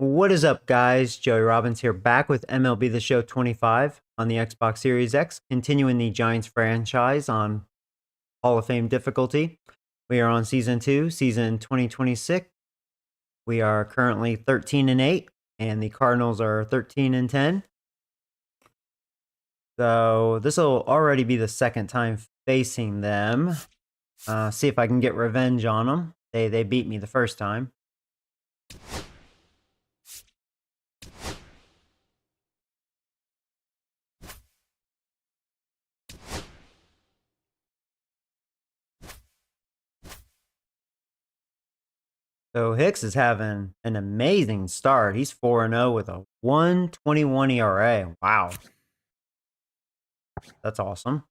What is up, guys? Joey Robbins here, back with MLB The Show 25 on the Xbox Series X, continuing the Giants franchise on Hall of Fame difficulty. We are on Season 2, Season 2026. We are currently 13-8, and the Cardinals are 13-10. So this will already be the second time facing them. See if I can get revenge on them. They beat me the first time. So Hicks is having an amazing start. He's 4-0 with a 1.21 ERA. Wow. That's awesome.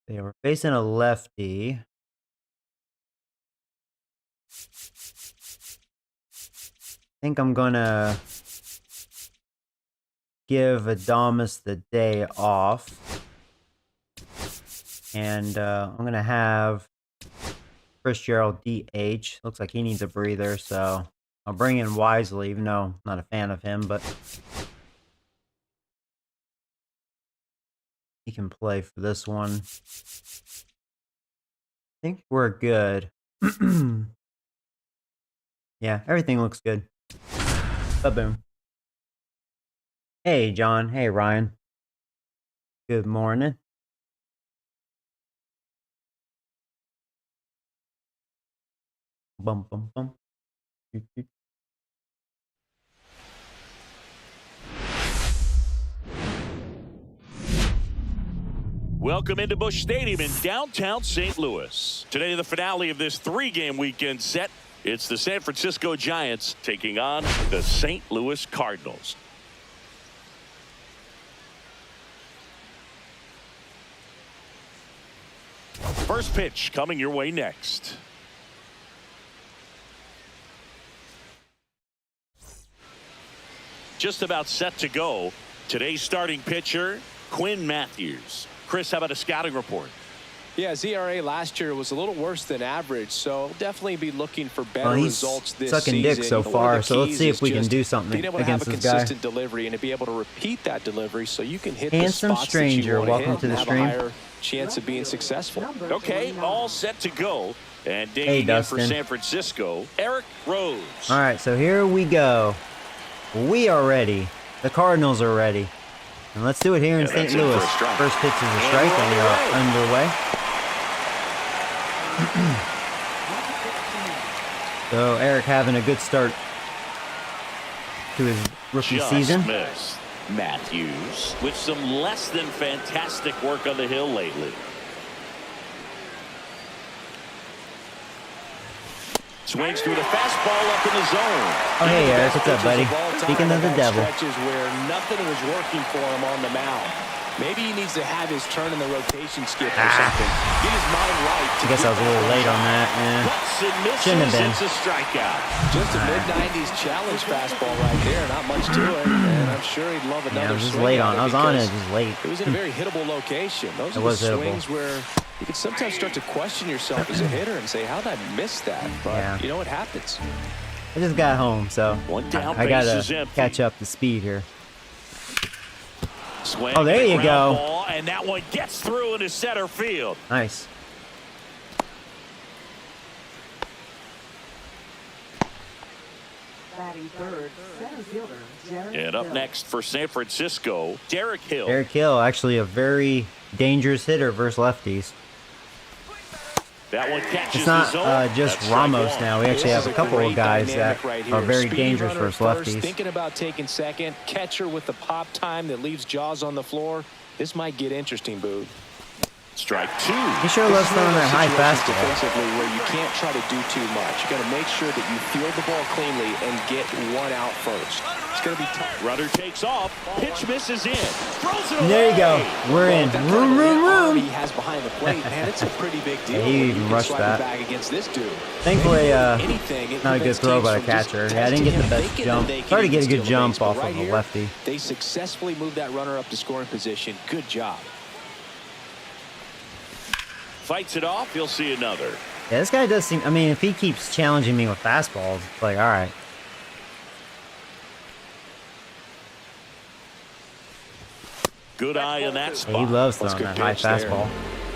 They were facing a lefty. I think I'm gonna give Adames the day off, and I'm gonna have Chris Gerald DH. Looks like he needs a breather, so I'll bring in Wisely, even though I'm not a fan of him, but he can play for this one. I think we're good. Yeah, everything looks good. Ba-boom. Hey, John. Hey, Ryan. Good morning. Bum, bum, bum. Welcome into Busch Stadium in downtown St. Louis. Today, the finale of this three-game weekend set. It's the San Francisco Giants taking on the St. Louis Cardinals. First pitch coming your way next. Just about set to go. Today's starting pitcher, Quinn Matthews. Chris, how about a scouting report? Yeah, his ERA last year was a little worse than average, so definitely be looking for better results this season. Sucking dick so far, so let's see if we can do something against this guy. Being able to have a consistent delivery and to be able to repeat that delivery so you can hit Handsome the spots stranger, that you want welcome to the have stream. A higher chance of being successful. Okay, all set to go. And digging in for San Francisco, Eric Rose. All right, so here we go. We are ready. The Cardinals are ready. And let's do it here in St. Louis. First pitch is a strike, and we are underway. So Eric having a good start to his rookie season. Missed. Matthews with some less than fantastic work on the hill lately. Swings through the fastball up in the zone. Oh, hey, Eric, what's up, buddy? Speaking of the devil. Stretches where nothing was working for him on the mound. Maybe he needs to have his turn in the rotation skip or something. Get his mind right. I guess I was a little late on that. Shouldn't have been. It's a strikeout. Just a mid-90s challenge fastball right there. Not much to it. And I'm sure he'd love another I was just swing late on. it I was on it, just late. It was in a very hittable location. Those It are was the hittable. swings where you can sometimes start to question yourself as a hitter and say, how did I miss that? But you know what happens. I just got home, so One down, I base gotta catch up to speed here. Swing, oh, there you go. Ball, and that one gets through into center field. Nice. And up next for San Francisco, Derek Hill. Derek Hill, actually a very dangerous hitter versus lefties. That one catches It's not the zone. just That's Ramos strike now. We actually have a couple of guys that are very dangerous versus lefties. Thinking about taking second, catcher with the pop time that leaves Jaws on the floor. This might get interesting, Boog. Strike two. He sure loves throwing that high fastball. Defensively, where you can't try to do too much. You got to make sure that you field the ball cleanly and get one out first. It's going to be tough. Runner takes off. Pitch misses in. Throws it away. There you go. We're in. Room. He has behind the plate, man. It's a pretty big deal. He even rushed that. Back against this dude. Thankfully, not a good throw by the catcher. Yeah, I didn't get the best jump. Tried to get a good jump off of the lefty. They successfully moved that runner up to scoring position. Good job. fights it off. He'll see another. Yeah, this guy does seem... I mean, if he keeps challenging me with fastballs, it's like, all right. Good eye on that spot. He loves throwing that high fastball.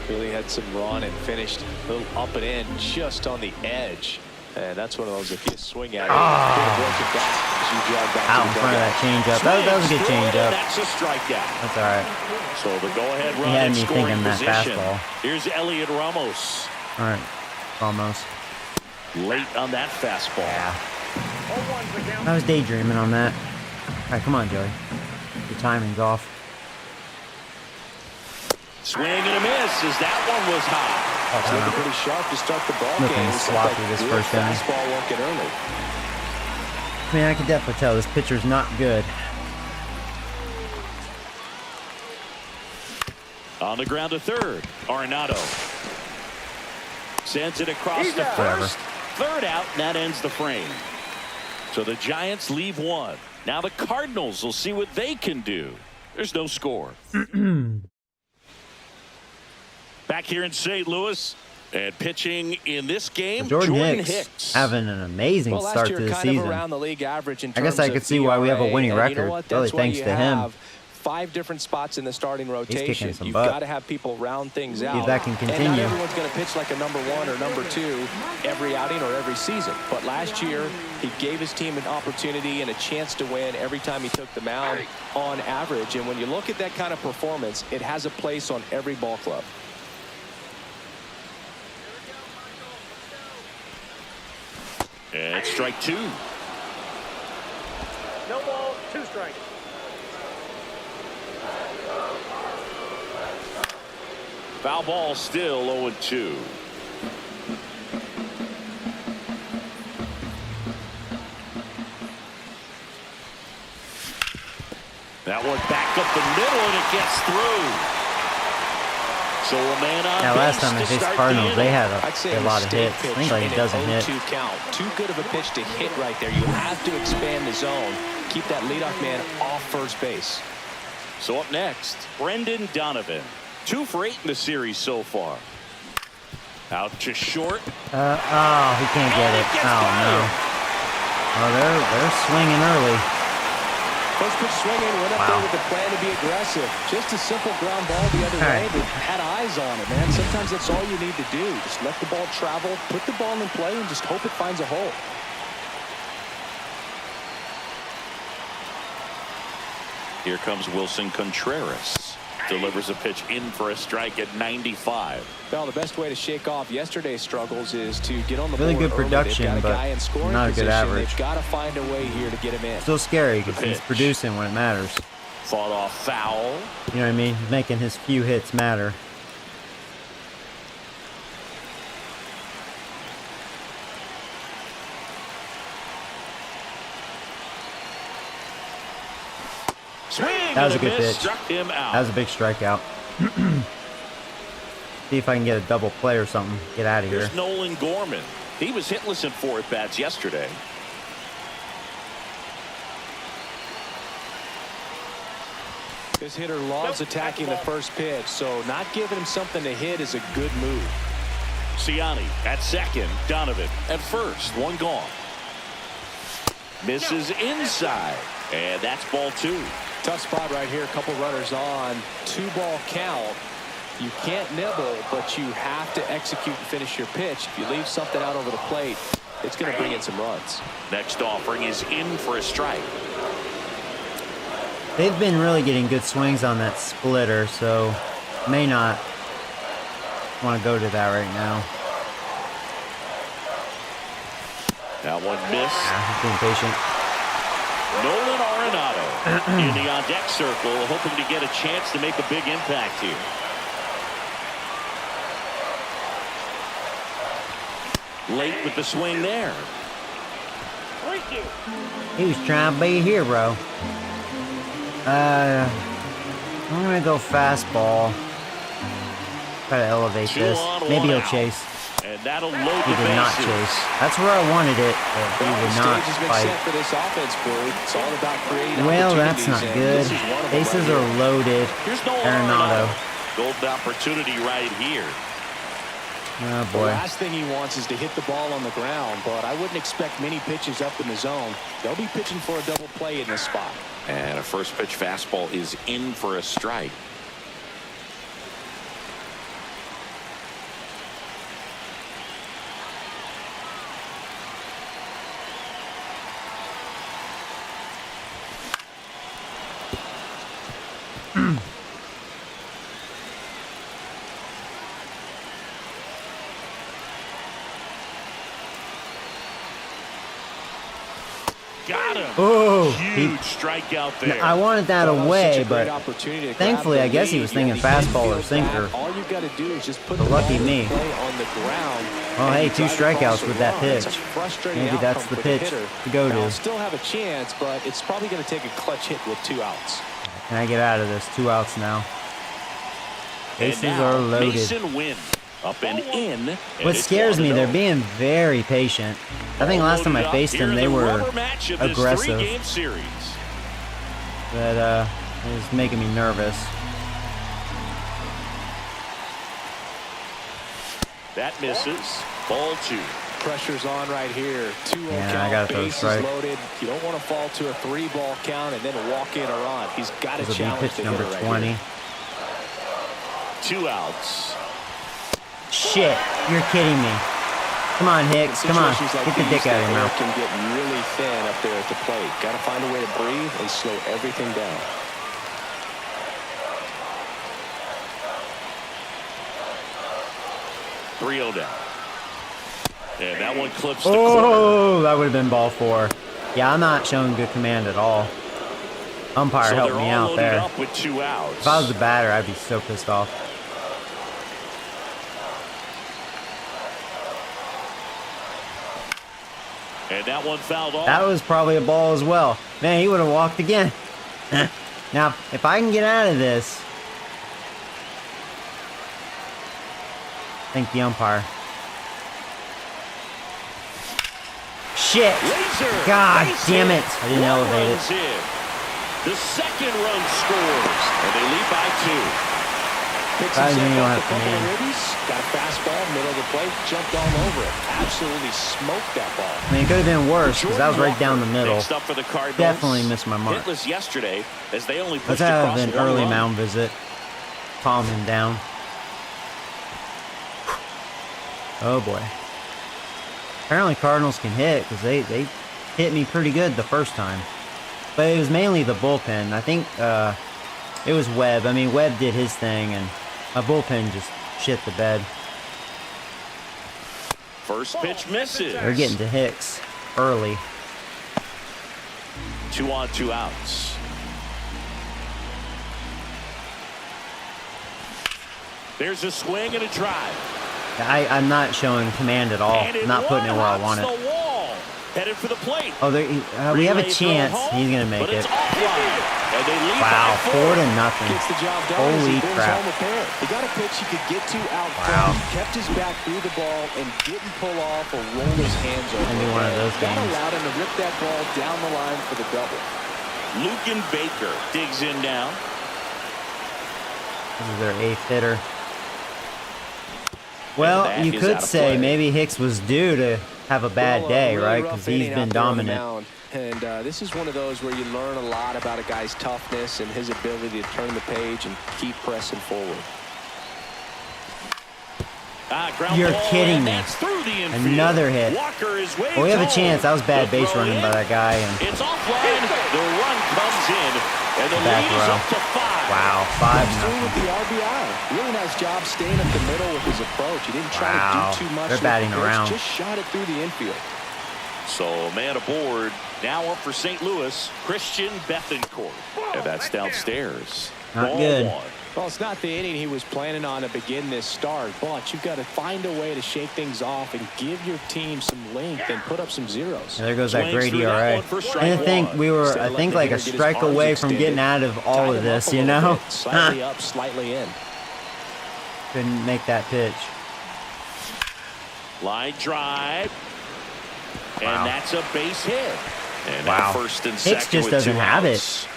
Really had some run and finished a little up and in just on the edge. And that's one of those, if you swing at it, out in front of that changeup. That was a good changeup. That's a strikeout. That's all right. So the go-ahead run He had in me scoring thinking that position. fastball. Here's Elliot Ramos. All right. Almost. Late on that fastball. Yeah. I was daydreaming on that. All right, come on, Joey. Your timing's off. Swing and a miss as that one was high. Looking pretty sharp to start the ball Looking game. sloppy this first inning. Fastball won't get early. I mean, I can definitely tell this pitcher's not good. On the ground to third, Arenado sends it across the first. Third out, and that ends the frame. So the Giants leave one. Now the Cardinals will see what they can do. There's no score. Back here in St. Louis, and pitching in this game, Jordan Hicks having an amazing start to the season. Around the league average in I guess I could see why we have a winning record. Really, thanks to him. 5 different spots in the starting rotation. He's kicking some You've butt. got to have people round things out. See if that can continue. And not everyone's going to pitch like a number 1 or number 2 every outing or every season. But last year, he gave his team an opportunity and a chance to win every time he took the mound on average. And when you look at that kind of performance, it has a place on every ball club. And strike 2. No ball, 2 strikes. Foul ball still 0-2. That one back up the middle and it gets through. So a man on Now, last base time they to faced start Cardinals, the they inning. had I'd say a lot of hits. I think like he doesn't hit. 0-2 count. Too good of a pitch to hit right there. You have to expand the zone. Keep that leadoff man off first base. So up next, Brendan Donovan. 2 for 8 in the series so far. Out to short. Oh, he can't get it. Oh, no. Oh, they're swinging early. First pitch swinging, went up there with the plan to be aggressive. Just a simple ground ball the other way, but had eyes on it, man. Sometimes that's all you need to do. Just let the ball travel, put the ball in play, and just hope it finds a hole. Here comes Wilson Contreras. Delivers a pitch in for a strike at 95. Well, the best way to shake off yesterday's struggles is to get on the Really board good early. production, They've got a but guy in scoring not a good position. average. They've got to find a way here to get him in. Still scary because The he's pitch. producing when it matters. Fought off foul. You know what I mean? He's making his few hits matter. Swing That was and a good miss. pitch. Struck him out. That was a big strikeout. See if I can get a double play or something. Get out of here. Here's Nolan Gorman. He was hitless in 4 at-bats yesterday. This hitter loves attacking the first pitch, so not giving him something to hit is a good move. Ciani at second. Donovan at first. 1 gone. Misses inside. And that's ball 2. Tough spot right here. A couple runners on. 2-ball count. You can't nibble, but you have to execute and finish your pitch. If you leave something out over the plate, it's going to bring in some runs. Next offering is in for a strike. They've been really getting good swings on that splitter, so may not want to go to that right now. That one missed. He's being patient. Nolan Arenado in the on-deck circle, hoping to get a chance to make a big impact here. Late with the swing there. He was trying to be a hero. I'm gonna go fastball. Try to elevate this. Maybe he'll chase. And that'll load He the did not bases. chase. That's where I wanted it, but he did not fight. For this offense, Billy. It's all about creating Well, that's not opportunities, good. and this is one of them Bases right are here. loaded. Here's Nolan Arenado. Golden opportunity right here. Oh, The boy. last thing he wants is to hit the ball on the ground, but I wouldn't expect many pitches up in the zone. They'll be pitching for a double play in this spot. And a first pitch fastball is in for a strike. Got him. Oh, Huge strikeout there. I wanted that Well, away, such a great but opportunity to thankfully, grab I the guess he lead. was thinking Yeah, he fastball or feels sinker. that. All you got to do is just put But the lucky ball me. in play on the ground. Oh, hey, and 2 drive it across strikeouts the with that run. It's a pitch. frustrating Maybe that's outcome the for the pitch hitter. to go Now, to. he'll still have a chance, but it's probably going to take a clutch hit with 2 outs. Can I get out of this? 2 outs now. Bases And now, are loaded. Mason Wynn up and in. And What it's scares me, 1-0. they're being very patient. I think last time I faced them, they were aggressive. Game series. That is making me nervous. That misses. Ball 2. Pressure's on right here. 2-0 Yeah, I count, gotta throw a bases strike. loaded. You don't want to fall to a 3-ball count and then walk in or on. He's got to This will be challenge pitch the number hitter right 20. here. 2 outs. Shit, you're kidding me. Come on, Hicks, come on. Situations like Get the dick these, out of your the air mouth. can get really thin up there at the plate. Got to find a way to breathe and slow everything down. Three-0 down. And that one clips the corner. Oh, that would have been ball 4. Yeah, I'm not showing good command at all. Umpire So helped they're me all out loaded there. up with 2 outs. If I was the batter, I'd be so pissed off. And that one fouled off. That was probably a ball as well. Man, he would have walked again. Now, if I can get out of this, thank the umpire. Shit. Laser. God Base damn hit. it. I didn't One elevate it. run's in. The second run scores, and they lead by 2. Picks I himself knew you up have a couple of command. ribbies, got a fastball, middle of the plate, jumped all over it. Absolutely smoked that ball. I mean, it could have been worse because that was right down the middle. Next up for the Cardinals. Definitely missed my mark. Hitless yesterday as they only Let's pushed have across an one early run. mound visit. Calm him down. Oh boy. Apparently Cardinals can hit because they hit me pretty good the first time. But it was mainly the bullpen. I think it was Webb. I mean, Webb did his thing and my bullpen just shit the bed. First pitch misses. They're getting to Hicks early. 2 on, 2 outs. There's a swing and a drive. I'm not showing command at all. And I'm not putting it where I want it. The wall. Headed for the plate. Oh, we have a Relay throw chance. home, He's gonna make but it's it. offline, and they lead Wow, by 4 4. to nothing. Gets the job done. Holy as he brings crap. home a pair. He got a pitch he could get to out Wow. front. Kept his back through the ball and didn't pull off or roll his hands over. Gonna be one of those That games. allowed him to rip that ball down the line for the double. Luken Baker digs in now. This is their 8th hitter. Well, that you is could out of say play. maybe Hicks was due to have a bad Well, day, really right? rough Because he's inning been out there on the dominant. mound. And this is one of those where you learn a lot about a guy's toughness and his ability to turn the page and keep pressing forward. Ground You're ball, kidding and me. that's through the infield. Another hit. Walker is way Well, we have a tall. chance. That was bad The base throw running in. by that guy. And It's offline. The run comes in, and the Back lead is row. up to 5. wow, 5 Comes through with nothing. the RBI. Really nice job staying up the middle with his approach. He didn't try Wow. to do too much. They're with batting the pitch, around. Just shot it through the infield. So man aboard. Now up for St. Louis, Christian Bethancourt. And that's downstairs. Not Ball good. 1. Well, it's not the inning he was planning on to begin this start, but you've got to find a way to shake things off and give your team some length and put up some zeros. And there goes that Swings great through that ERA. one for strike And I think one. we were, Instead I of think letting like the a hitter get his strike arms away from extended, getting out of all tied of him this, up a you little know? bit. Slightly up, slightly in. Couldn't make that pitch. Line drive. Wow. And that's a base hit. And Wow. now first and Hicks second just with doesn't 2 have it. outs.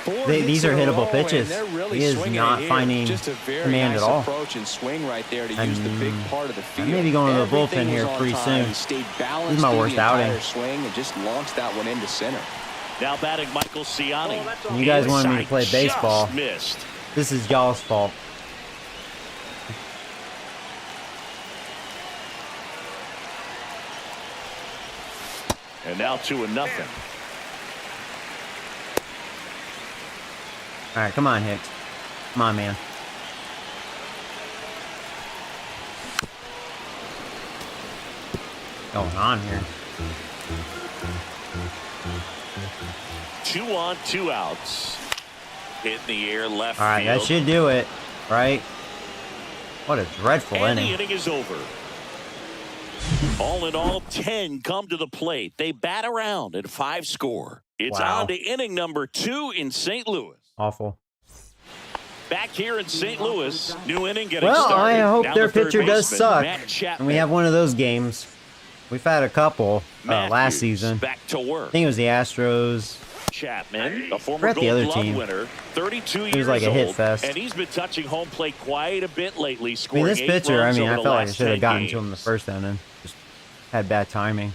these are hittable pitches. Really he is not finding command at all. Approach and swing right there to use the big part of the field. I may be going to the bullpen here pretty soon. This is my worst outing. Swing and just launched that one into center. Now batting Michael Ciani. You guys wanted me to play baseball. Missed. This is y'all's fault. And now 2-0. All right, come on, Hicks. Come on, man. What's going on here? 2 on, 2 outs. Hit in the air, left All right, field. that should do it, right? What a dreadful And inning. the inning is over. All in all, 10 come to the plate. They bat around at 5 score. It's Wow. on to inning number 2 in St. Louis. Awful. Back here in St. Louis, new inning getting Well, started. I hope Now their the third pitcher does baseman, suck. Matt Chapman. And we have one of those games. We've had a couple last Matthews season. back to I work. think it was the Astros. Chapman, a former Forgot the Gold other Glove team. winner, 32 It was years like a hit old, fest. and he's been touching home plate quite a bit lately, I mean, scoring this 8 pitcher, I runs mean, I over the felt like I last should have 10 gotten to him the games. first inning. Just had bad timing.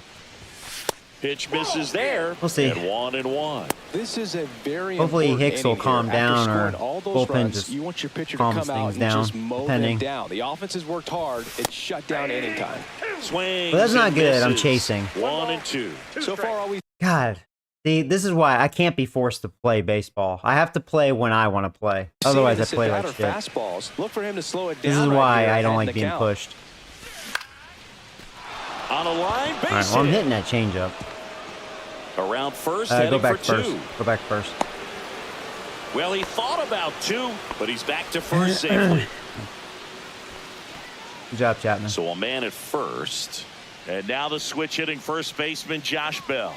Pitch misses there. We'll see. And 1-1. This is a very Hopefully important Hicks will inning calm here. After down, or scoring all those bullpen runs, just you want your pitcher to calms come out things and down, just mow depending. them down. The offense has worked hard. It's shut down inning time. Swings. But that's not and good. I'm misses. chasing. 1-2. So far, all we God. See, this is why I can't be forced to play baseball. I have to play when I want to play. Otherwise, I play like shit. fastballs. Look for him to slow it down. This is right why here I don't and like the being count. pushed. On a line, base All right, well, I'm hit. hitting that changeup. Around first, Go heading back for first. 2. Go back first. Well, he thought about 2, but he's back to first safely. Good job, Chapman. So a man at first. And now the switch hitting first baseman Josh Bell.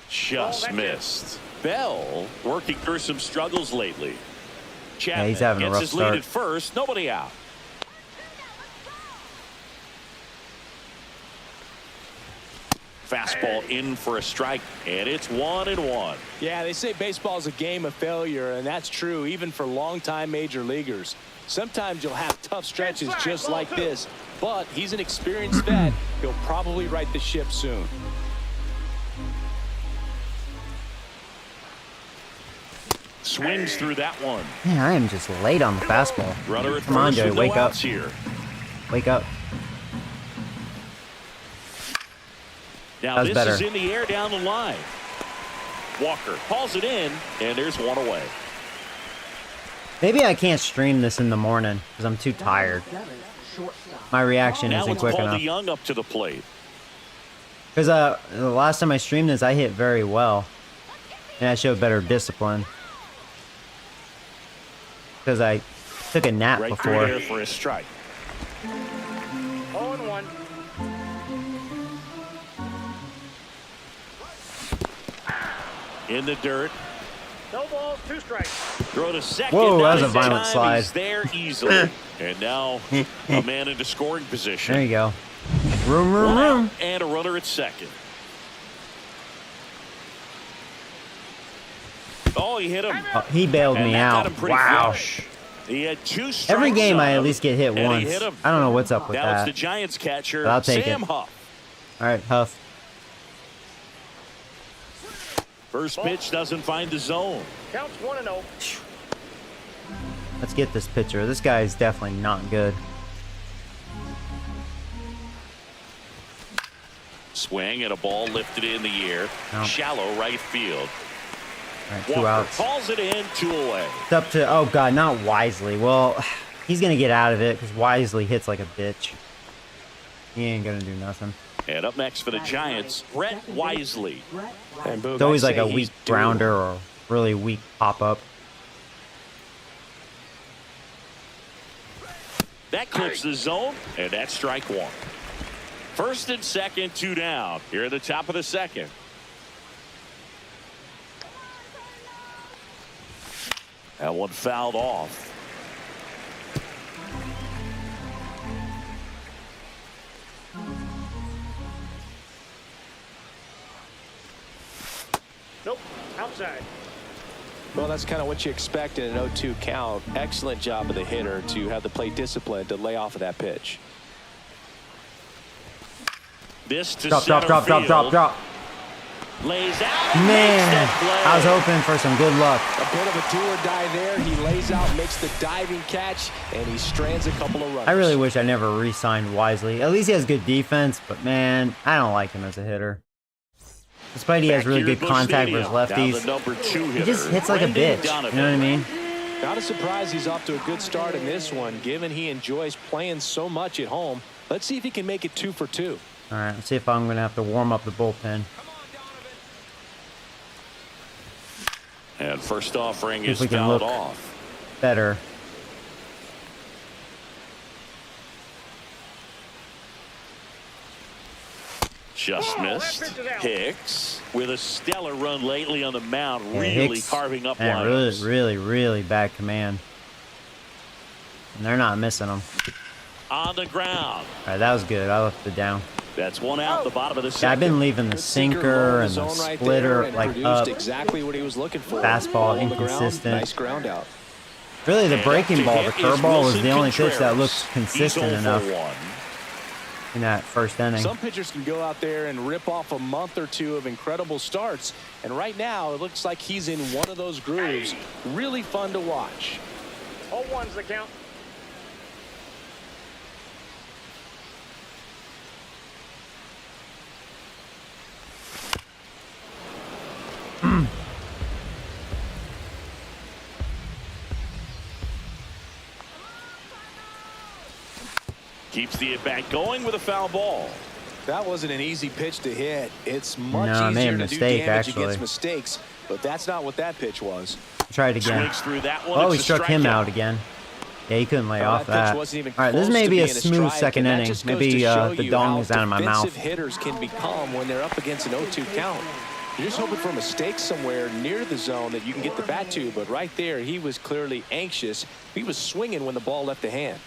Just missed. Bell working through some struggles lately. Chapman he's having a gets rough his start. lead at first. Nobody out. Fastball in for a strike, and it's 1-1. Yeah, they say baseball is a game of failure, and that's true even for longtime major leaguers. Sometimes you'll have tough stretches just like this, but he's an experienced vet. He'll probably right the ship soon. Swings through that one. Man, I am just late on the fastball. Runner at Come on, first Joey, with no wake up. outs here. Wake up. Now That was this better. is in the air down the line. Walker calls it in, and there's one away. Maybe I can't stream this in the morning because I'm too tired. My reaction Now isn't it's quick Paul enough. DeYoung up to the plate. Because the last time I streamed this, I hit very well. And I showed better discipline. Because I took a nap Right through before. there for a strike. 0-1. In the dirt. No balls, 2 strikes. Throw to second. Whoa, Not that was a this violent time. slide. He's there easily. And now a man into scoring position. There you go. Room, room, One out room. and a runner at second. Oh, he hit him. He bailed And me that got out. him pretty Wow. flush. He had 2 strikes. Every game on I at him, least get hit and he once. hit him. I don't know what's up with Now it's that. the Giants catcher, But I'll take Sam it. Huff. All right, Huff. First pitch doesn't find the zone. Counts 1-0. Let's get this pitcher. This guy is definitely not good. Swing and a ball lifted in the air. No. Shallow right field. All right, 2 Walker outs. calls it in, 2 away. It's up to, oh God, not Wisely. Well, he's going to get out of it because Wisely hits like a bitch. He ain't going to do nothing. And up next for the Giants, Brett Wisely. And Boog, It's always I'd like a say weak he's due. grounder or really weak pop-up. That clips the zone, and that's strike 1. First and second, 2 down. Here at the top of the second. That one fouled off. Nope. outside. Well, that's kind of what you expect in an 0-2 count. Excellent job of the hitter to have the plate discipline to lay off of that pitch. This to Drop. Lays out. Man, I was hoping for some good luck. A bit of a do or die there. He lays out, makes the diving catch, and he strands a couple of runners. I really wish I never re-signed Wisely. At least he has good defense, but man, I don't like him as a hitter. Despite he has really good contact versus lefties, he just hits like a bitch. You know what I mean? Not a surprise he's off to a good start in this one, given he enjoys playing so much at home. Let's see if he can make it 2 for 2. All right, let's see if I'm going to have to warm up the bullpen. And first offering If is we can fouled look off. better. Just missed. Hicks with a stellar run lately on the mound, Yeah, really Hicks, carving up man, lineups. really bad command. And they're not missing him. On the ground. All right, that was good. I left it down. That's one out the bottom of the Yeah, second. I've been leaving the sinker and the splitter like up. Exactly what he was looking for. Fastball On the ground, inconsistent. nice ground out. Really, the And breaking up to ball, the hit is curveball, was Wilson the only pitch that Contreras. looked consistent He's 0 enough for 1. in that first inning. Some pitchers can go out there and rip off a month or two of incredible starts, and right now it looks like he's in one of those grooves. Really fun to watch. 0-1's the count. Keeps the at-bat going with a foul ball. That wasn't an easy pitch to hit. It's much No, I made a easier to do mistake, damage actually. against mistakes, but that's not what that pitch was. Try it again. Swings through that one. Oh, It's he a struck him strikeout. out again. Yeah, he couldn't lay Well, off that pitch that. wasn't even All right, this close may to be a being smooth strike, second and that inning. just goes Maybe to show the you dong how is out of my mouth. defensive hitters can become when they're up against an 0-2 count. You're just hoping for a mistake somewhere near the zone that you can get the bat to, but right there he was clearly anxious. He was swinging when the ball left the hand.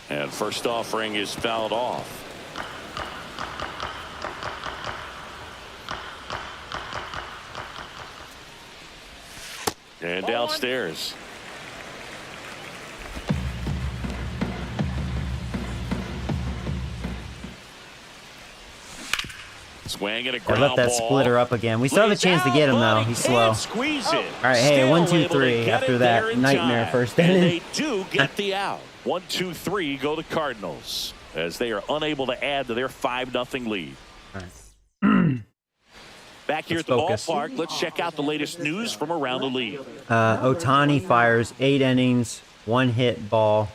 And first offering is fouled off. And downstairs. Swing and a I ground left that ball. splitter up again. We still have a Lays chance to out, get him, but though. he He's can't slow. Squeeze it. All right, hey, Still 1, 2, able to 3 get after it that there in nightmare time. first And inning. they do get the out. 1, 2, 3 go the Cardinals as they are unable to add to their 5-0 lead. All right. Back here Let's at the focus. ballpark, let's check out the latest news from around the league. Ohtani fires 8 innings, 1 hit ball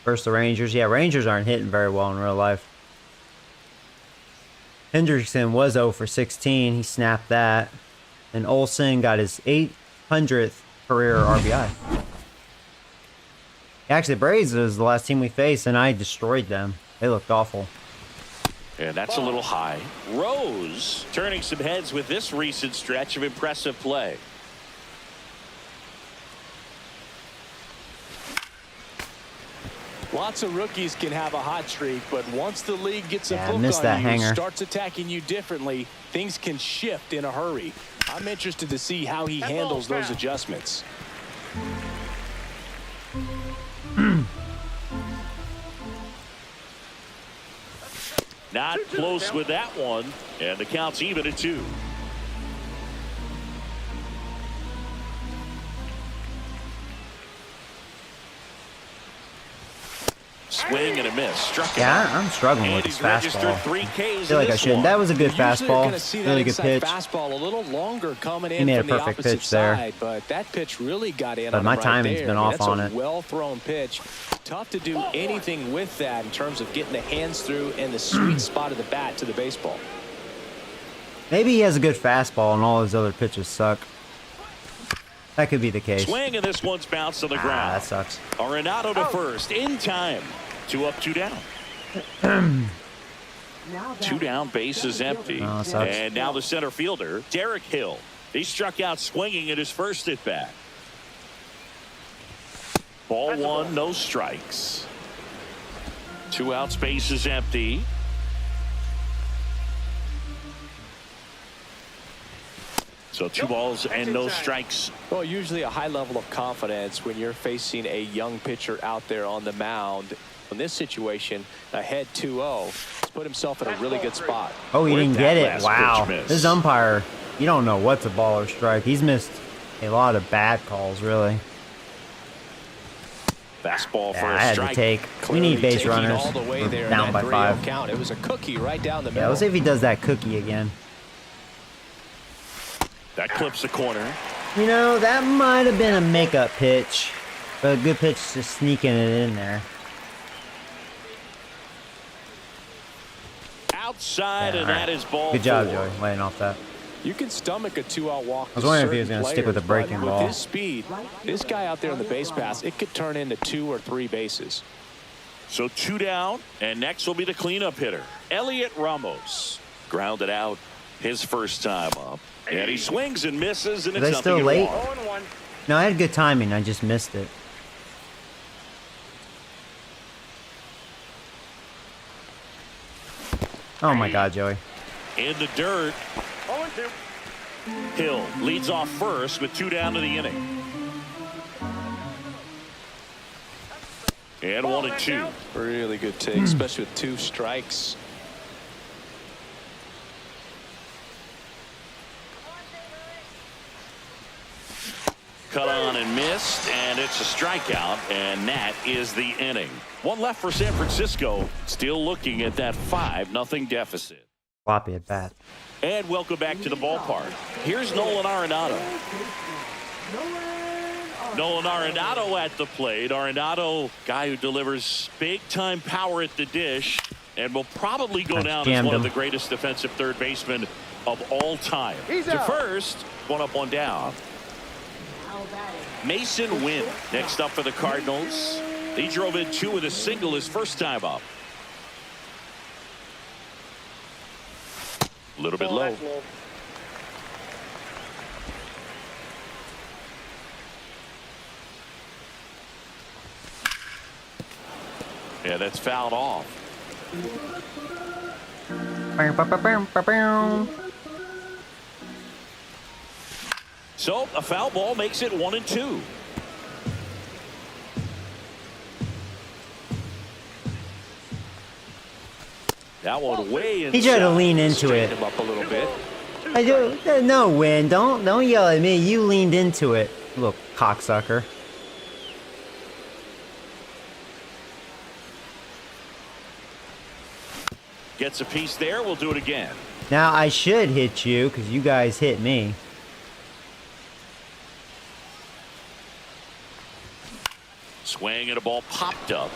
versus the Rangers. Yeah, Rangers aren't hitting very well in real life. Hendrickson was 0 for 16. He snapped that. And Olsen got his 800th career RBI. Actually, the Braves was the last team we faced, and I destroyed them. They looked awful. And that's a little high. Rose turning some heads with this recent stretch of impressive play. Lots of rookies can have a hot streak, but once the league gets a Yeah, I book missed on that you, hanger. starts attacking you differently, things can shift in a hurry. I'm interested to see how he handles those adjustments. Not close with that one, and the count's even at 2. Swing and a miss. Struck him out. Yeah, I'm struggling And with this he's registered fastball. 3 Ks I feel like I in this shouldn't. one. That was a good Usually you're fastball. gonna see that Really good inside pitch. fastball a little longer coming He in made a from the perfect opposite pitch there. side, but that pitch really got in But on my him right timing's there. been I mean, off that's on a it. well-thrown pitch. Tough to do anything with that in terms of getting the hands through and the sweet spot of the bat to the baseball. Maybe he has a good fastball and all his other pitches suck. That could be the case. Swing, and this one's bounced on the ground. That sucks. Arenado to first in time. 2 up, 2 down. 2 down, base is empty. Oh, that sucks. And now the center fielder, Derek Hill. He struck out swinging at his first at bat. Ball 1, no strikes. 2 outs, base is empty. So 2 balls and no strikes. Well, usually a high level of confidence when you're facing a young pitcher out there on the mound. In this situation, ahead 2-0, he's put himself in a really good spot. Oh, he didn't get it. Wow. Miss. This umpire, you don't know what's a ball or strike. He's missed a lot of bad calls, really. Fastball for I a had strike. to take. We need base runners. We're down by 5. Count. It was a cookie right down the middle. Yeah, let's see if he does that cookie again. That clips the corner. You know, that might have been a makeup pitch, but a good pitch just sneaking it in there. Outside, Yeah, and that is ball Good job, 4. Joey, laying off that. You can stomach a 2-out walk. I was wondering if he was going to stick with the breaking ball. With his speed, this guy out there on the base pass, it could turn into 2 or 3 bases. So 2 down, and next will be the cleanup hitter, Elliot Ramos. Grounded out his first time up. And he swings and misses, and Are it's they still nothing late? 0-1. No, I had good timing. I just missed it. Oh my God, Joey. In the dirt, 0-2. Hill leads off first with 2 down to the inning. And 1-2. Really good take, especially with 2 strikes. Cut on and missed, and it's a strikeout, and that is the inning. 1 left for San Francisco, still looking at that 5-0 deficit. Floppy at bat. And welcome back to the ballpark. Here's Nolan Arenado. Nolan Arenado at the plate. Arenado, guy who delivers big-time power at the dish and will probably go down as one of the greatest defensive third basemen of all time. To first, 1 up, 1 down. Mason Wynn next up for the Cardinals. He drove in 2 with a single his first time up. A little bit low. Yeah, that's fouled off. So a foul ball makes it 1-2. That one way inside. He tried to lean into it. Him up a little bit. I do. No, Win. Don't yell at me. You leaned into it, little cocksucker. Gets a piece there. We'll do it again. Now I should hit you because you guys hit me. Swing and a ball popped up.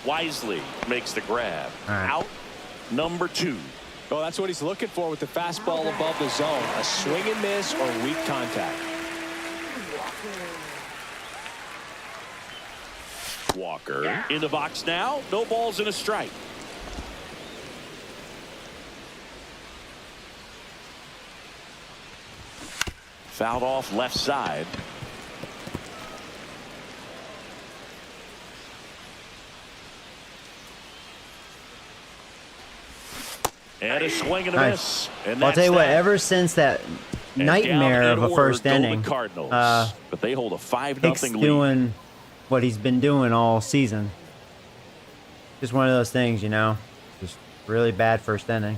Wisely makes the grab. Right. Out number 2. Well, that's what he's looking for with the fastball above the zone. A swing and miss or weak contact. Walker in the box now. No balls and a strike. Fouled off left side. And a swing and a miss. And I'll tell you what, that. ever since that And nightmare down of in a order first go the inning, Cardinals. But they hold a 5-0 Hicks lead. doing what he's been doing all season. Just one of those things, you know. Just really bad first inning.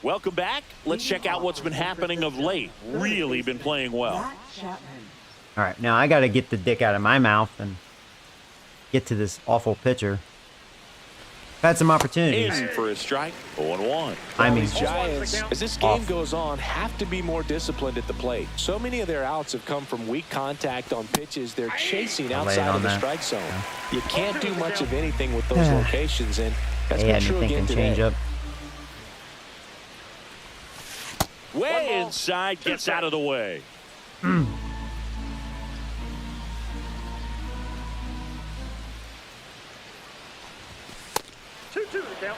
Welcome back. Let's check out what's been happening of late. Really been playing well. All right, now I got to get the dick out of my mouth and get to this awful pitcher. Had some opportunities. In for a strike. 0-1. I mean, These Giants, as this game goes on, have to be more disciplined at the plate. So many of their outs have come from weak contact on pitches they're chasing outside of the strike zone. You can't do much of anything with those locations, and that's been true again today. change up. Way inside, gets out of the way. 2-2 the count.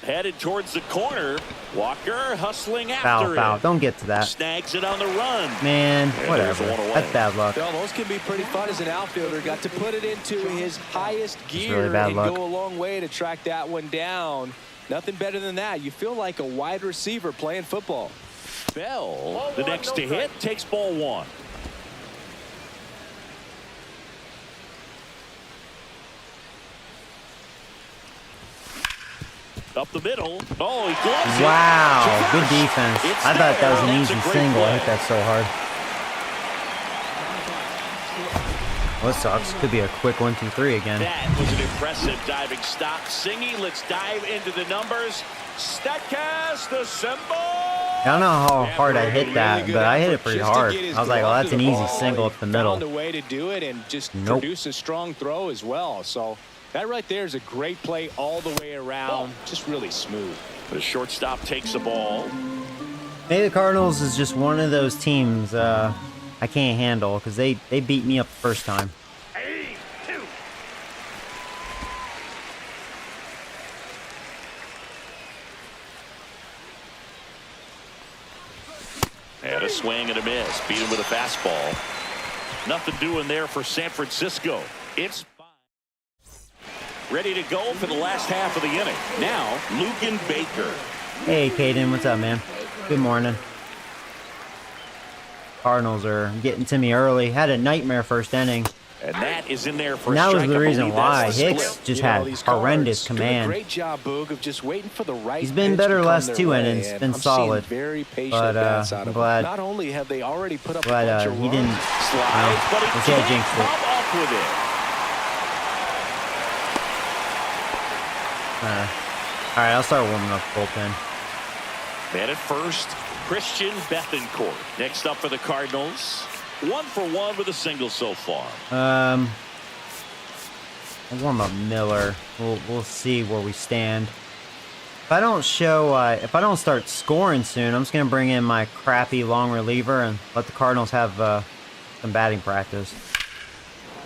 headed towards the corner. Walker hustling after Foul. it. Don't get to that. Snags it on the run. Man, And whatever. there's one away. That's bad luck. Well, those can be pretty fun as an outfielder. Got to put it into his highest gear really bad and luck. go a long way to track that one down. Nothing better than that. You feel like a wide receiver playing football. Bell, the next to hit, takes ball 1. Up the middle. Oh, he gloves it. Wow, good defense. It's I thought that was an there. easy That's a great single. I play. hit that so hard. Well, that sucks. Could be a quick 1, 2, 3 again. That was an impressive diving stop. Singy, let's dive into the numbers. Statcast assemble. I don't know how hard I hit that, but I hit it pretty hard. I was like, well, that's an easy single up the middle. Found a way to do it and just Nope. produce a strong throw as well. So that right there is a great play all the way around. Just really smooth. The shortstop takes the ball. Maybe the Cardinals is just one of those teams I can't handle because they beat me up the first time. And a swing and a miss. Beat him with a fastball. Nothing doing there for San Francisco. It's ready to go for the last half of the inning. Now, Lucan Baker. Hey, Caden, what's up, man? Good morning. Cardinals are getting to me early. Had a nightmare first inning. And that is in there for And a that was strike. the I reason believe why. that's the Hicks split. just You know, had these horrendous Cards doing a command. great job, Boog, of just waiting for the right. He's been pitch better to come last their 2 way, innings. and Been I'm solid. seeing very patient But at-bats out I'm of glad. him. Not only have they already put up a But bunch of he runs, didn't. Slides, but he Let's see how can't jinxed it. come up with it. All right, I'll start warming up the bullpen. Man at first, Christian Bethancourt. Next up for the Cardinals. 1 for 1 with a single so far. I'll warm up Miller. We'll see where we stand. If I don't start scoring soon, I'm just gonna bring in my crappy long reliever and let the Cardinals have some batting practice.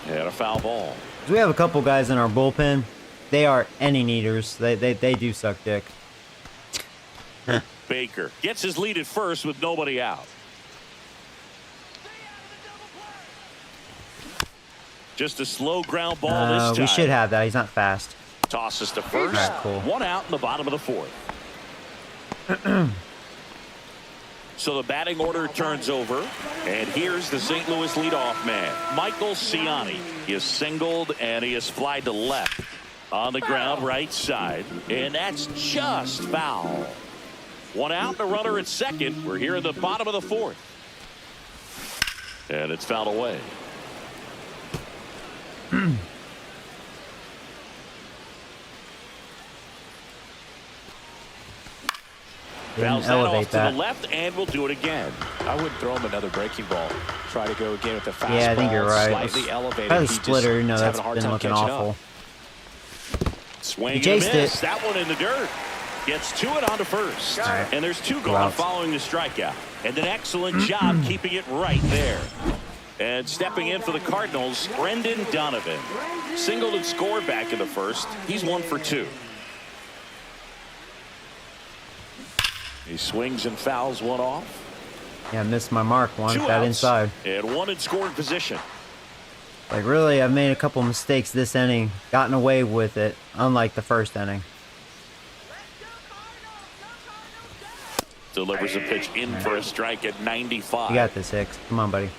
And a foul ball. We have a couple guys in our bullpen. They are inning eaters. They do suck dick. Baker gets his lead at first with nobody out. Just a slow ground ball this time. We should have that. He's not fast. Tosses to first. All right, cool. 1 out in the bottom of the 4th. So the batting order turns over. And here's the St. Louis leadoff man, Michael Ciani. He is singled and he is flied to left on the ground right side. And that's just foul. 1 out and a runner at second. We're here in the bottom of the 4th. And it's fouled away. Fouls that elevate off to that. the left, and we'll do it again. I wouldn't throw him another breaking ball. Try to go again with the fastball. Yeah, I think you're right. Slightly elevated. Probably He splitter. just No, is that's having a hard been time looking catching awful. up. Swing He and a chased miss. it. That one in the dirt. Gets to it on to first. right. And there's 2 Two gone outs. following the strikeout. And an excellent job keeping it right there. And stepping in for the Cardinals, Brendan Donovan. Singled and scored back in the first. He's 1 for 2. He swings and fouls one off. Yeah, I missed my mark one. 2 That outs. inside. And 1 in scoring position. Like, really, I've made a couple mistakes this inning. Gotten away with it, unlike the first inning. Delivers a pitch in for a strike at 95. You got this, Hicks. Come on, buddy.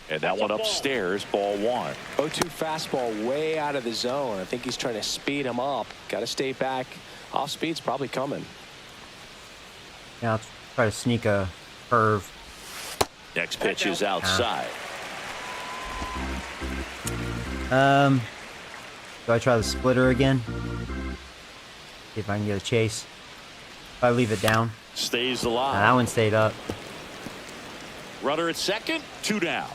And that one upstairs, ball 1. 0-2 fastball way out of the zone. I think he's trying to speed him up. Got to stay back. Off speed's probably coming. Yeah, I'll try to sneak a curve. Next pitch is outside. Do I try the splitter again? See if I can get a chase. If I leave it down. Stays Nah, alive. that one stayed up. Runner at second, 2 down.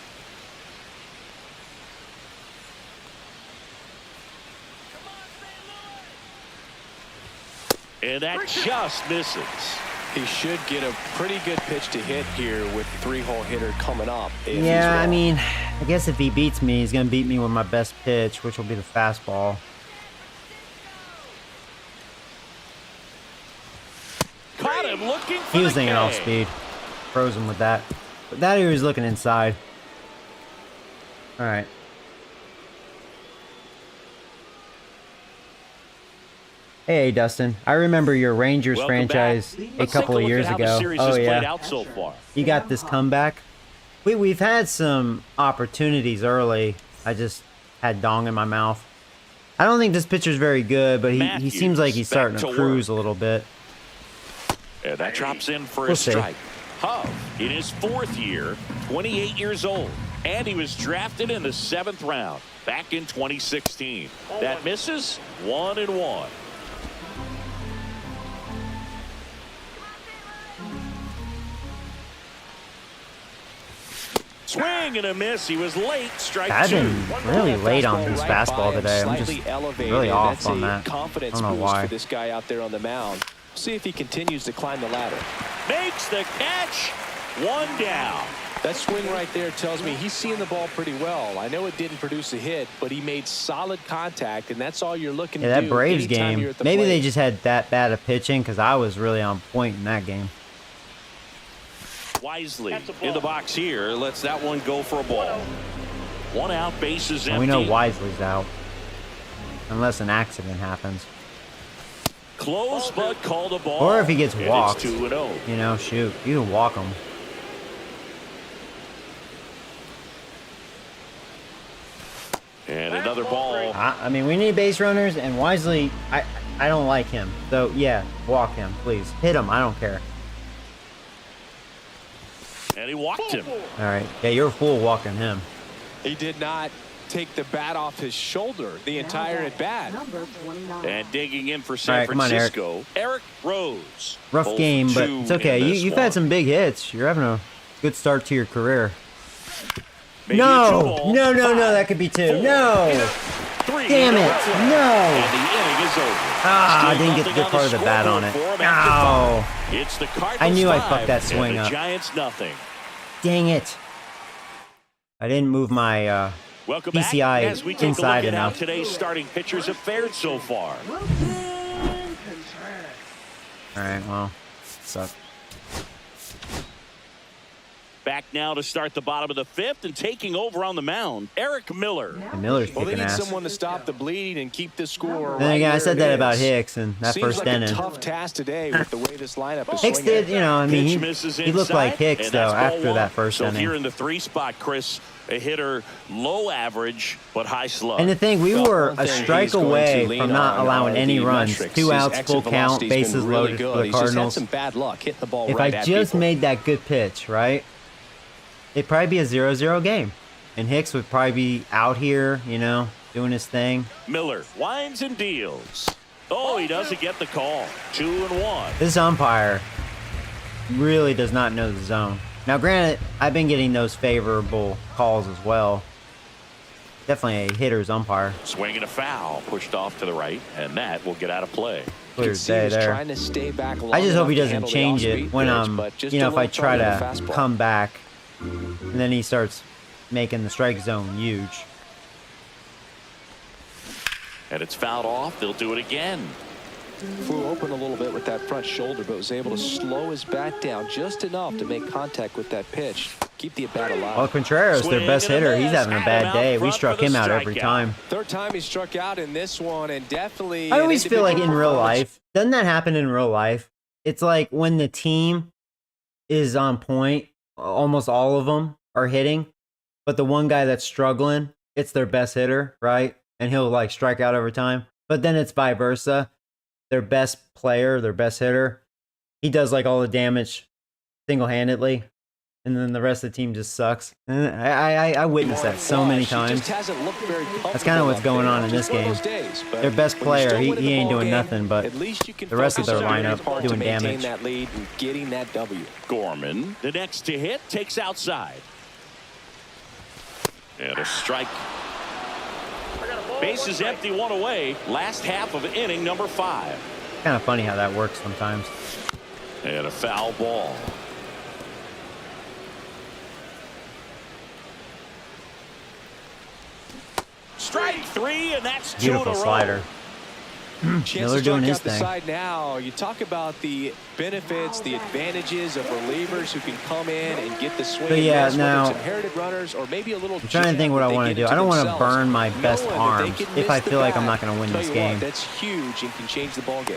And that just misses. He should get a pretty good pitch to hit here with the 3-hole hitter coming up. Yeah, I mean, I guess if he beats me, he's going to beat me with my best pitch, which will be the fastball. Caught him looking for He was the thinking off K. speed. Froze him with that. But that he was looking inside. All right. Hey, Dustin. I remember your Rangers Welcome franchise back. a Let's couple take of look years at how the ago. series Oh, has played yeah. out so far. You got this comeback. We've had some opportunities early. I just had dong in my mouth. I don't think this pitcher's very good, but he Matthews seems like he's back starting to to cruise work. a little bit. And that drops in for We'll a see. strike. Hove in his 4th year, 28 years old. And he was drafted in the 7th round back in 2016. That misses 1-1. Swing and a miss. He was late. Strike I've 2. been really late on his Right fastball by him, today. I'm slightly just elevated. really off That's on a that. confidence I don't know boost why. for this guy out there on the mound. See if he continues to climb the ladder. Makes the catch. 1 down. That swing right there tells me he's seeing the ball pretty well. I know it didn't produce a hit, but he made solid contact, and that's all you're looking Yeah, to that do Braves anytime game, you're at the maybe they plate. just had that bad of pitching because I was really on point in that game. Wisely in the box here. Lets that one go for a ball. 1 out, bases empty. And we know Wisely's out. Unless an accident happens. Close, but called a ball. Or if he gets And walked. It's 2-0. You know, shoot. You can walk him. And another ball. I mean, we need base runners, and Wisely, I don't like him. So, yeah, walk him, please. Hit him. I don't care. And he walked him. All right. Yeah, you're a fool walking him. He did not take the bat off his shoulder the entire at bat. And digging in for San right, come on, Eric. Francisco, Eric Rose. Rough 0 game, for but 2 it's okay. in this You've one. had some big hits. You're having a good start to your career. Maybe a No, 2-ball. no, 5, that could be 2. 4, No. 3. Damn it. And No. the inning is over. Ah, I Still didn't get the nothing good on part of the bat on scoreboard it. for him after No. 5. It's the Cardinals I knew I 5, fucked that swing and the up. Giants nothing. Dang it. I didn't move my Welcome PCI back as we take a look inside at how enough. today's starting pitchers have fared so far. All right, well, suck. Back now to start the bottom of the 5th and taking over on the mound, Eric Miller. And Miller's Well, they kicking need ass. someone to stop the bleed and keep this score Then right again, I where said it that about is. Hicks and that Seems first like inning. a tough task today with the way this lineup is Hicks swinging. did, you know, I mean, Pitch misses he looked like inside, Hicks, and though, that's ball after 1. that first so inning. here in the 3 spot, Chris, a hitter low average but high slug. And the thing, we Well, were one a thing strike he's going to away lean from not on allowing are any the runs. metrics. 2 His outs, exit full count, velocity's been bases really loaded good. for the He's just had Cardinals. some bad luck hitting the ball If right I at just people. made that good pitch, right, it'd probably be a 0-0 game. And Hicks would probably be out here, you know, doing his thing. Miller winds and deals. Oh, he doesn't get the call. 2-1. This umpire really does not know the zone. Now, granted, I've been getting those favorable calls as well. Definitely a hitter's umpire. Swinging a foul, pushed off to the right, and that will get out of play. Clear See, he day was there. trying to stay back long I just hope he enough to doesn't handle the change off-speed it when pitch, but just you know, a if I little try trouble with to the fastball. come back, and then he starts making the strike zone huge. And it's fouled off. They'll do it again. Flew open a little bit with that front shoulder, but was able to slow his bat down just enough to make contact with that pitch. Keep the at-bat alive. Well, Contreras, their Swing best and a hitter, he's miss. having a Adam bad out day. We front struck for the him out every strikeout. time. Third time he struck out in this one, and definitely. I an always feel like in individual real performance. life, doesn't that happen in real life? It's like when the team is on point, almost all of them are hitting, but the one guy that's struggling, it's their best hitter, right? And he'll like strike out every time. But then it's vice versa. Their best player, their best hitter, he does like all the damage single-handedly, and then the rest of the team just sucks. And I witnessed that so many He times. just hasn't looked very That's kinda what's going on in this game. Their best player, he ain't doing nothing, but at least you can the rest of focus their on your lineup part doing to maintain damage. that lead and getting that W. Gorman, the next to hit, takes outside. And a strike. Bases empty, 1 away. Last half of inning number 5. Kind of funny how that works sometimes. And a foul ball. Strike three, and that's Beautiful 2 in a row. slider. Miller doing his the thing. side now. You talk about the benefits, the advantages of relievers who can come in and get the swing. But yeah, miss, now whether it's inherited runners or maybe a little. I'm trying to think what I want to do. I don't want to burn my best arms if I feel like I'm not going to win this game. That's huge and can change the ball game.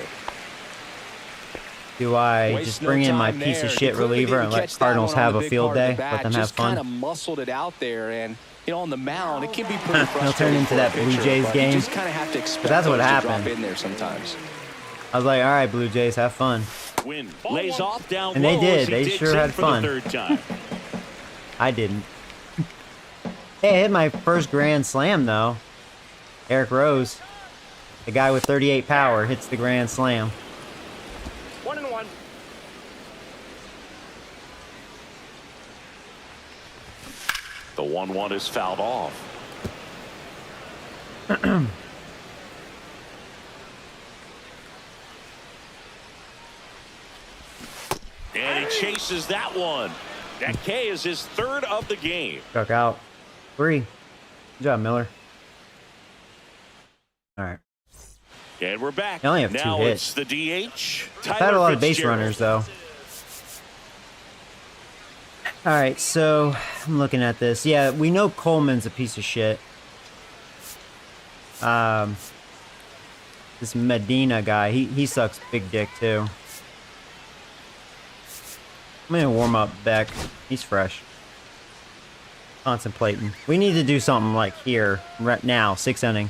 Do I just bring in my piece of shit reliever and let Cardinals have a field day? Let them have fun? Kind of muscled it out there, and you know, on the mound, it can be pretty frustrating. He'll turn into that Blue Jays game. You just kind of have to expect but that's what happened. happened. In there sometimes. I was like, all right, Blue Jays, have fun. Win lays off down and they low did. as he They digs sure in had for fun. the third time. I didn't. Hey, I hit my first grand slam, though. Eric Rose, the guy with 38 power, hits the grand slam. 1-1. The 1-1 is fouled off. And he chases that one. That K is his third of the game. Struck out. 3. Good job, Miller. All right. And we're back. They only have 2 now hits. It's the DH. I've had a lot of base Fitzgerald. runners, though. All right, so I'm looking at this. Yeah, we know Coleman's a piece of shit. This Medina guy, he sucks big dick, too. I'm going to warm up Beck. He's fresh. Contemplating. We need to do something like here, right now, 6th inning.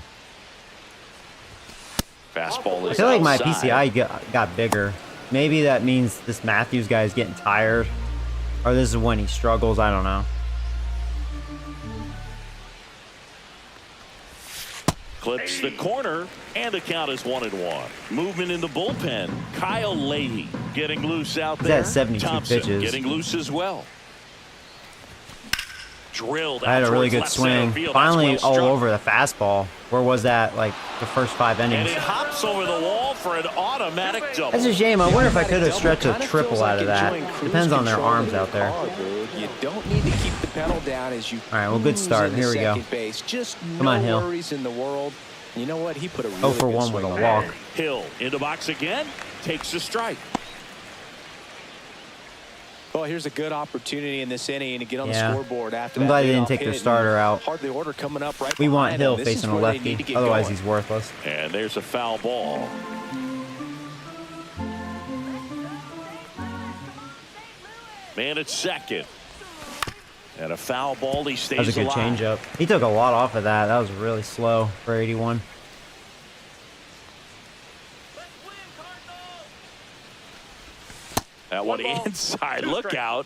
Fastball I is feel like my outside. PCI got bigger. Maybe that means this Matthews guy is getting tired. Or this is when he struggles, I don't know. Clips the corner, and the count is 1-1. Movement in the bullpen. Kyle Leahy getting loose out He's there. at 72 Thompson pitches. getting loose as well. Drilled. I had out a really towards good left center swing. field. Finally, That's well all struck. over the fastball. Where was that, like, the first 5 And innings? it hops over the wall for an automatic double. That's a shame. I wonder if I could have stretched a Kinda triple feels out like of that. enjoying cruise Depends on their control arms in your out there. car, dude. You don't need to keep the pedal down as you. All right, well, good cruise start. into Here we go. second base. Just Come no on, Hill. worries in the world. You know what? He put a really 0 for good 1 with a swing on walk. that. Hill in the box again. Takes a strike. Well, here's a good opportunity in this inning to get on Yeah. the scoreboard after I'm that. glad they didn't leadoff take their hit. starter out. Hardly order coming up right We want behind Hill him. This is facing a where they need lefty. to get Otherwise, going. he's worthless. And there's a foul ball. Man at second. And a foul ball. He stays That was a good alive. changeup. He took a lot off of that. That was really slow for 81. That one 1 ball, inside. 2 Look strikes. out.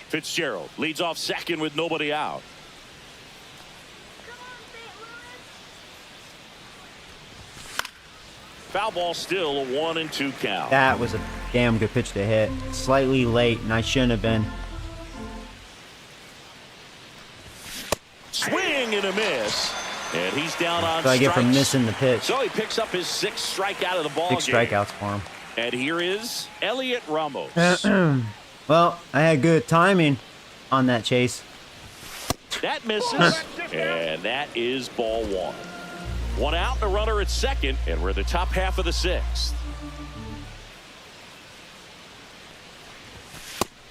Fitzgerald leads off second with nobody out. Foul ball still a 1-2 count. That was a damn good pitch to hit. Slightly late, and I shouldn't have been. Swing and a miss. And he's down on So I get from strikes. missing the pitch. So he picks up his 6th strikeout of the ball 6 game. strikeouts for him. And here is Elliot Ramos. Well, I had good timing on that chase. That misses. And that is ball 1. 1 out and a runner at second. And we're in the top half of the 6th.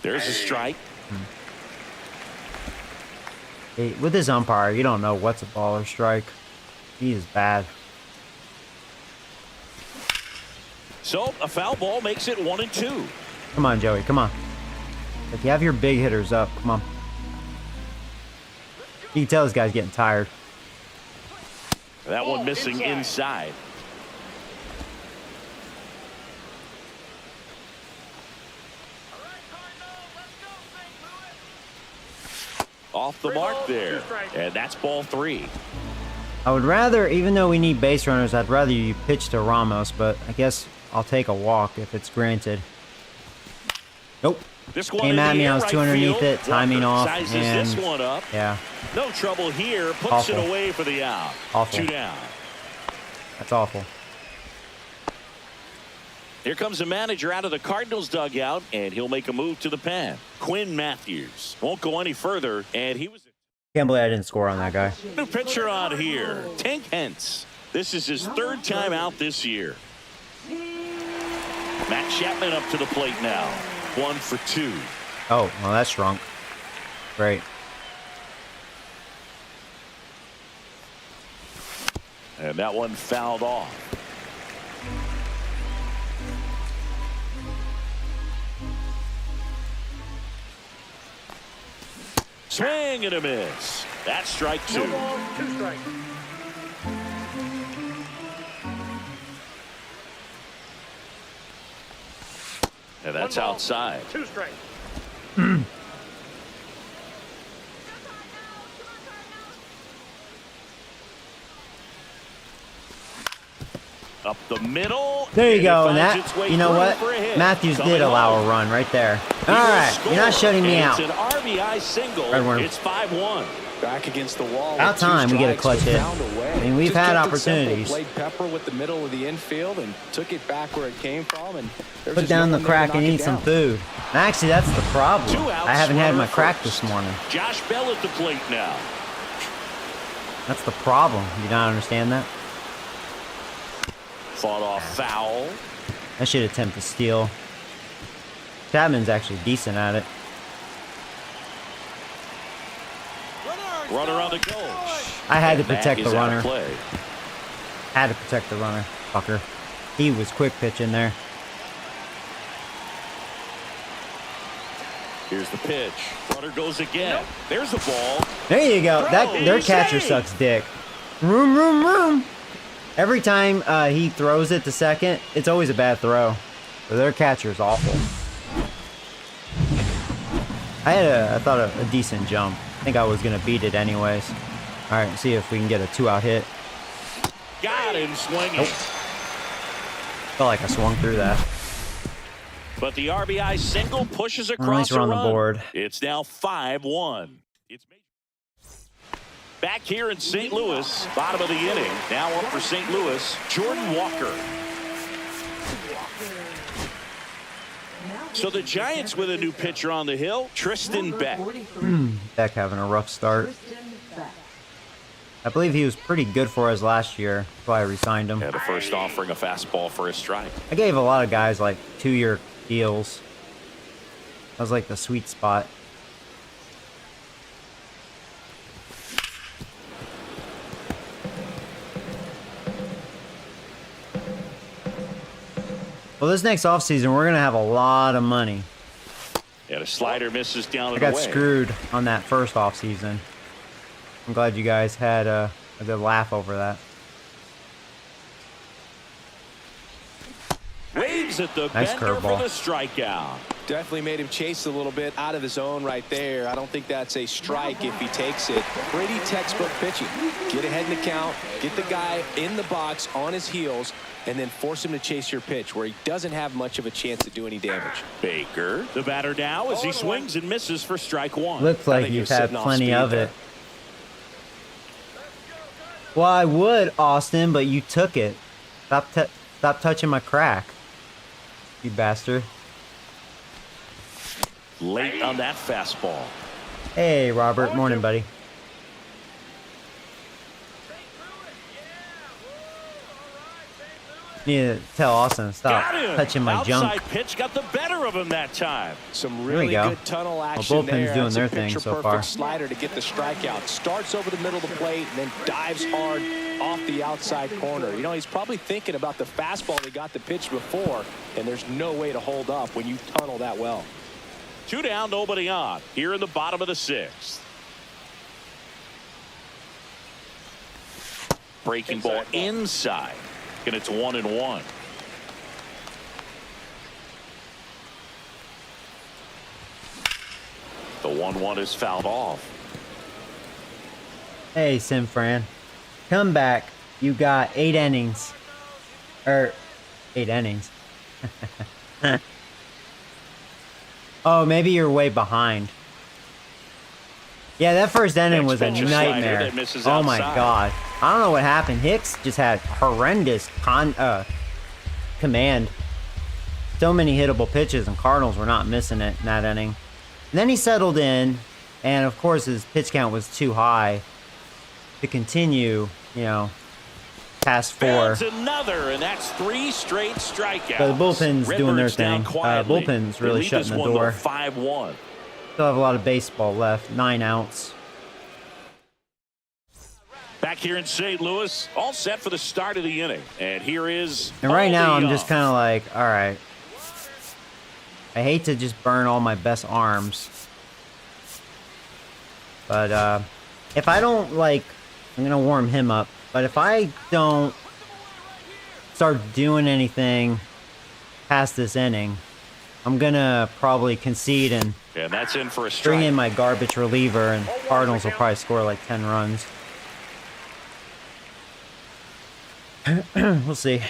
There's a strike. Hey, with this umpire, you don't know what's a ball or strike. He is bad. So a foul ball makes it 1-2. Come on, Joey. Come on. If you have your big hitters up, come on. You can tell this guy's getting tired. That one missing inside. Off the mark there. And that's ball 3. I would rather, even though we need base runners, I'd rather you pitch to Ramos, but I guess I'll take a walk if it's granted. Nope. This one Came in at the me, air, I was right too underneath field. it, timing Walker off, sizes and this one up. yeah, No trouble here. Puts Awful. it away for the out. Awful. 2 down. that's awful. Here comes the manager out of the Cardinals dugout, and he'll make a move to the pen. Quinn Matthews won't go any further, and he was... Can't believe I didn't score on that guy. New pitcher on here, Tank Hentz. This is his third time out this year. Matt Chapman up to the plate now. 1 for 2. Oh, well, that's shrunk. Great. And that one fouled off. Swing and a miss. That's strike 2. No ball, 2 strikes. And that's 1 ball, outside. 2 strikes. Up the middle. There you go. it And finds its that, way you know through what? for a hit. Matthews Coming did allow home. a run right there. He All will right. score, You're not shutting me and out. It's an RBI single. Red worm. It's 5-1. Back against the wall. About with 2 time we get a strikes, clutch but hit. found a way. I mean, we've Just had kept it simple. opportunities. Played Pepper with the middle of the infield and took it back where it came from. And there's Put just down no the one there to crack and knock it eat some down. food. Actually, that's the problem. 2 outs, I haven't had runner my at crack first. this morning. Josh Bell at the plate now. That's the problem. You don't understand that? Fought off foul. I should attempt to steal. Chapman's actually decent at it. Runner on the go. I had to And that protect the is out of runner. play. Had to protect the runner. Fucker. He was quick pitching there. Here's the pitch. Runner goes again. There's the ball. There you go. Their catcher Save. sucks dick. Room, room, room. Every time he throws it to second, it's always a bad throw. So their catcher is awful. I thought a decent jump. I think I was gonna beat it anyways. All right, see if we can get a 2-out hit. Got him swinging. Nope. Felt like I swung through that. But the RBI single pushes At across least we're the on the run. board. It's now 5-1. It's back here in St. Louis, bottom of the inning. Now up for St. Louis, Jordan Walker. So the Giants with a new pitcher on the hill, Tristan Beck. Beck having a rough start. I believe he was pretty good for us last year. That's why I re-signed him. Yeah, the first offering a fastball for a strike. I gave a lot of guys like 2-year deals. That was like the sweet spot. Well, this next offseason, we're going to have a lot of money. Yeah, the slider misses down I and got away. screwed on that first offseason. I'm glad you guys had a good laugh over that. Waves at the Nice bender for curveball. the strikeout. Definitely made him chase a little bit out of his zone right there. I don't think that's a strike if he takes it. Pretty textbook pitching. Get ahead in the count, get the guy in the box on his heels, and then force him to chase your pitch where he doesn't have much of a chance to do any damage. Baker, the batter now as he swings and misses for strike 1. Looks I like think he you've was had sitting off plenty speed of there. it. Well, I would, Austin, but you took it. Stop touching my crack, you bastard. Late on that fastball. Hey, Robert. Morning, buddy. Need to tell Austin to stop Got him. touching my Outside junk. pitch got the better of him that time. Some we really go. good tunnel action Bullpen's there. doing That's their a thing so picture-perfect far. slider to get the strikeout. Starts over the middle of the plate and then dives hard off the outside corner. You know, he's probably thinking about the fastball he got the pitch before, and there's no way to hold up when you tunnel that well. 2 down, nobody on. Here in the bottom of the 6th. Breaking ball inside. And it's 1-1. The 1-1 is fouled off. Hey, Simfran. Come back. You got 8 innings. 8 innings. Oh, maybe you're way behind. Yeah, that first inning was a Next pitch, a slider nightmare. that misses Oh my outside. god. I don't know what happened. Hicks just had horrendous command. so many hittable pitches, and Cardinals were not missing it in that inning. And then he settled in, and of course his pitch count was too high to continue, you know, past 4. Another, and that's 3 straight strikeouts. So the bullpen's doing their thing. Quietly. Bullpen's really shutting the door. 5-1. Still have a lot of baseball left. 9 outs. Back here in St. Louis, all set for the start of the inning. And here is. And right now I'm just kind of like, all right. I hate to just burn all my best arms. But if I don't, like, I'm going to warm him up. But if I don't start doing anything past this inning, I'm going to probably concede and that's in for a strike. Bring in my garbage reliever, and Cardinals will probably score like 10 runs. We'll see.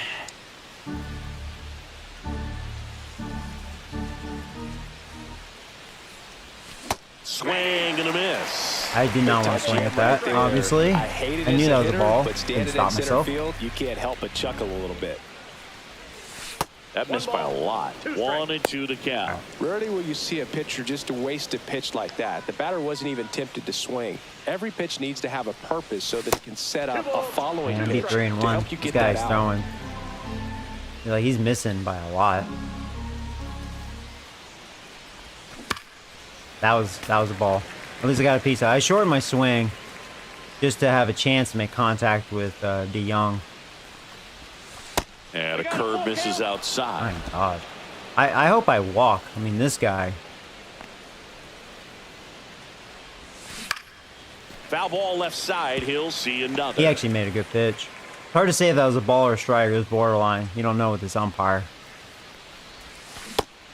Swing and a miss. I did not want to swing at that, obviously. I knew that was a ball. Didn't stop myself. You can't help but chuckle a little bit. That missed by a lot. 1-2 the count. Rarely will you see a pitcher just waste a pitch like that. The batter wasn't even tempted to swing. Every pitch needs to have a purpose so that it can set up a following pitch to help you get that out. This guy's throwing. Like, he's missing by a lot. That was a ball. At least I got a piece of it. I shortened my swing just to have a chance to make contact with DeYoung. And a curve misses outside. My God. I hope I walk. I mean, this guy. Foul ball left side. He'll see another. He actually made a good pitch. It's hard to say if that was a ball or a strike. It was borderline. You don't know with this umpire.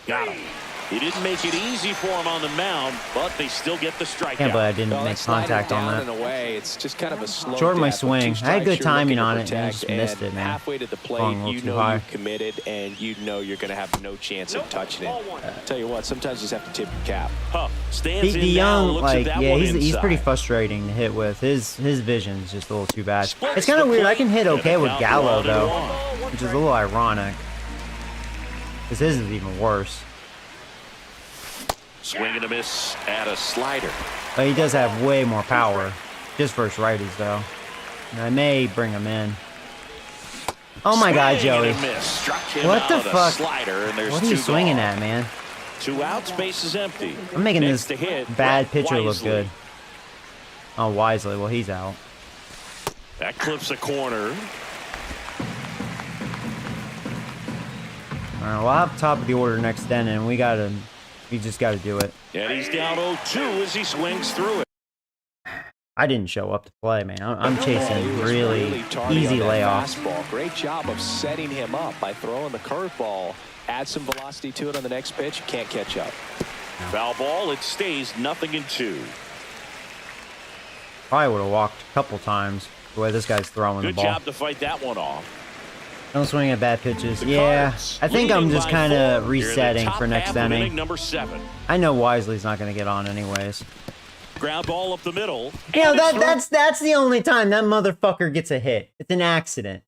Got him. He didn't make it easy for him on the mound, but they still get the strikeout. Can't believe I didn't make contact on that. It's just kind of a slow shortened my swing. I had good timing on it, and I just missed it, man. Halfway to the plate, you know you're committed, and you know you're going to have no chance of touching it. Tell you what, sometimes you just have to tip your cap. DeYoung, like, yeah, he's pretty frustrating to hit with. His vision's just a little too bad. It's kind of weird. I can hit okay with Gallo, though, which is a little ironic. Because his is even worse. Swing and a miss at a slider. But he does have way more power. Just for his righties, though. And I may bring him in. Oh my God, Joey. What the fuck? What are you swinging at, man? 2 outs, base is empty. I'm making this bad pitcher look good. Oh, Wisely. Well, he's out. That clips a corner. All right, we'll have top of the order next inning. We just got to do it. And he's down 0-2 as he swings through it. I didn't show up to play, man. I'm chasing really easy layoffs. Great job of setting him up by throwing the curveball. Add some velocity to it on the next pitch. Can't catch up. Foul ball. It stays 0-2. Probably would have walked a couple times the way this guy's throwing the ball. Good job to fight that one off. Don't swing at bad pitches. Yeah, I think I'm just kind of resetting for next inning. Number 7. I know Wisely's not going to get on anyways. Ground ball up the middle. You know, that's the only time that motherfucker gets a hit. It's an accident.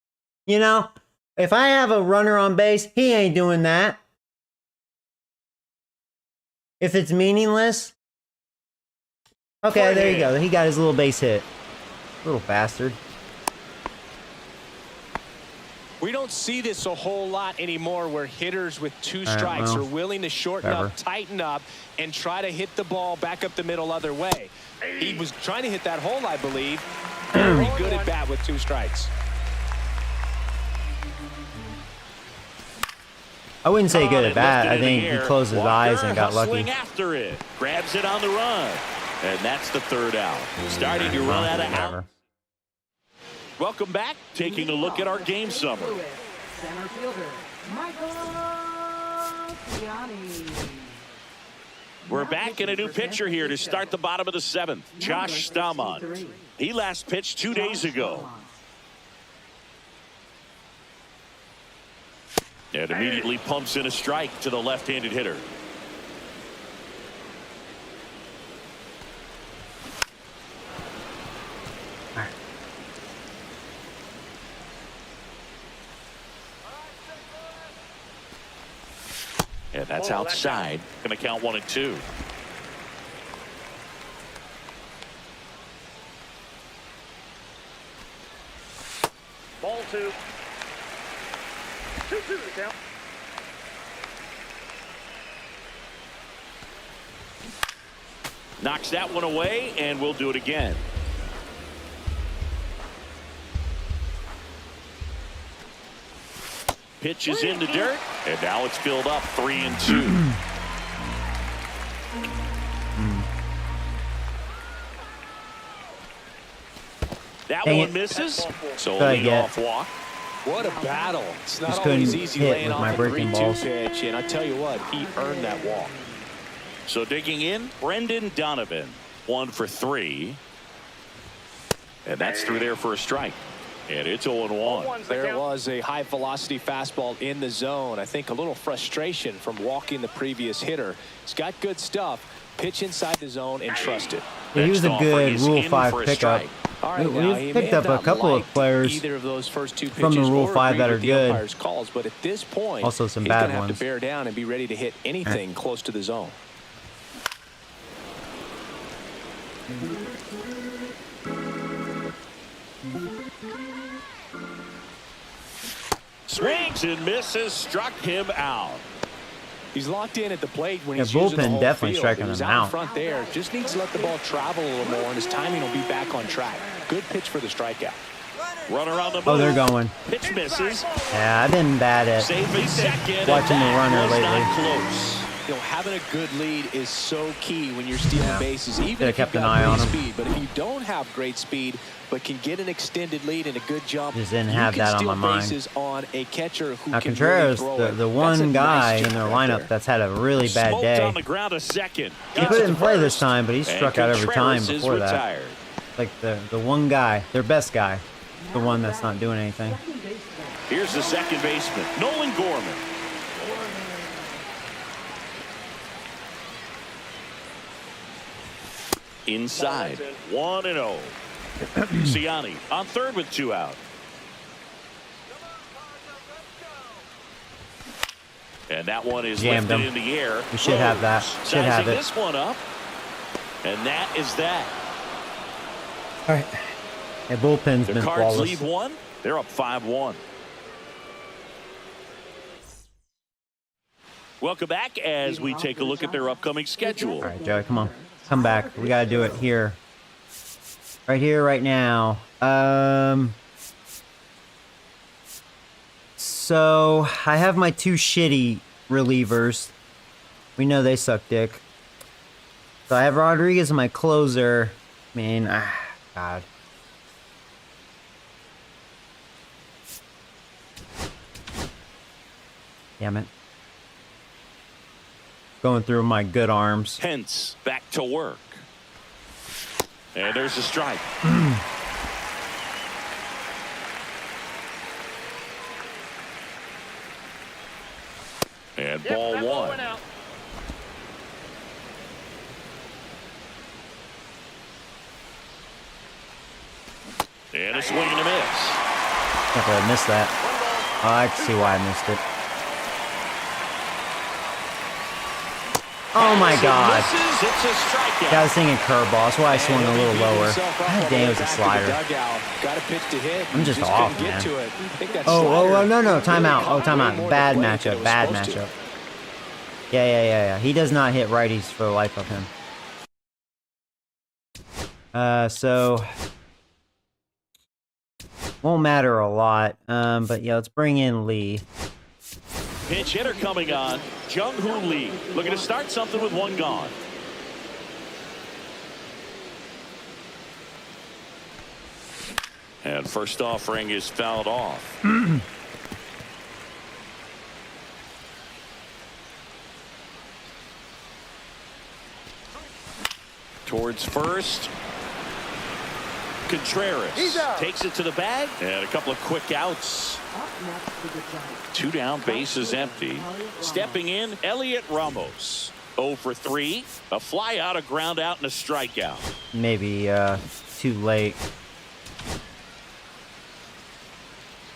You know, if I have a runner on base, he ain't doing that. If it's meaningless, okay, there you go. He got his little base hit. Little bastard. We don't see this a whole lot anymore where hitters with 2 strikes are willing to shorten up, tighten up, and try to hit the ball back up the middle other way. He was trying to hit that hole, I believe. Very good at bat with 2 strikes. I wouldn't say good at bat. I think he closed his eyes and got lucky. After it. Grabs it on the run. And that's the 3rd out. Starting to run out of out. Welcome back. Taking a look at our game summary. Center fielder, Michael Gianni. We're back in a new pitcher here to start the bottom of the 7th. Josh Stamont. He last pitched 2 days ago. And immediately pumps in a strike to the left-handed hitter. That's outside. Going to count 1-2. Ball 2. 2-2 to count. Knocks that one away, and we'll do it again. Pitch is in the dirt, and now it's filled up 3-2. That Dang one it. misses, so a Good leadoff walk. What a battle. It's not Just always couldn't easy hit laying with off my a breaking 3-2 balls. pitch, and I tell you what, he earned that walk. So digging in, Brendan Donovan, 1 for 3. And that's through there for a strike. And it's 0-1. There was a high velocity fastball in the zone. I think a little frustration from walking the previous hitter. He's got good stuff. Pitch inside the zone and trust it. Yeah, he was a good Rule 5 pickup. All right, now, he We've may picked have up a not couple of liked players either of those first two from the pitches Rule or 5 that agreed are with the good. umpire's calls, but at this point, Also some he's bad gonna have ones. to bear down and be ready to hit anything close to the zone. Swings and misses, struck him out. He's locked in at the plate when Yeah, he's using the Bullpen whole definitely field. striking He was him out in out. front there. Just needs to let the ball travel a little more, and his timing will be back on track. Good pitch for the strikeout. Runner on the move. Oh, they're going. Pitch misses. Yeah, I've been bad at Saving second. watching and the that runner was lately. not close. You know, having a good lead is so key when you're stealing bases, even Should've if you've kept an got eye great on him. speed. But if you don't have great speed, but can get an extended lead and a good jump, Just didn't you have can that on steal my mind. bases on a catcher who Now can Contreras, really throw it. the That's a one guy nice in their job right lineup there. that's had a really bad Smoked day. on the ground a second. He Gets it couldn't to play this first. time, but he struck And out every time Contreras is before that. retired. Like the one guy, their best guy, the one that's not doing anything. Here's the second baseman, Nolan Gorman. Inside, 1-0. Ciani on third with 2 out. And that one is Jammed lifted him. in the air. We should have that. Rose Should have sizing it. this one up. And that is that. All right. Yeah, Bullpen's The been Cards flawless. lead 1. They're up 5-1. Welcome back as we take a look at their upcoming schedule. All right, Joey, come on. Come back. We got to do it here. Right here, right now. So, I have my 2 shitty relievers. We know they suck dick. So, I have Rodriguez as my closer. I mean, God. Damn it. Going through my good arms. Pence back to work. And there's a strike. And ball that ball 1. went out. And a swing and a miss. Can't believe I missed that. Oh, I can see why I missed it. Oh my God. Misses, it's a strikeout. Guy was thinking curveball. That's why I swung a little lower. Himself up God on damn, the it was a back of the slider. dugout. Got a pitch to hit. I'm just couldn't off, get man. to it. I think that Oh, slider no. really Timeout. Oh, caught way timeout. more Bad than it matchup. was Bad supposed to. matchup. Yeah. He does not hit righties for the life of him. So won't matter a lot. But yeah, let's bring in Lee. Pinch hitter coming on. Jung-Hoo Lee looking to start something with 1 gone. And first offering is fouled off. Towards first. Contreras takes it to the bag. And a couple of quick outs. 2 down, bases empty. Stepping in, Elliot Ramos. 0 for 3. A fly out, a ground out, and a strikeout. Maybe too late.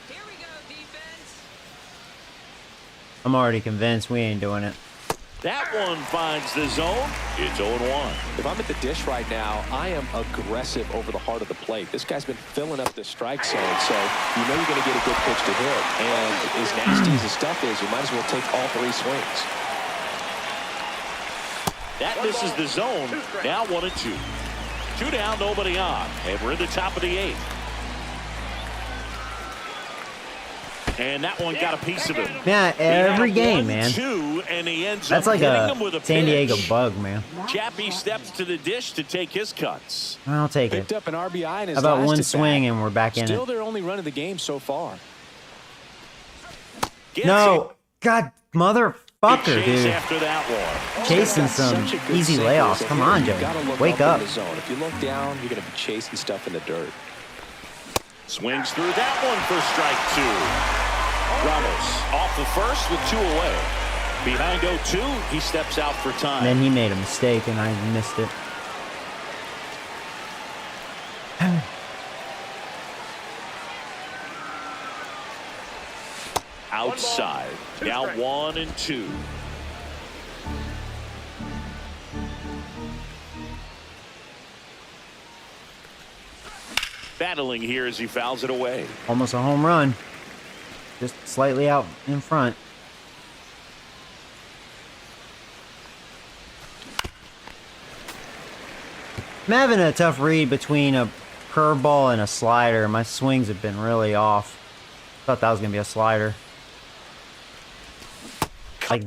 Here we go, defense. I'm already convinced we ain't doing it. That one finds the zone. It's 0-1. If I'm at the dish right now, I am aggressive over the heart of the plate. This guy's been filling up the strike zone, so you know you're going to get a good pitch to hit. And as nasty as the stuff is, you might as well take all 3 swings. That misses the zone. Now 1-2. 2 down, nobody on. And we're in the top of the 8th. And that one got a piece of it. Yeah, every game, man. 1-2, and he ends That's up like hitting a him with a San Diego pitch. bug, man. Chappie steps to the dish to take his cuts. I'll take it. Picked up an RBI in his About last one at-bat. swing and we're back in Still it. their only run of the game so far. Gets No, God, it. motherfucker, Chase dude. after that one. Chasing some Such a good easy sinker. layoffs. So Come here, on, you Joey. gotta look Wake in up. the zone. If you look down, you're going to be chasing stuff in the dirt. Swings through that one for strike 2. Ramos off the first with 2 away. Behind 0-2, he steps out for time. And then he made a mistake and I missed it. Outside. Now 1-2. Battling here as he fouls it away. Almost a home run. Just slightly out in front. I'm having a tough read between a curveball and a slider. My swings have been really off. Thought that was going to be a slider. Like,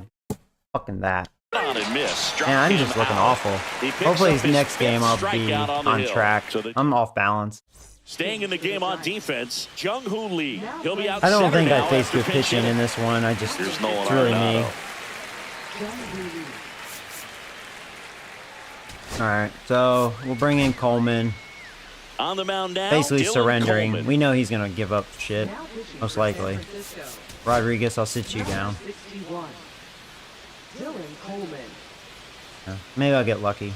fucking that. On and miss. Struck Man, I'm him just looking out. awful. He picks Hopefully up his his next game I'll fifth be strikeout on the on hill. track. So the- I'm off balance. Staying in the game on defense, Jung-Hoo Lee. He'll be out I don't center think I now faced after good pitching in this one. I just, There's no it's one really Arenado. me. Alright, so we'll bring in Coleman. On the mound now, Basically Dylan surrendering. Coleman. We know he's going to give up shit. Most likely. Rodriguez, I'll sit you down. 61. Dylan Coleman. Yeah, maybe I'll get lucky.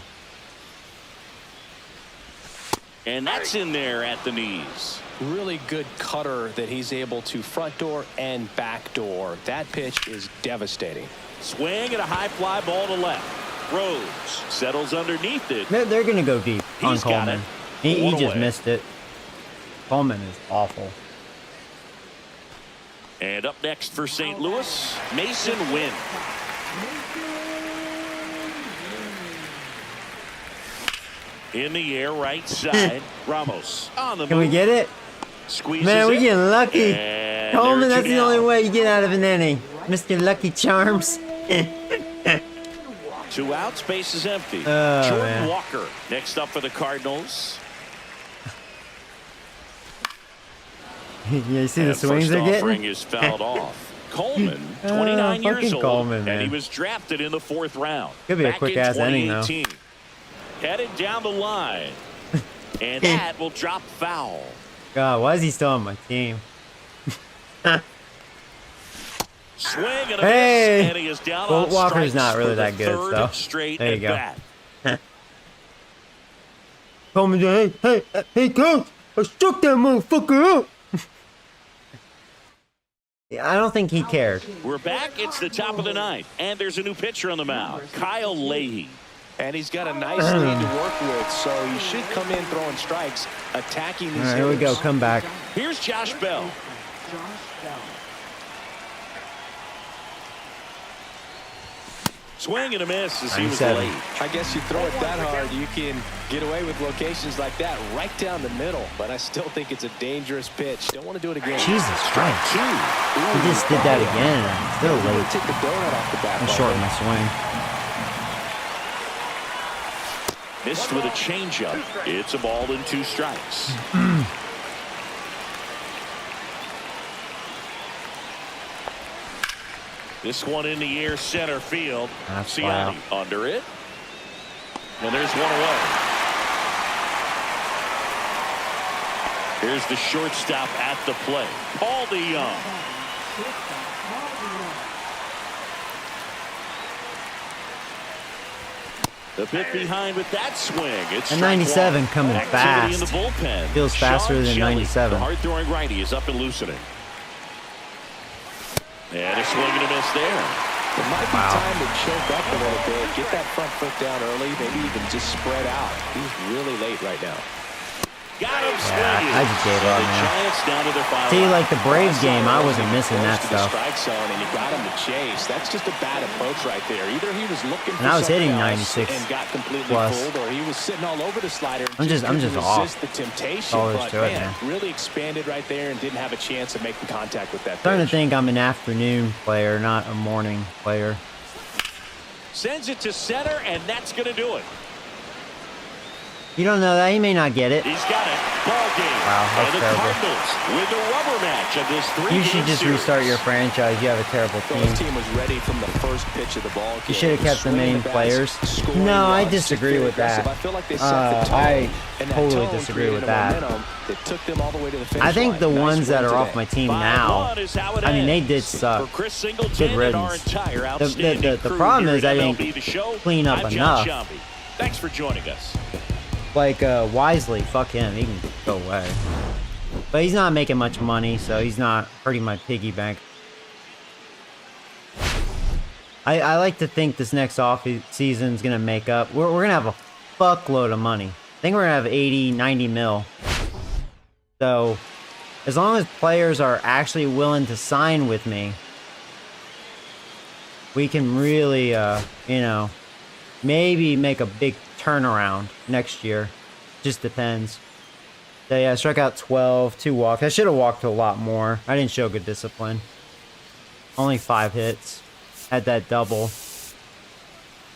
And that's in there at the knees. Really good cutter that he's able to front door and back door. That pitch is devastating. Swing and a high fly ball to left. Rhodes settles underneath it. They're going to go deep on He's got Coleman. it. He One just away. missed it. Coleman is awful. And up next for St. Louis, Mason Wynn. In the air, right side. Ramos on the Can we move. get it? Squeezes Man, we're it. getting lucky. And Coleman, there are that's two the only down. way you get out of an inning. Mr. Lucky Charms. 2 outs, base is empty. Oh, Jordan man. Walker next up for the Cardinals. Yeah, you see the And swings first they're offering getting? is fouled off. Coleman, 29 years fucking old, Coleman, and man. he was drafted in the 4th round. Could be a back quick-ass in inning, though. 2018. Headed down the line. And that will drop foul. God, why is he still on my team? Swing and a Hey! miss, and he is down Well, on Walker's strikes not really for the that good, third so straight there you at go. bat. Coleman, hey, coach, I struck that motherfucker out. Yeah, I don't think he cared. We're back. It's the top of the 9th, and there's a new pitcher on the mound, Kyle Leahy. And he's got a nice lead to work with, so he should come in throwing strikes, attacking All these right, here we go. hitters. Come back. Here's Josh Bell. Josh Bell. Swing and a miss as he was 97. late. I guess you throw it that hard, you can get away with locations like that right down the middle. But I still think it's a dangerous pitch. Don't want to do it again. Jesus Christ. 2. He just did that again. And still Really late. take the donut off the bat. And like shorten that. my swing. Missed with a changeup. It's a ball and 2 strikes. This one in the air, center field. That's Ciani under it. And there's one away. Here's the shortstop at the plate, Paul DeYoung. The pit behind with that swing. It's And strike 97 one. coming Activity in the fast. bullpen. Feels faster Sean than Shelley, 97. The hard-throwing righty is up and loosening. And a swing and a miss there. It might be time to choke up a little bit, get that front foot down early, maybe even just spread out. He's really late right now. Got him Yeah, swinging. I just gave up, The man. Giants down to their final. See, like the Braves game, I wasn't missing that Close to the stuff. strike zone, and you got him to chase. That's just a bad approach right there. Either he was looking for And I was hitting something 96 else and got completely plus. fooled, or he was sitting all over the slider. And I'm just couldn't off. resist the temptation. All there is But to it, man, man. really expanded right there and didn't have a chance of making contact with that Starting to pitch. think I'm an afternoon player, not a morning player. Sends it to center, and that's going to do it. You don't know that. He may not get it. He's got it. Ball game. Wow, that's and the terrible. Cardinals with the rubber match of this three-game You should just series. restart your franchise. You have a terrible Well, team. his team was ready from the first pitch of the ball game. You should have kept the Swinging main bats, players. scoring No, I runs, disagree very with that. aggressive. I feel like they set the tone, I and that totally tone disagree created with a that. momentum that took them all the way to the finish I think line. the Nice ones that win are off today. my team 5-1 now, is how it I mean, they ends. did suck. For Chris Singleton Good and our riddance. entire The outstanding crew problem here is at I didn't MLB The Show, clean up I'm enough. John Sciambi. Thanks for joining us. Like Wisely, fuck him. He can go away. But he's not making much money, so he's not hurting my piggy bank. I like to think this next off season's gonna make up. We're gonna have a fuckload of money. I think we're gonna have 80, 90 mil. So as long as players are actually willing to sign with me, we can really, you know, maybe make a big turnaround next year. Just depends. So yeah, I struck out 12, 2 walks. I should have walked a lot more. I didn't show good discipline. Only 5 hits. Had that double.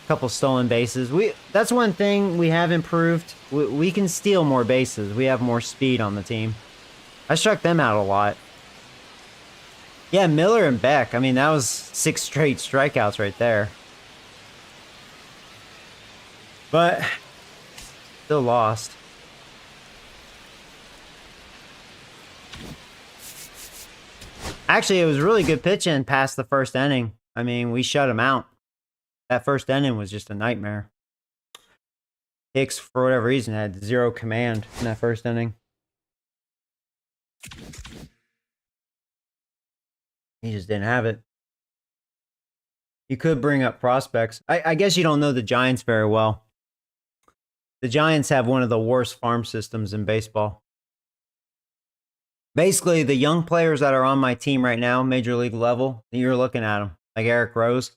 Couple stolen bases. That's one thing we have improved. We can steal more bases. We have more speed on the team. I struck them out a lot. Yeah, Miller and Beck. I mean, that was 6 straight strikeouts right there. But still lost. Actually, it was really good pitching past the first inning. I mean, we shut him out. That first inning was just a nightmare. Hicks, for whatever reason, had 0 command in that first inning. He just didn't have it. You could bring up prospects. I guess you don't know the Giants very well. The Giants have one of the worst farm systems in baseball. Basically, the young players that are on my team right now, major league level, you're looking at them, like Eric Rose.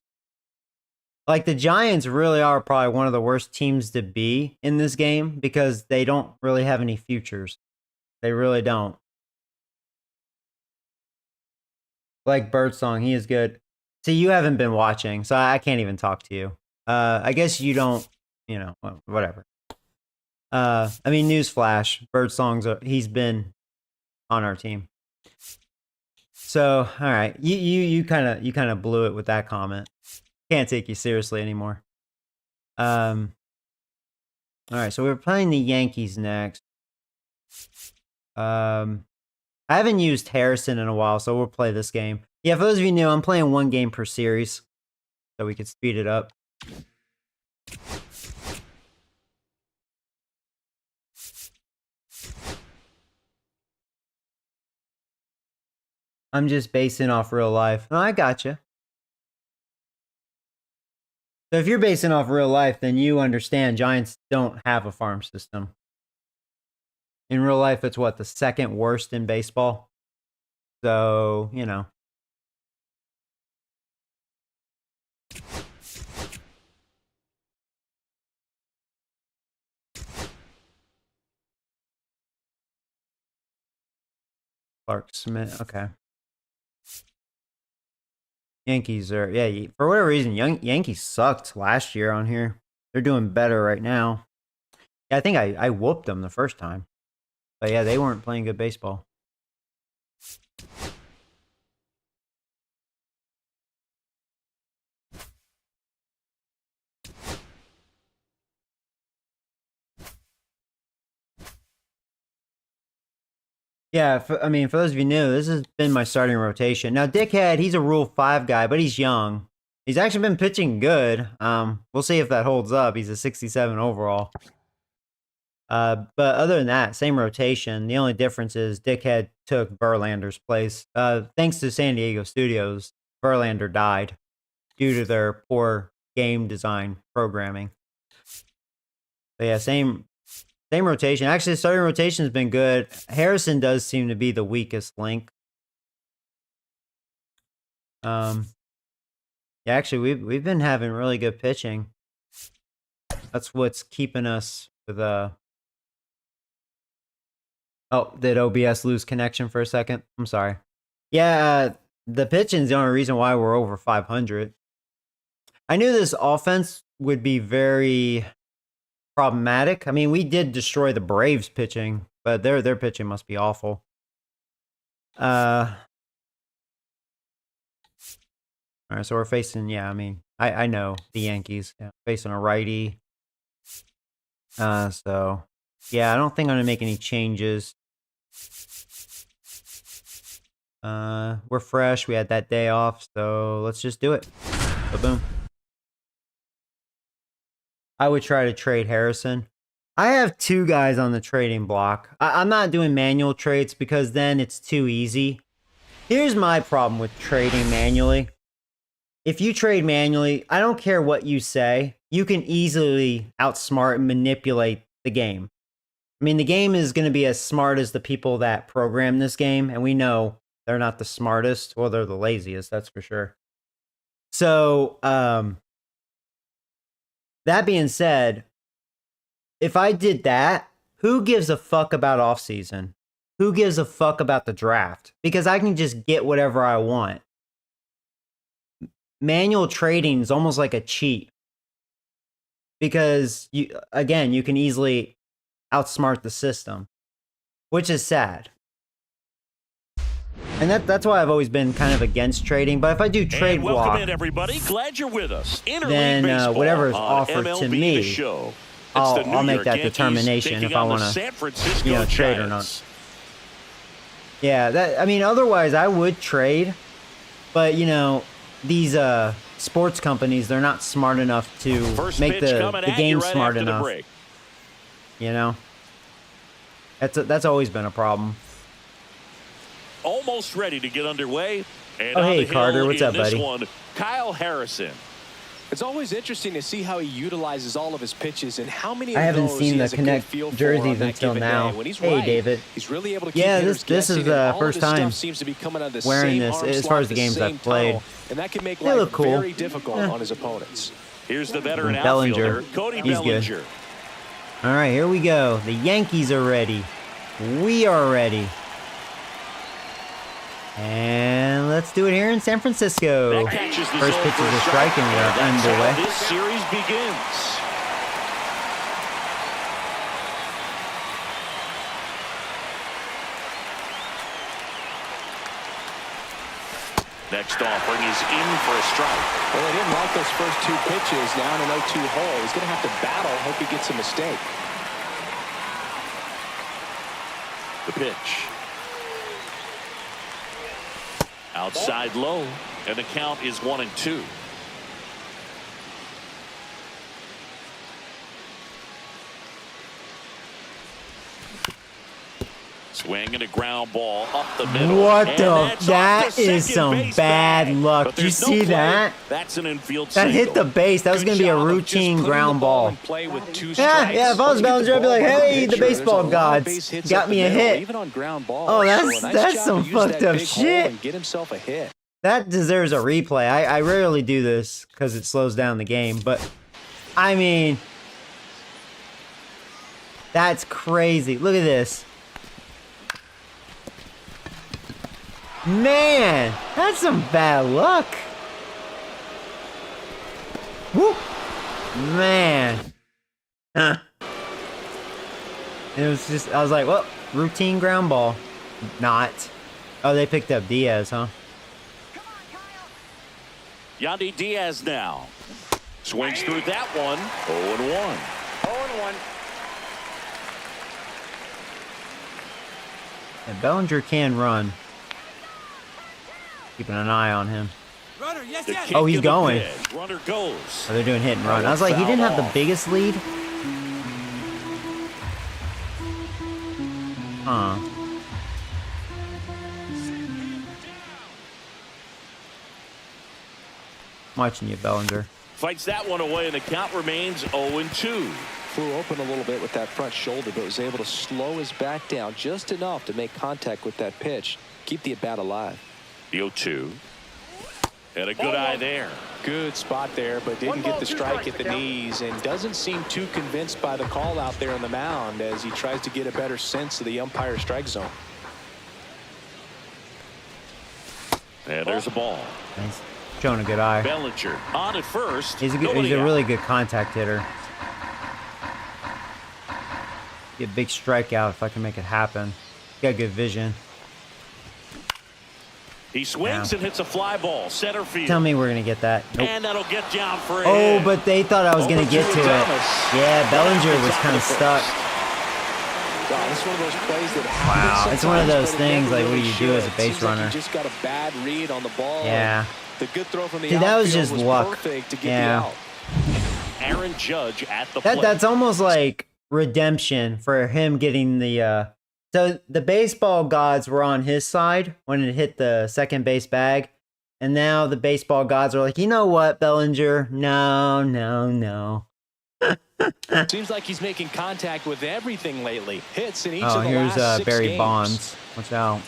Like, the Giants really are probably one of the worst teams to be in this game because they don't really have any futures. They really don't. Like Birdsong, he is good. See, you haven't been watching, so I can't even talk to you. I guess you don't, you know, well, whatever. I mean, newsflash, Birdsong's he's been on our team. So, all right, you kind of blew it with that comment. Can't take you seriously anymore. All right, so we're playing the Yankees next. I haven't used Harrison in a while, so we'll play this game. Yeah, for those of you new, I'm playing 1 game per series, so we could speed it up. I'm just basing off real life. No, I gotcha. So if you're basing off real life, then you understand Giants don't have a farm system. In real life, it's what, the 2nd worst in baseball? So, you know. Clark Smith, okay. Yankees are, yeah, for whatever reason, Yankees sucked last year on here. They're doing better right now. Yeah, I think I whooped them the first time. But yeah, they weren't playing good baseball. Yeah, I mean, for those of you new, this has been my starting rotation. Now, Dickhead, he's a Rule 5 guy, but he's young. He's actually been pitching good. We'll see if that holds up. He's a 67 overall. But other than that, same rotation. The only difference is Dickhead took Verlander's place. Thanks to San Diego Studios, Verlander died. due to their poor game design programming. But yeah, same rotation. Actually, the starting rotation has been good. Harrison does seem to be the weakest link. Yeah, actually, we've been having really good pitching. That's what's keeping us with Oh, did OBS lose connection for a second? I'm sorry. Yeah, the pitching's the only reason why we're over 500. I knew this offense would be very problematic. I mean, we did destroy the Braves pitching, but their pitching must be awful. All right, so we're facing, yeah, I mean, I know the Yankees. Yeah, facing a righty. So yeah, I don't think I'm gonna make any changes. We're fresh. We had that day off, so let's just do it. Boom. I would try to trade Harrison. I have 2 guys on the trading block. I'm not doing manual trades because then it's too easy. Here's my problem with trading manually. If you trade manually, I don't care what you say. You can easily outsmart and manipulate the game. I mean, the game is going to be as smart as the people that program this game, and we know they're not the smartest. Well, they're the laziest, that's for sure. So, that being said, if I did that, who gives a fuck about offseason? Who gives a fuck about the draft? Because I can just get whatever I want. Manual trading is almost like a cheat. Because, you can easily outsmart the system, which is sad. And that's why I've always been kind of against trading. But if I do trade block, welcome in, everybody. Glad you're with us. Then whatever is offered MLB to me, I'll make that Yankees determination if I want to, trade or not. Yeah, otherwise I would trade, but these sports companies, they're not smart enough to make the game smart enough. That's always been a problem. Almost ready to get underway. And oh, hey, Carter. What's up, buddy? Kyle Harrison. It's always interesting to see how he utilizes all of his pitches and how many I of haven't those seen he the has a good Connect feel for jerseys on that until given now. day. When he's Hey, right, David. He's really able to keep Yeah, hitters this is guessing, the and all first of his time stuff seems to be coming out of the wearing same this arm as slot, far as the the games same I've played. tunnel, and that can make They look life cool. very difficult on his opponents. Here's the veteran Bellinger. outfielder, Cody He's Bellinger. good. All right, here we go. The Yankees are ready. We are ready. And let's do it here in San Francisco. That catches the First zone pitch for is a a strike, and we are That's how underway. this series begins. Next offering is in for a strike. Well, they didn't like those first 2 pitches. Now in an 0-2 hole, he's going to have to battle. Hope he gets a mistake. The pitch. Outside low, and the count is 1-2. Swing and a ground ball up the middle. What and the? That is second some base bad bag. luck. But Did you there's no see play. that? That's an infield That hit the single. base. That was going to be a routine ground ball. Yeah, if I was Bellinger, I'd be like, hey, the baseball gods got me a hit. Even on ground balls. Oh, So a nice that's job some to use that fucked up big hole shit. and get himself a hit. That deserves a replay. I rarely do this because it slows down the game, but I mean, that's crazy. Look at this. Man, that's some bad luck. Woo. Man. Huh. It was just, I was like, well, routine ground ball. Not. Oh, they picked up Diaz, huh? Yandy Diaz now. Swings through that one. 0-1. 0-1. And Bellinger can run. Keeping an eye on him. Runner, yes, The yes. kick Oh, he's to the going. pitch. Runner goes. Oh, they're doing hit and run. I was like, he didn't have the biggest lead? Huh. Watching you, Bellinger. Fights that one away, and the count remains 0-2. Flew open a little bit with that front shoulder, but was able to slow his back down just enough to make contact with that pitch. Keep the at-bat alive. The 0-2. And a good eye there. Good spot there, but didn't get the strike at the knees, and doesn't seem too convinced by the call out there on the mound as he tries to get a better sense of the umpire's strike zone. And there's a ball. He's showing a good eye. Bellinger on at first. He's a really good contact hitter. Get a big strikeout if I can make it happen. Got good vision. He swings and hits a fly ball. Center field. Tell me we're going to get that. Nope. And that'll get down for a Oh, hit. but they thought I was going to get to it. Yeah, Bellinger was kind of stuck. Wow, this is one of those plays that Wow, it's one of those things like what do you do as a base runner? Like just got a bad read on the ball. Yeah. The good throw from the Dude, that was outfield just luck. perfect to get Yeah. the out. Aaron Judge at the plate. That's almost like redemption for him getting the so the baseball gods were on his side when it hit the second base bag, and now the baseball gods are like, you know what, Bellinger, no. Seems like he's making contact with everything lately. Hits in each Oh, of the here's last 6 Barry games. Bonds. Watch out.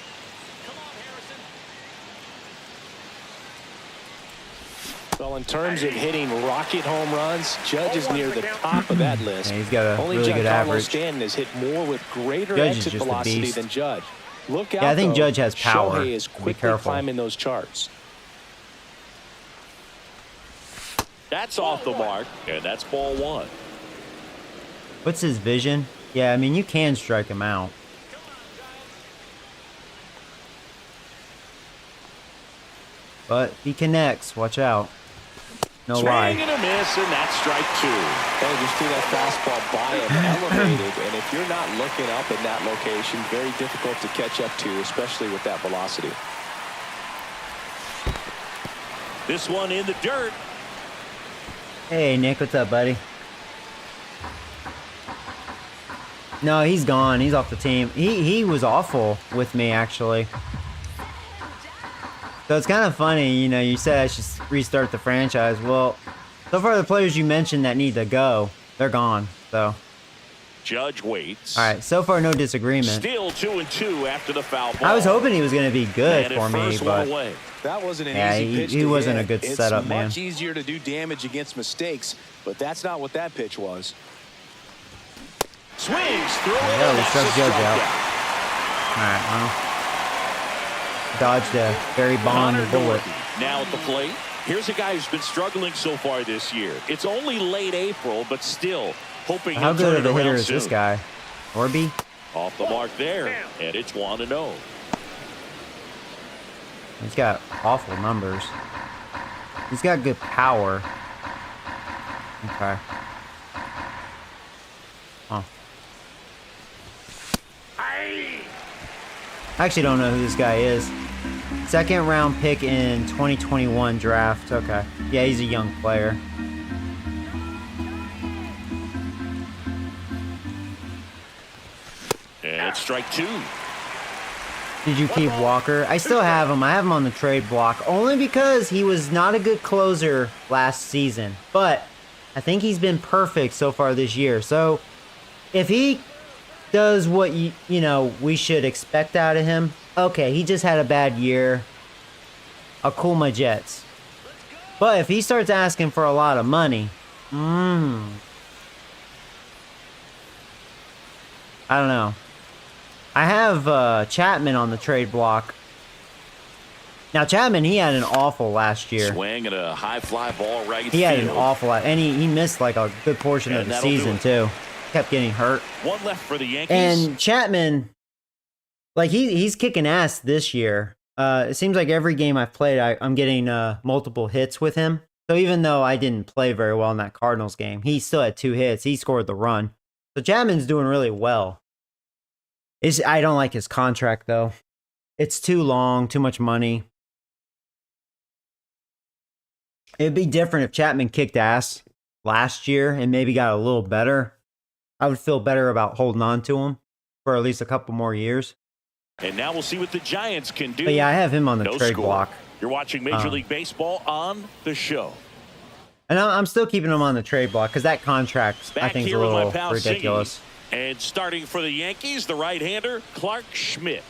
Well, in terms of hitting rocket home runs, Judge is near the top of that list. Yeah, he's got a Only really good Giancarlo average. Stanton has hit more with greater Judge is exit just a velocity beast. than Judge. Look out, Yeah, I think though. Judge has power. Shohei is Be quickly careful. climbing those charts. That's off the mark, and that's ball one. What's his vision? Yeah, I mean, you can strike him out. But he connects. Watch out. No Swing lie. and a miss, and that's strike two. Oh, just see that fastball by him elevated, and if you're not looking up in that location, very difficult to catch up to, especially with that velocity. This one in the dirt. Hey, Nick, what's up, buddy? No, he's gone. He's off the team. He was awful with me, actually. So it's kind of funny, you know, you said I should restart the franchise. Well, so far the players you mentioned that need to go, they're gone. So, Judge waits. all right, so far no disagreement. Still 2-2 after the foul ball. I was hoping he was going to be good And for at me, first, but one away. That wasn't an Yeah, easy pitch he to wasn't hit. a good setup, man. It's much easier to do damage against mistakes, but that's not what that pitch was. Swings through it. Yeah, and we that's struck a Judge strikeout. out. All right, well, dodged a Barry Bond Connor bullet. Norton now at the plate. Here's a guy who's been struggling so far this year. It's only late April, but still hoping How he'll good turn of it a hitter around is this soon. guy? Orby? Off the mark there, and it's 1-0. He's got awful numbers. He's got good power. Okay. Oh. I actually don't know who this guy is. Second round pick in 2021 draft. Okay. Yeah, he's a young player. And it's strike two. Did you keep Walker? I still have him. I have him on the trade block only because he was not a good closer last season. But I think he's been perfect so far this year. So if he does what you know we should expect out of him, okay, he just had a bad year. I'll cool my jets. But if he starts asking for a lot of money, I don't know. I have Chapman on the trade block. Now, Chapman, he had an awful last year. Swing and a high fly ball right He had an field. awful, and he missed like a good portion of And the that'll do season, it. too. Kept getting hurt. One left for the Yankees. And Chapman, like, he's kicking ass this year. It seems like every game I've played, I'm getting multiple hits with him. So even though I didn't play very well in that Cardinals game, he still had 2 hits. He scored the run. So Chapman's doing really well. I don't like his contract, though. It's too long, too much money. It'd be different if Chapman kicked ass last year and maybe got a little better. I would feel better about holding on to him for at least a couple more years. And now we'll see what the Giants can do. But yeah, I have him on the No trade score. block. You're watching Major League Baseball on the show. And I'm still keeping him on the trade block because that contract, I Back think, is a here with my little pal ridiculous. Siggy. And starting for the Yankees, the right-hander, Clark Schmidt.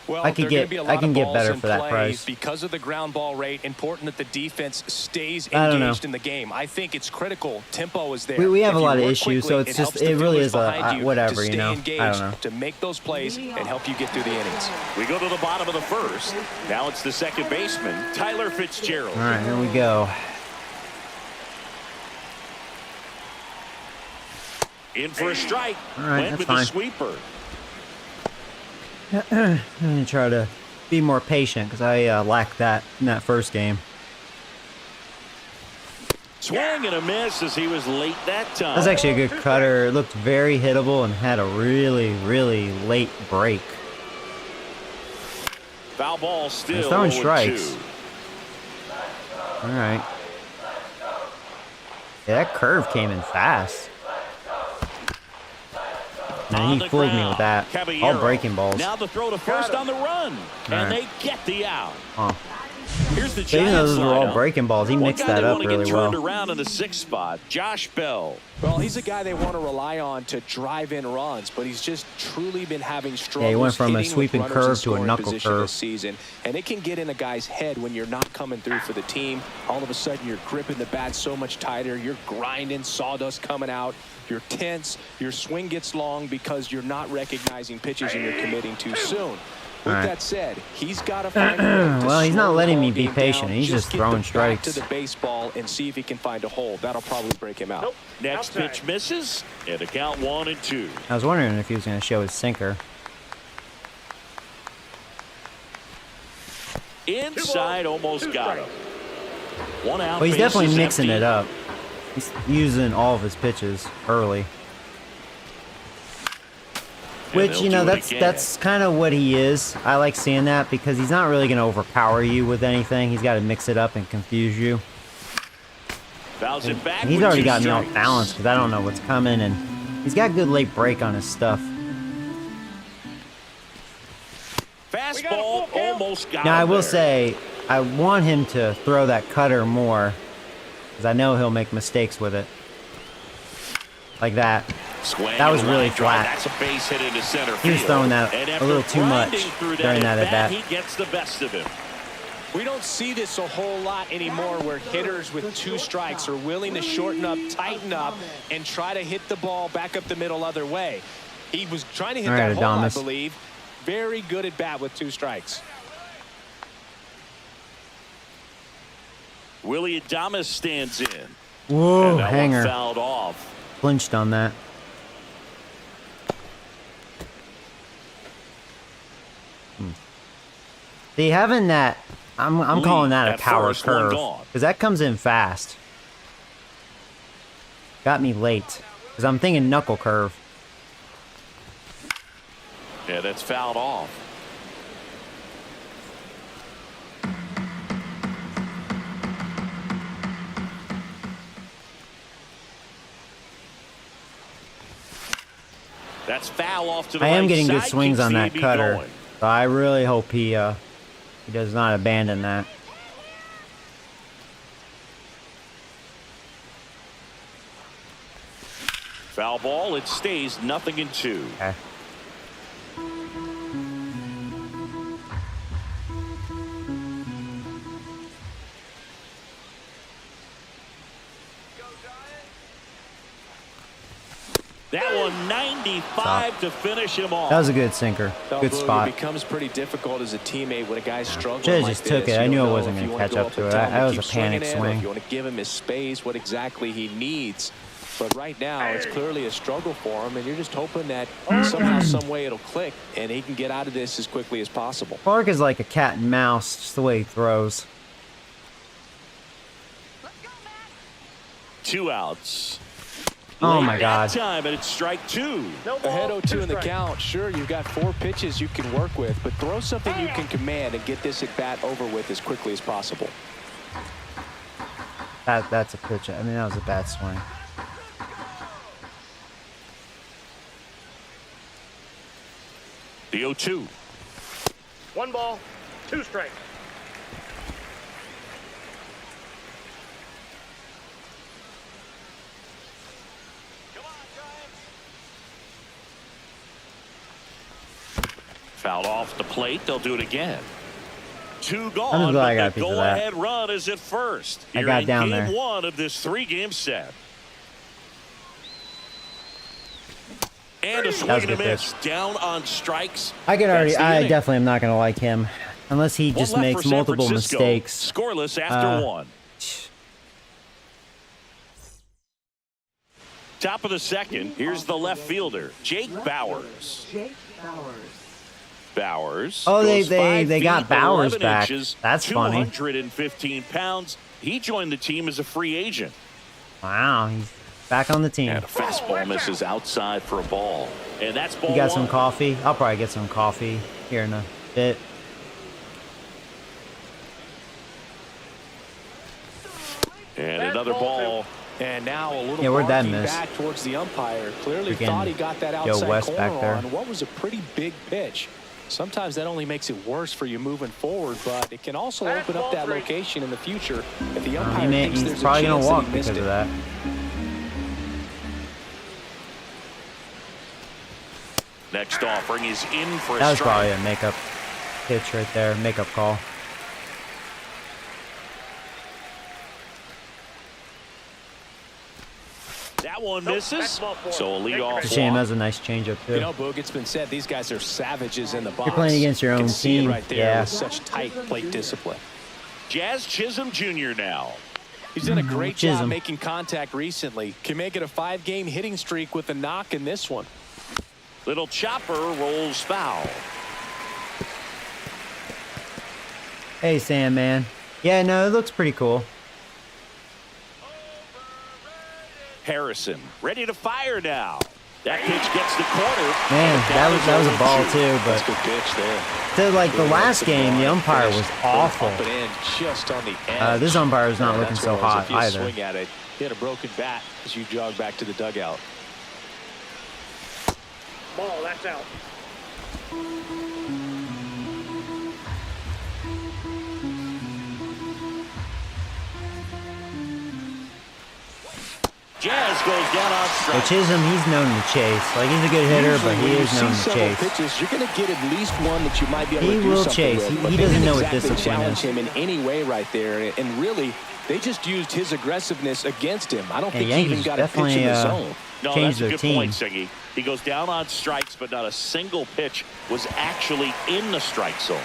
Well, I can get better for that price. Because of the ground ball rate, important that the defense stays I don't engaged know. in the game. I think it's critical. Tempo is there. We have If a you lot of work issues, so quickly, it's just, helps the it really fielders is behind you whatever, to you stay know? engaged, I don't know. to make those plays and help you get through the innings. We go to the bottom of the first. Now it's the second baseman, Tyler Fitzgerald. All right, here we go. In for a strike. All right, Went that's with fine. the sweeper. I'm going to try to be more patient because I lacked that in that first game. Swing and a miss as he was late that time. That was actually a good cutter. It looked very hittable and had a really, really late break. Foul ball still. He's throwing 0-2. strikes. All right. Yeah, that curve came in fast. Man, he fooled me with that. All Caballero. breaking balls. Now the throw to first on the run. And they get the out. Huh. Here's the So even though Giants those were all lineup. breaking balls, he One mixed guy that they up want to really get turned well. around in the sixth spot, Josh Bell. Well, he's a guy they want to rely on to drive in runs, but he's just truly been having struggles. Yeah, he went from a hitting with sweeping runners in curve to a scoring knuckle position curve. this season, and it can get in a guy's head when you're not coming through for the team. All of a sudden, you're gripping the bat so much tighter. You're grinding, sawdust coming out. You're tense. Your swing gets long because you're not recognizing pitches and you're committing too soon. With that said, he's got to find a way to Well, he's not slow the letting me ball be game patient. down, He's just get throwing the bat strikes. to the baseball and see if he can find a hole. That'll probably break him out. Nope. Next Outside. pitch misses. And a count 1-2. I was wondering if he was going to show his sinker. Inside, almost got him. One out. Well, he's definitely bases mixing empty. it up. He's using all of his pitches early. Which, they'll you know, do it that's kind of what he is. I like seeing that because he's not really going to overpower you with anything. He's got to mix it up and confuse you. Fouls it back. And he's with already two got me off strikes. balance because I don't know what's coming, and he's got good late break on his stuff. Fastball almost got Now, him I will there. say, I want him to throw that cutter more because I know he'll make mistakes with it. Like that. Swing That was and a really line drive. flat. That's a base hit into center He was field. throwing that And a after little too much grinding through during that at bat, at-bat. he gets the best of him. We don't see this a whole lot anymore where hitters with two strikes are willing to shorten up, tighten up, and try to hit the ball back up the middle other way. He was trying to hit All right, that hole, I Adames. believe. Very good at bat with two strikes. Willie Adames stands in. Whoa, And that hanger. one fouled off. Flinched on that. See, having that, I'm calling that a at power first, one curve gone. because that comes in fast. Got me late because I'm thinking knuckle curve. Yeah, that's fouled off. That's foul off to the I am right getting good side, swings keeps on the that AB cutter, going. so I really hope he does not abandon that. Foul ball. It stays 0-2. Okay. That one 95 to finish him off. That was a good sinker. Good spot. It becomes pretty difficult as a teammate when a guy's struggling Should've like just took this. it. I You knew don't I know wasn't if gonna you wanna catch go up up to and it. tell him That was keep a panic swinging it, or swing. if you want to give him his space, what exactly he needs. But right now, it's clearly a struggle for him, and you're just hoping that somehow, some way it'll click, and he can get out of this as quickly as possible. Clark is like a cat and mouse, just the way he throws. 2 outs. Oh Late my God. That time, and it's strike 2. No ball, Ahead 0-2 in the strikes. count. Sure, you've got 4 pitches you can work with, but throw something you can command and get this at bat over with as quickly as possible. That's a pitch. I mean, that was a bad swing. The 0-2. 1 ball, 2 strikes. Fouled off the plate. They'll do it again. Two I'm gone, glad I but got a the piece of that. go-ahead run is at first. I Here got in down game there. 1 of this 3-game set. And a swing a and a good miss. Down on strikes. I can already. That's the I inning. definitely am not going to like him unless he One just left makes for San multiple Francisco. mistakes. Scoreless after 1. Top of the second. Here's the left fielder, Jake Bowers. Jake Bowers. Bowers. Oh, goes 5 they got feet, Bowers 11 back. inches, That's funny. 215 pounds. He joined the team as a free agent. Wow, he's back on the team. And a fastball misses outside for a ball. And that's ball You got 1. some coffee? I'll probably get some coffee here in a bit. And another ball. And now a little Yeah, where'd that barking miss? back towards the umpire. Clearly Freaking thought he got that Joe outside West corner back there. on what was a pretty big pitch. Sometimes that only makes it worse for you moving forward, but it can also open up that location in the future if the umpire thinks He's there's probably a going chance to that walk he because missed of it. that. Next offering is in for a That was strike. probably a makeup pitch right there, makeup call. That one misses. So a leadoff It's a shame. That walk. was a nice changeup too. You know, Boog, it's been said these guys are savages in the box. You're playing against your You own can see it team. right there Yeah. with such tight plate discipline. Jazz Chisholm Jr. now. He's done a great job Chisholm. making contact recently. Can make it a 5-game hitting streak with a knock in this one. Little chopper rolls foul. Hey, Sam, man. Yeah, no, it looks pretty cool. Harrison ready to fire now. That pitch gets the corner. Man, that was a ball too, That's but a good pitch there. to like the last game, the umpire was awful. Up and in just on the edge. This umpire is not And looking that's so one of those, hot if you either. swing at it, hit a broken bat as you jog back to the dugout. Ball, that's out. Jazz goes down on Well, strike. Chisholm, he's known to chase. Like, he's a good hitter, but he Usually when is you known see to several chase. pitches, you're going to get at least one that you might be able He to do will something chase. with, He but they doesn't didn't know what exactly discipline challenge is. him in any way right there, and really, they just used his aggressiveness against him. I don't think he even Yankees got a pitch in definitely, the zone. No, changed that's a their good team. point, Siggy. He goes down on strikes, but not a single pitch was actually in the strike zone.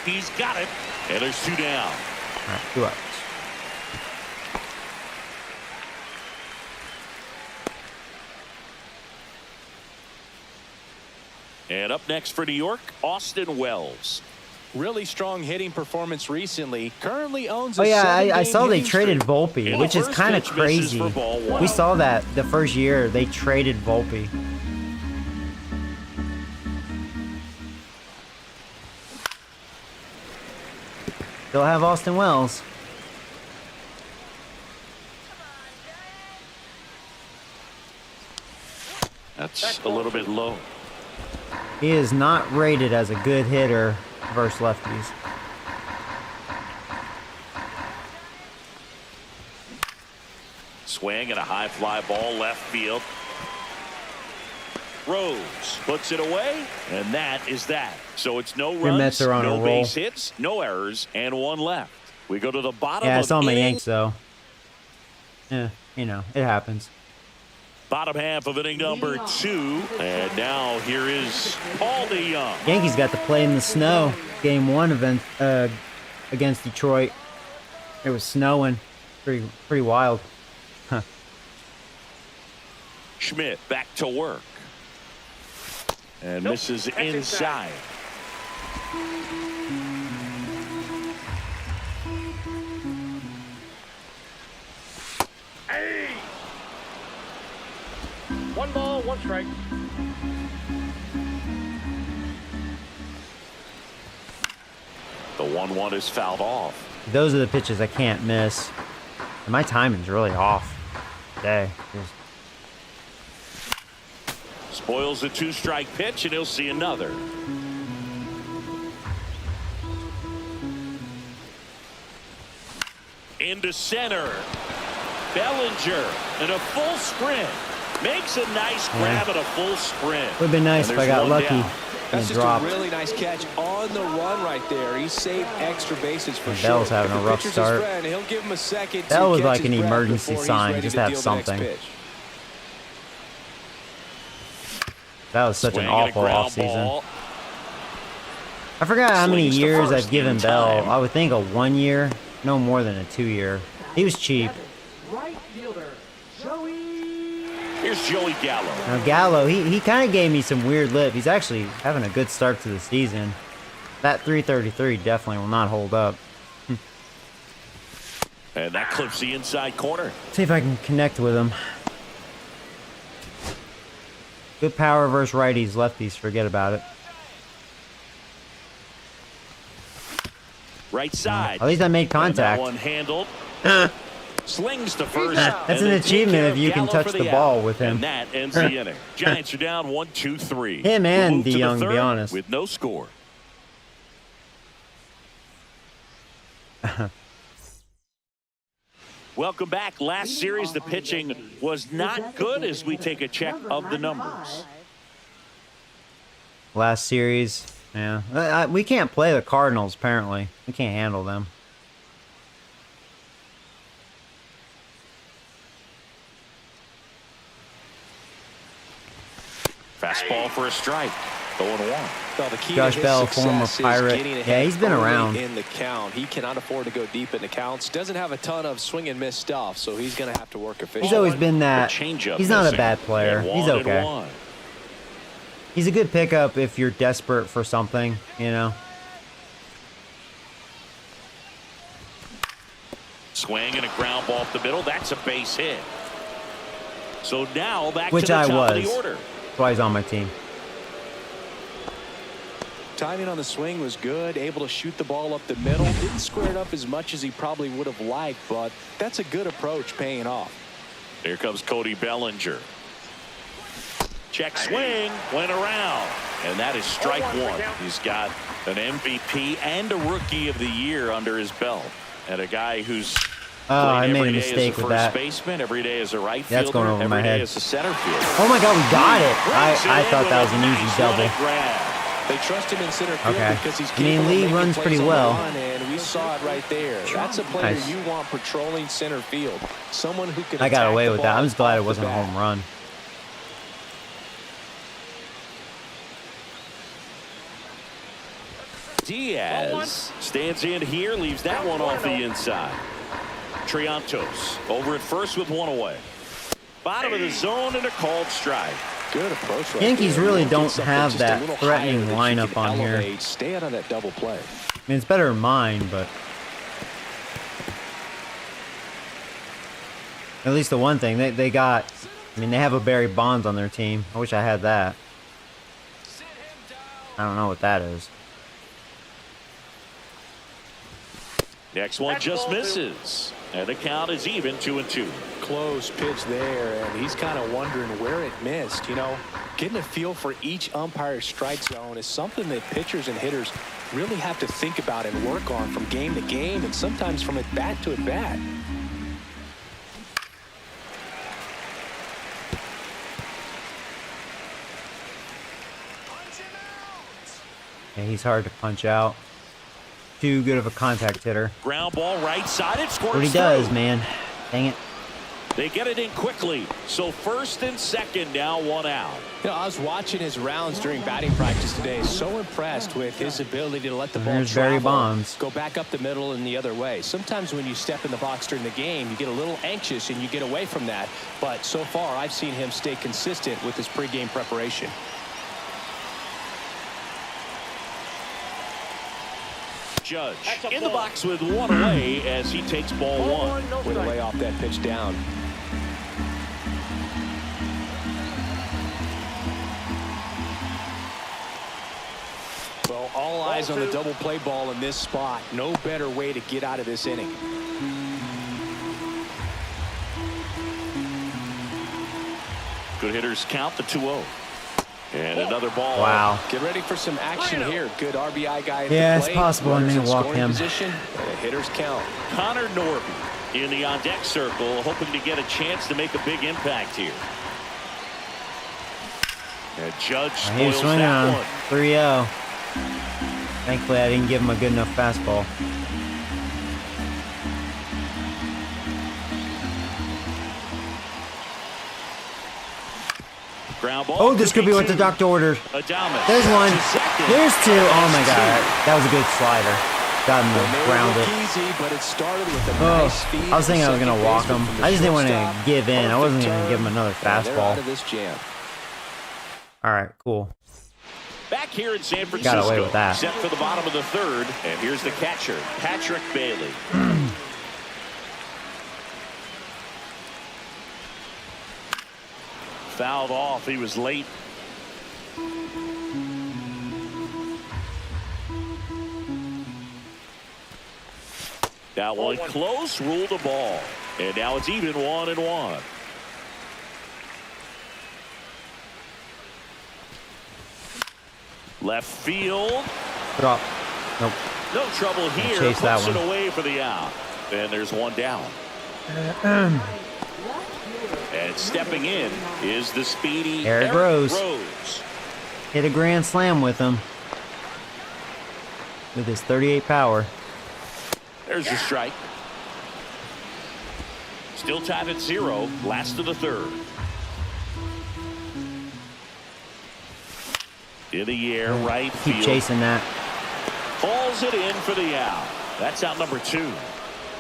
He's got it, and there's 2 down. All right, 2 outs. And up next for New York, Austin Wells. Really strong hitting performance recently. Currently owns a Oh yeah, I 7-game saw they hitting traded streak. Volpe, And which the is first kind of pitch misses crazy. for ball 1. We saw that the first year they traded Volpe. Still have Austin Wells. That's a little bit low. He is not rated as a good hitter versus lefties. Swing and a high fly ball left field. Rose puts it away, and that is that. So it's no runs, Mets are on a no roll. base hits, no errors, and 1 left. We go to the bottom Yeah, I of saw my inning- Yanks though. Yeah, you know, it happens. Bottom half of inning number 2. And now here is Paul DeYoung. Yankees got to play in the snow. Game 1 event against Detroit. It was snowing. Pretty wild. Huh. Schmidt back to work. And misses inside. Hey! 1 ball, 1 strike. The 1-1 is fouled off. Those are the pitches I can't miss. And my timing's really off today. Spoils the 2-strike pitch, and he'll see another. Into center. Bellinger in a full sprint. Makes a nice grab at a full sprint. Would have been nice And if I there's got 1 lucky. down. That's just dropped. a really nice catch on the run right there. He saved extra bases for sure. Bell's having a rough start. He'll give him a second. That was like an emergency sign. Just have something. That was such an awful offseason. I forgot how many years I've given Bell. I would think a 1 year, no more than a 2 year. He was cheap. Right fielder, Joey. Here's Joey Gallo. Now Gallo, he kind of gave me some weird lip. He's actually having a good start to the season. That 333 definitely will not hold up. And that clips the inside corner. See if I can connect with him. Good power versus righties, lefties, forget about it. Right side. At least I made And contact. that one handled. Slings to first. That's an achievement if you can touch the ball with him. And that ends the inning. Giants are down 1-2-3. Him and DeYoung, to be third honest. With no score. Welcome back. Last series, the pitching was not good as we take a check of the numbers. Last series, yeah. We can't play the Cardinals, apparently. We can't handle them. Fastball for a strike. 0-1. Well, the key Josh to his Bell, success former is Pirate. getting ahead Yeah, he's been early around. in the count. He cannot afford to go deep in the counts. Doesn't have a ton of swing and miss stuff, so he's going to have to work efficiently. He's always been that. Changeup He's not a missing. bad player. And He's 1-1. okay. He's a good pickup if you're desperate for something, you know. Swing and a ground ball up the middle. That's a base hit. So now back Which to the I top of was. the order. That's why he's on my team. Timing on the swing was good, able to shoot the ball up the middle. Didn't square it up as much as he probably would have liked, but that's a good approach paying off. Here comes Cody Bellinger. Check swing, went around, and that is strike one. He's got an MVP and a Rookie of the Year under his belt, and a guy who's I played made a every day mistake as a with first that. baseman, every day as a right That's fielder, going over my every day head. as a center fielder. Oh my God, we got it! Brings I in thought that with was an a easy nice double. running grab. They trust him in center field Okay. because he's I mean, capable of Lee making runs plays pretty on the well. run, and we saw it right there. That's a player Nice. you want patrolling center field. Someone who can I got attack away the with that. ball I'm just glad it off the wasn't a bat. home run. Diaz stands in here, leaves that one off the inside. Triantos over at first with one away. Bottom of the zone and a called strike. Good approach right Yankees there. really Look at don't something have just a that little threatening higher that you lineup can on here. elevate. Stay out of that double play. I mean, it's better than mine, but at least the one thing they got. I mean, they have a Barry Bonds on their team. I wish I had that. I don't know what that is. Next one just misses. And the count is even 2-2. Close pitch there, and he's kind of wondering where it missed. You know, getting a feel for each umpire's strike zone is something that pitchers and hitters really have to think about and work on from game to game, and sometimes from at bat to at bat. Yeah, he's hard to punch out. Too good of a contact hitter. Ground ball right side. It scores What he does, through. man. Dang it. They get it in quickly. So first and second, now one out. You know, I was watching his rounds during batting practice today. So impressed with his ability to let the ball There's Barry travel, Bonds. go back up the middle and the other way. Sometimes when you step in the box during the game, you get a little anxious and you get away from that. But so far, I've seen him stay consistent with his pregame preparation. Judge in the box with one away as he takes ball one. Way to lay off that pitch down. Well, all eyes on the double play ball in this spot. No better way to get out of this inning. Good hitters count the 2-0. And another ball. Wow. Get ready for some action here. Good RBI guy at Yeah, the it's plate. possible I Runners may in walk scoring him. Position, and a hitter's count. Connor Norby in the on-deck circle, hoping to get a chance to make a big impact here. And Judge He was spoils swinging that on one. 3-0. Thankfully, I didn't give him a good enough fastball. Ground ball. Oh, this could be what the doctor ordered. Adames. There's one. To second. There's two. Oh my God, that was a good slider. Got him to ground it. Easy, but it started with a Oh, nice speed I was thinking I was gonna walk him. I just didn't want to shortstop. give in. I wasn't gonna Perfect give him another turn, and they're out fastball. of this jam. All right, cool. Back here in San Francisco. Got away with that. Set for the bottom of the third. And here's the catcher, Patrick Bailey. Fouled off. He was late. That one close, ruled the ball. And now it's even 1-1. Left field. Drop. Nope. No trouble here. Chase that Puts it one. away for the out. And there's one down. And stepping in is the speedy Eric Rose. Rose. Hit a grand slam with him. With his 38 power. There's your strike. Still tied at 0. Last of the third. In the air, right Keep field. chasing that. Falls it in for the out. That's out number 2.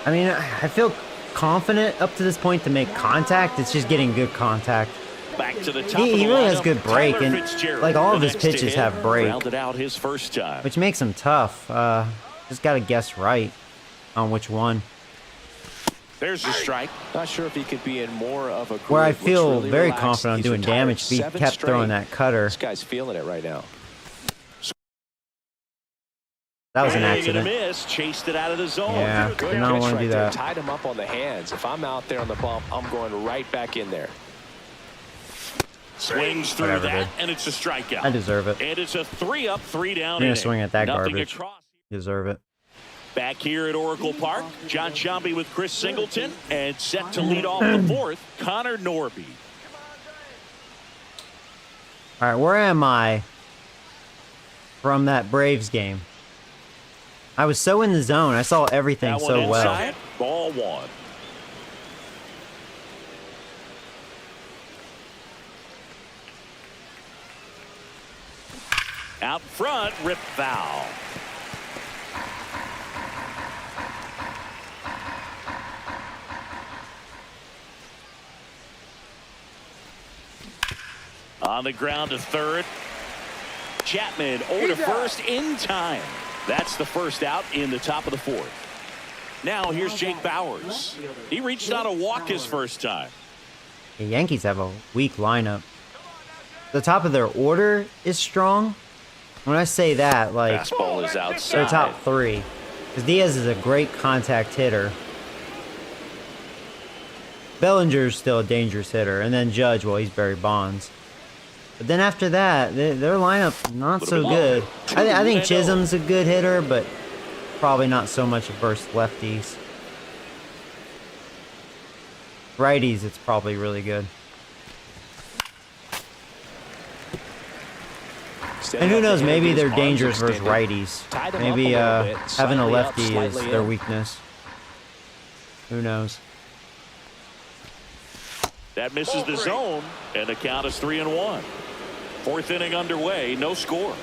I mean, I feel confident up to this point to make contact. It's just getting good contact. Back to the top He of the really has lineup, good break, Tyler and Fitzgerald, like all of the his next to pitches hit, have break, rounded out his first time. which makes him tough. Just got to guess right on which one. There's the strike. Not sure if he could be in more of a groove. Where I Looks feel really very relaxed. confident on He's doing retired damage if he 7 kept throwing straight. that cutter. This guy's feeling it right now. That was an Swing and a accident. miss, chased it out of the zone. Yeah, Good did not pitch want to right do there. that. Tied him up on the hands. If I'm out there on the bump, I'm going right back in there. Swings through Whatever, that, dude. and it's a strikeout. I deserve it. And it's a 3-up, 3-down I'm gonna inning. swing at that Nothing garbage. across. Deserve it. Back here at Oracle Park, John Sciambi with Chris Singleton, and set to lead off the fourth, Connor Norby. All right, where am I from that Braves game? I was so in the zone. I saw everything That one so well. inside, ball 1. Out front, rip foul. On the ground to third. Chapman over to first in time. That's the first out in the top of the fourth. Now here's Jake Bowers. He reached out a walk his first time. The Yankees have a weak lineup. The top of their order is strong. When I say that, like, Fastball is their outside. top 3. Because Diaz is a great contact hitter. Bellinger's still a dangerous hitter. And then Judge, well, he's Barry Bonds. But then after that, their lineup not so good. I think Chisholm's a good hitter, but probably not so much versus lefties. Righties, it's probably really good. And who knows, maybe they're dangerous versus righties. Maybe having a lefty is their weakness. Who knows? That misses the zone, and the count is 3-1. Fourth inning underway, no score.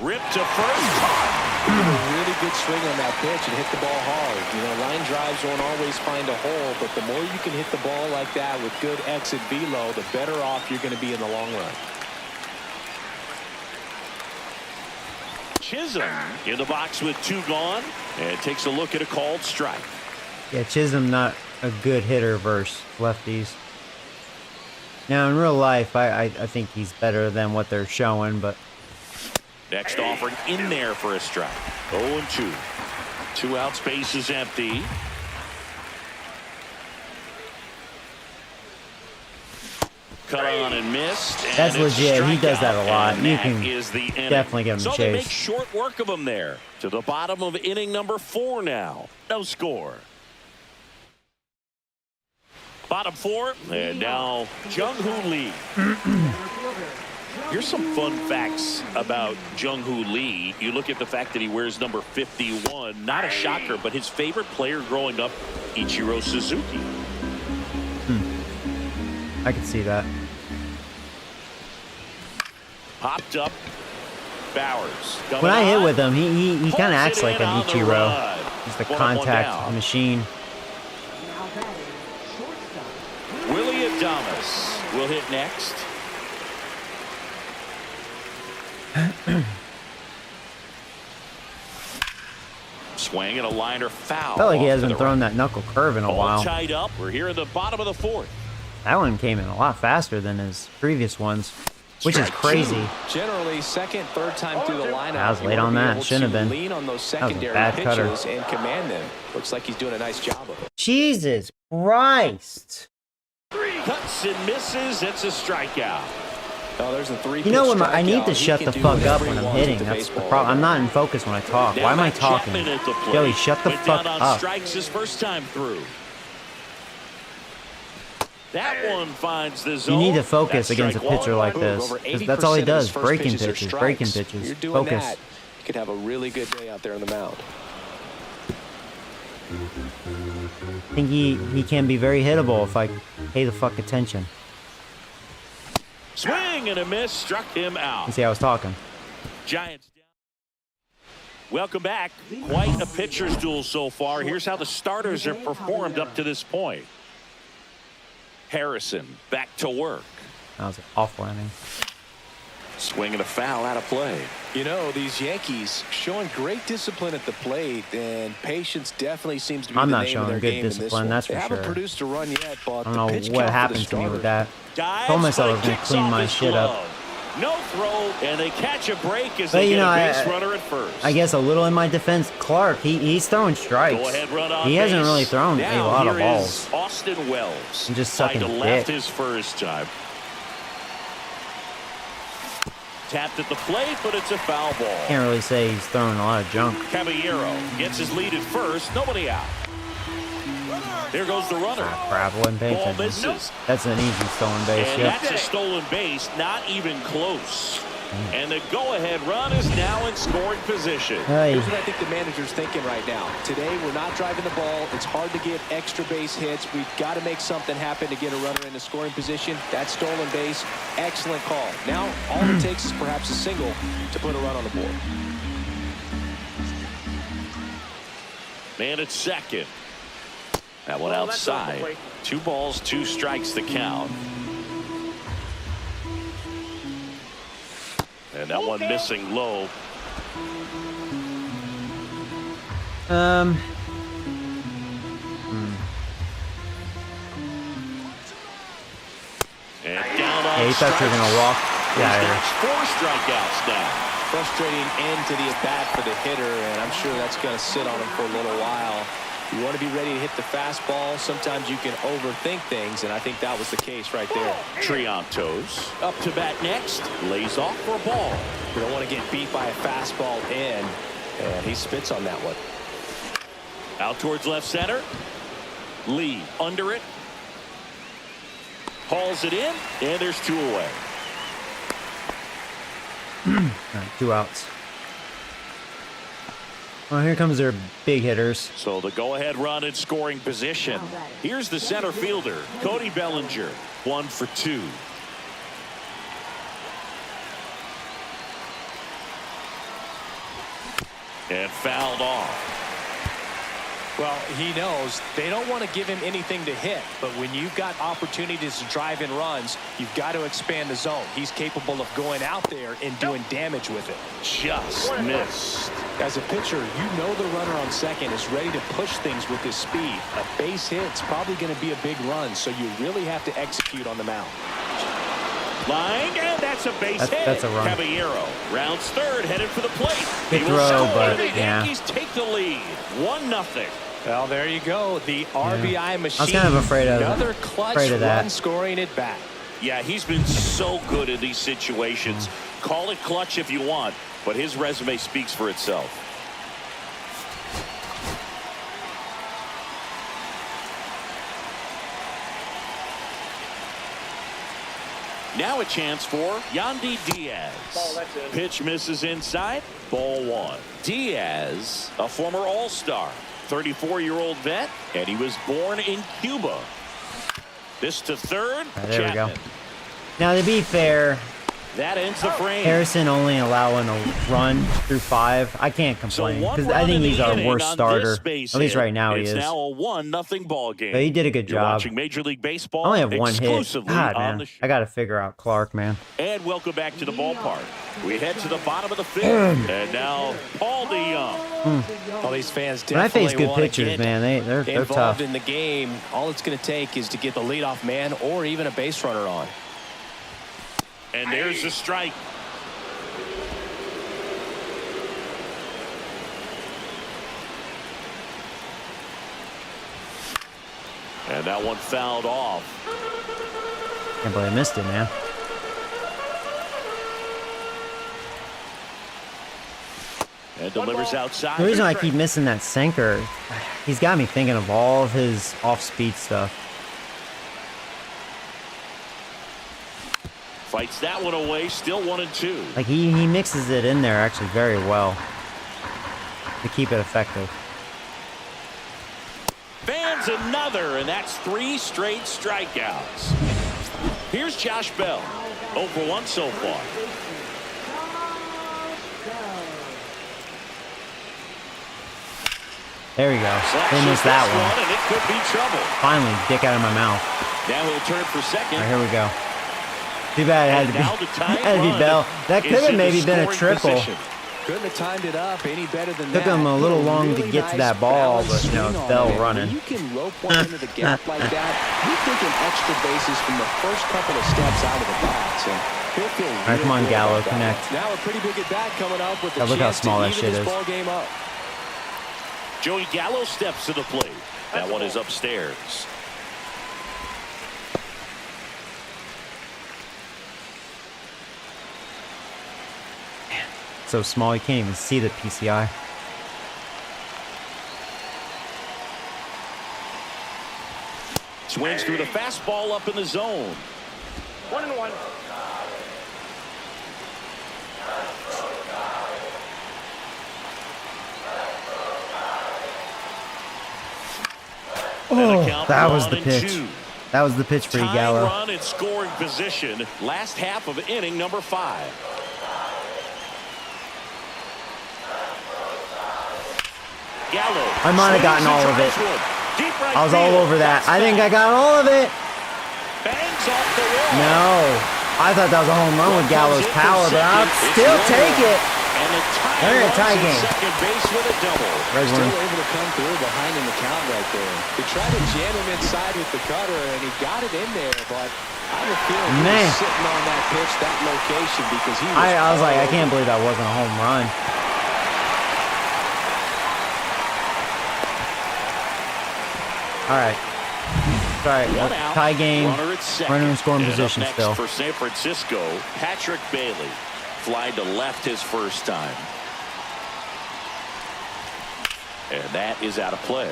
Ripped to first. He did a really good swing on that pitch and hit the ball hard. You know, line drives won't always find a hole, but the more you can hit the ball like that with good exit velo, the better off you're going to be in the long run. Chisholm in the box with 2 gone, and takes a look at a called strike. Yeah, Chisholm not a good hitter versus lefties. Now, in real life, I think he's better than what they're showing, but Next offering in there for a strike. 0-2. 2 outs, base is empty. Cut on and missed. And That's it's legit. He does strikeout, that a lot. and You that can is the inning. definitely give him a So they make chase. short work of him there. To the bottom of inning number 4 now. No score. Bottom 4, and now Jung-Hoo Lee. Here's some fun facts about Jung-Hoo Lee. You look at the fact that he wears number 51. Not a shocker, but his favorite player growing up, Ichiro Suzuki. I can see that. Popped up. Bowers. When I hit with him, he kind of acts like an on the Ichiro. run. He's the 1-1 contact down. machine. Now batting, shortstop. Willie Adames will hit next. Swing and a liner foul. Felt like he off to hasn't the thrown right. that knuckle curve in a All while. tied up. We're here in the bottom of the 4th. That one came in a lot faster than his previous ones, which is Strike crazy. two. Generally, second, third time through the lineup. I was you late wanna on be that. able Shouldn't to have been. Lean on those was a secondary bad cutter. pitches and command them. Looks like he's doing a nice job of it. Jesus Christ. Cuts and misses. It's a strikeout. Oh, there's a 3-pitch You know when I need strikeout. to He shut can the do fuck whatever up he when I'm wants hitting. with the That's the baseball. problem. I'm not in focus when I talk. Now Why am I Matt talking? Chapman at the plate. Joey, shut the Went fuck down on up. strikes his first time through. That one finds the You zone. need to focus That's against a strike pitcher one. like Ooh, this. over 'Cause that's all he 80% of his does. first Breaking pitches are pitches, breaking strikes. pitches. You're doing Focus. that, you could have a really good day out there on the mound. I think he can be very hittable if I pay the fuck attention. Swing and a miss. Struck him out. You see, I was talking. Giants down. Welcome back. Quite a pitcher's duel so far. Here's how the starters have performed up to this point. Harrison back to work. That was an awful inning. Swing and a foul out of play. You know, these Yankees showing great discipline at the plate, and patience definitely seems to be I'm the not name showing of their good game in this discipline, one. that's for They haven't sure. produced a run yet, but I don't the pitch know what count for happens the to me with starters- that. Dives, Told myself I but was gonna kicks clean off my his shit up. glove. No throw, and they catch a break as But, they you get know, a base I runner at first. I guess a little in my defense, Clark, he's throwing strikes. Go ahead, run on He hasn't base. really thrown a Now lot of here balls. is Austin Wells. And just Tried sucking to left dick. his first time. Tapped at the plate, but it's a foul ball. Can't really say he's throwing a lot of junk. Caballero gets his lead at first. Nobody out. There goes the runner. Crap, wasn't paying Ball attention. misses. That's an easy stolen base. And Yep. that's a stolen base, not even close. And the go-ahead run is now in scoring position. Hey. Here's what I think the manager's thinking right now. Today, we're not driving the ball. It's hard to get extra base hits. We've got to make something happen to get a runner in a scoring position. That stolen base, excellent call. Now, all it takes is perhaps a single to put a run on the board. Man at second. That one Well, that's off the outside. plate. 2 balls, 2 strikes the count. And that one missing low. And down on Yeah, he thought you were gonna walk. Yeah, That's 4 strikeouts now. Frustrating end to the at-bat for the hitter, and I'm sure that's going to sit on him for a little while. You want to be ready to hit the fastball. Sometimes you can overthink things, and I think that was the case right there. Triantos up to bat next. Lays off for a ball. You don't want to get beat by a fastball in, and he spits on that one. Out towards left center. Lee under it. Hauls it in, and there's 2 away. All right, 2 outs. Well, here comes their big hitters. So the go-ahead run in scoring position. Here's the center fielder, Cody Bellinger, 1 for 2. And fouled off. Well, he knows they don't want to give him anything to hit, but when you've got opportunities to drive in runs, you've got to expand the zone. He's capable of going out there and doing damage with it. Just missed. As a pitcher, you know the runner on second is ready to push things with his speed. A base hit's probably going to be a big run, so you really have to execute on the mound. Line, and that's a base hit. That's a run. Caballero rounds third, headed for the plate. Good He will throw, score, but, and the yeah. Yankees take the lead, 1-0. Well, there you go. The RBI machine. I was kind of afraid of Another clutch that. run scoring at bat. Yeah, he's been so good in these situations. Call it clutch if you want, but his resume speaks for itself. Now a chance for Yandy Diaz. Ball, that's it. Pitch misses inside. Ball one. Diaz, a former All-Star, 34-year-old vet, and he was born in Cuba. This to third. There we go. Chapman. Now, to be fair, That ends the frame. Harrison only allowing a run through 5. I can't complain because I think he's our worst starter. At least right now he is. It's now a 1-0 ball game. But he did a good You're job. watching Major League Baseball. I only have 1 hit. exclusively God, on man. the show. I got to figure out Clark, man. And welcome back to the ballpark. We head to the bottom of the 5th. And now Paul DeYoung. All these fans When I definitely face good want to pitchers, get man, they're involved tough. in the game. All it's going to take is to get the leadoff man or even a base runner on. And there's the strike. And that one fouled off. Can't believe I missed it, man. And delivers outside. The reason I keep missing that sinker, he's got me thinking of all of his off-speed stuff. Fights that one away. Still 1-2. Like, he mixes it in there actually very well to keep it effective. Fans another, and that's 3 straight strikeouts. Here's Josh Bell. 0 for 1 so far. There we go. Slashes They missed that this one. and it could be trouble. Finally, dick out of my mouth. Now he'll turn for second. All right, here we go. Too bad it had to And now the be, tying had to be run Bell. That is could have in the maybe been a scoring triple. position. Couldn't have timed it up any better than Took that. him a little Put long to really get to nice that ball, balanced but, you know, swing it's on Bell it. When running. You can rope one into the gap like that. You're thinking extra bases from the first couple of steps out of the box. And he'll feel All right, come on, good Gallo, about that. connect. Now a pretty big at bat coming up with the Look how chance small to that even shit this is. ball game up. Joey Gallo steps to the plate. That one is upstairs. So small you can't even see the PCI. Swings through the fastball up in the zone. 1-1. Oh, that was the pitch. That was the pitch for you, Tying Gallo. run in scoring position. Last half of inning number 5. Gallo. I might have gotten all of it. I was all over that. I think I got all of it. Bangs off the wall. No. I thought that was a home run with Gallo's power, but I'll still take it. And the They're in a tie game. Second base with a double. Red Still one. able to come through behind in the count right there. He tried to jam him inside with the cutter, and he got it in there, but I have a feeling he Man. was sitting on that pitch, that location, because he was I was like, I all can't over. believe that wasn't a home run. All right. Sorry, One out. tie game. Runner at second. Runner in scoring And up position next still. for San Francisco, Patrick Bailey. Flied to left his first time. And that is out of play.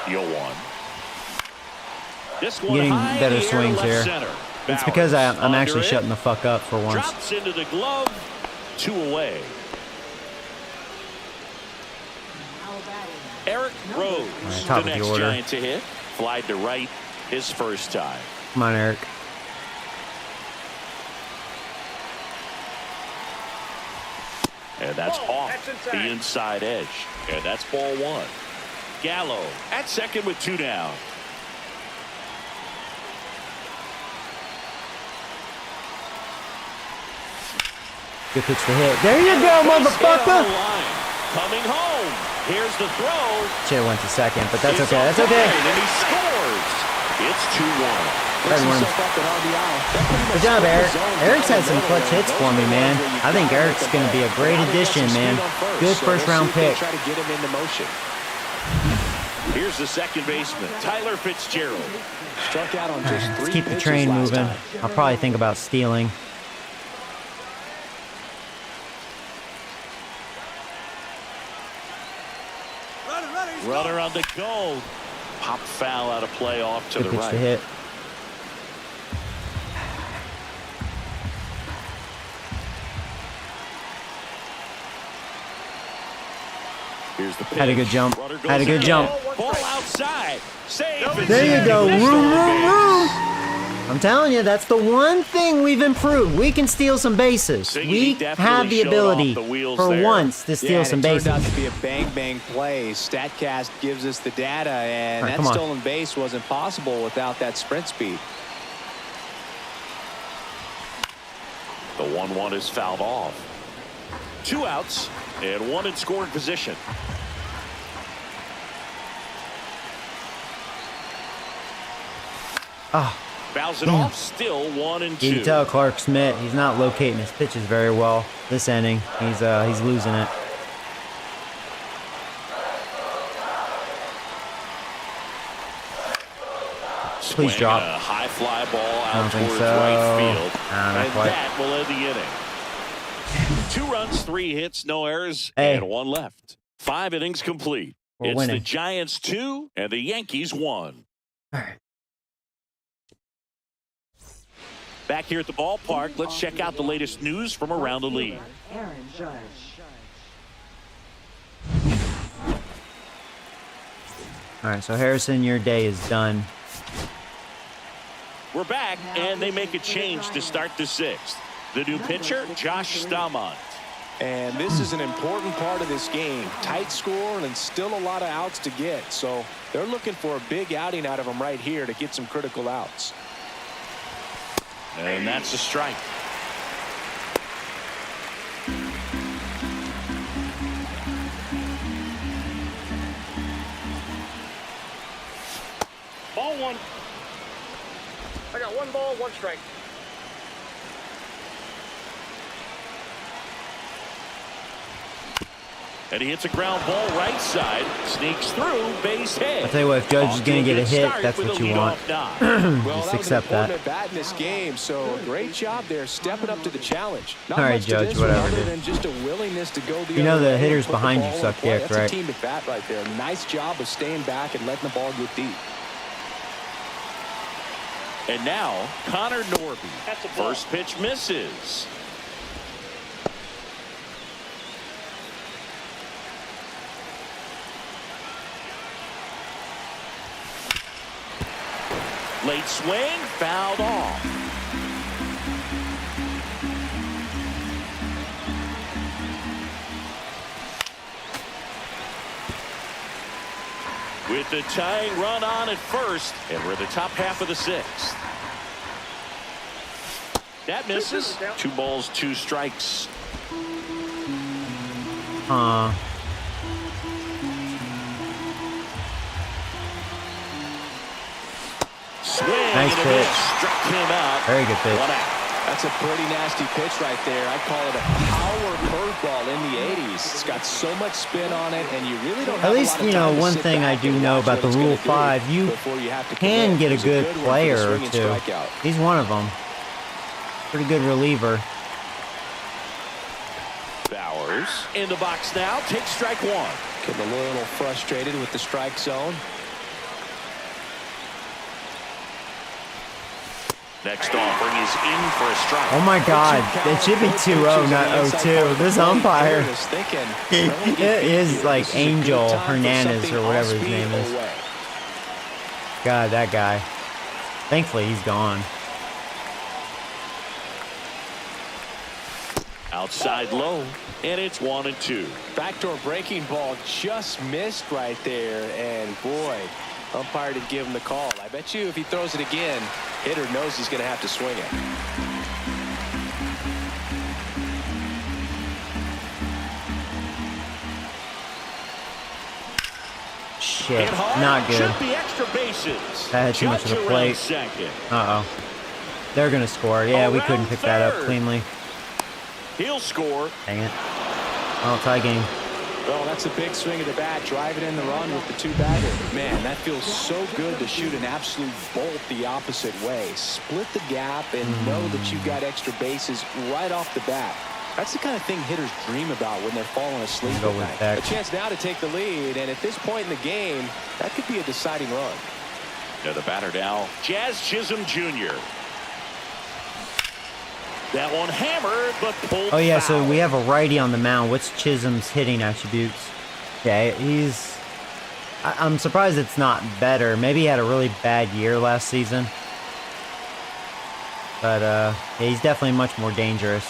Yo one. This one Getting high in better the air swings left here. center. It's because I'm Bowers actually under it. shutting the fuck up for once. Drops into the glove. 2 away. Eric Rose, top of the the next order. Giant to hit. Flied to right his first time. Come on, Eric. And that's off That's the inside. inside edge. And that's ball 1. Gallo at second with 2 down. Good pitch to hit. There you go, Base hit on the motherfucker. line. Coming home. Here's the throw. Should have went to second, but that's It's okay. That's okay. offline, and he scores. It's 2-1. Red one. Good job, Eric. Eric's had some clutch hits for me, man. I think Eric's going to be a great addition, man. Good first round pick. Try to get him into motion. Here's the second baseman, Tyler Fitzgerald. Struck out on just Let's 3 keep the pitches train last moving. time. I'll probably think about stealing. Runner on the go. Pop foul out of play off to Good the pitch right. to hit. Here's the pitch. Had a good jump. Runner goes Had a good in. jump. Ball outside. Save. There you go. Room, room, room. I'm telling you, that's the one thing we've improved. We can steal some bases. Siggy We definitely have the showed ability off the wheels for there. once to steal and some it bases. turned out to be a bang play. StatCast gives us the data, and All right, that come on. stolen base wasn't possible without that sprint speed. The 1-1 is fouled off. 2 outs and 1 in scoring position. Ah, Fouls it Damn. off. Still 1 and 2. you can tell Clark Smith, he's not locating his pitches very well this inning. He's losing it. Please Swing drop. a high fly ball I out don't think towards so. right field. Not And quite. that will end the inning. 2 runs, 3 hits, no errors, Hey. and 1 left. 5 innings complete. We're It's winning. the Giants 2 and the Yankees 1. All right. Back here at the ballpark, let's check out the latest news from around the league. Aaron Judge. All right, so Harrison, your day is done. We're back, and they make a change to start the 6th. The new pitcher, Josh Staumont. And this is an important part of this game. Tight score and still a lot of outs to get. So they're looking for a big outing out of him right here to get some critical outs. And that's a strike. Ball 1. I got 1 ball, 1 strike. And he hits a ground ball right side, sneaks through, base hit. I'll tell you what, if Judge is Off going to get a good hit, start that's with what a you want. leadoff knock. Well, Just that was accept an important that. at bat in this game, so great job there stepping up to the challenge. Not All right, much to Judge, this one whatever, other dude. than just a willingness to go the You know other the way and hitters put the behind you ball in suck play. dick, That's right? a team at bat right there. Nice job of staying back and letting the ball get deep. And now, Connor Norby. That's a ball. First pitch misses. Late swing, fouled off. With the tying run on at first, and we're in the top half of the 6th. That misses. 2 balls, 2 strikes. Swing. Nice and a pitch. miss. Struck him out. Very good pitch. 1 out. That's a pretty nasty pitch right there. I call it a power curveball in the 80s. It's got so much spin on it, and you really don't have At a least, lot of you know, time to one sit thing I back do and know watch about what the it's Rule gonna do 5, you before you have to can commit. get a It was good one for the player or swinging two. strikeout. He's one of them. Pretty good reliever. Bowers in the box now. Takes strike 1. Getting a little frustrated with the strike zone. Next offering is in for a strike. Oh my God, it should be 2-0, not 0-2. This umpire, it is like Angel Hernandez or whatever his name is. God, that guy. Thankfully, he's gone. Outside low, and it's 1-2. Backdoor breaking ball just missed right there, and boy, umpire didn't give him the call. I bet you if he throws it again, hitter knows he's going to have to swing it. Shit, Hit hard. not good. Should be extra bases. That had too much of a Judge around plate. second. Uh-oh. They're going to score. Yeah, we couldn't Around pick that up third. cleanly. He'll score. Dang it. Well, tie game. Well, that's a big swing of the bat, driving in the run with the two-bagger. Man, that feels so good to shoot an absolute bolt the opposite way. Split the gap and know that you've got extra bases right off the bat. That's the kind of thing hitters dream about when they're falling asleep at night. A chance now to take the lead, and at this point in the game, that could be a deciding run. Now the batter now, Jazz Chisholm Jr. That one hammered, but pulled Oh, yeah, foul. so we have a righty on the mound. What's Chisholm's hitting attributes? Yeah, he's... I'm surprised it's not better. Maybe he had a really bad year last season. But, yeah, he's definitely much more dangerous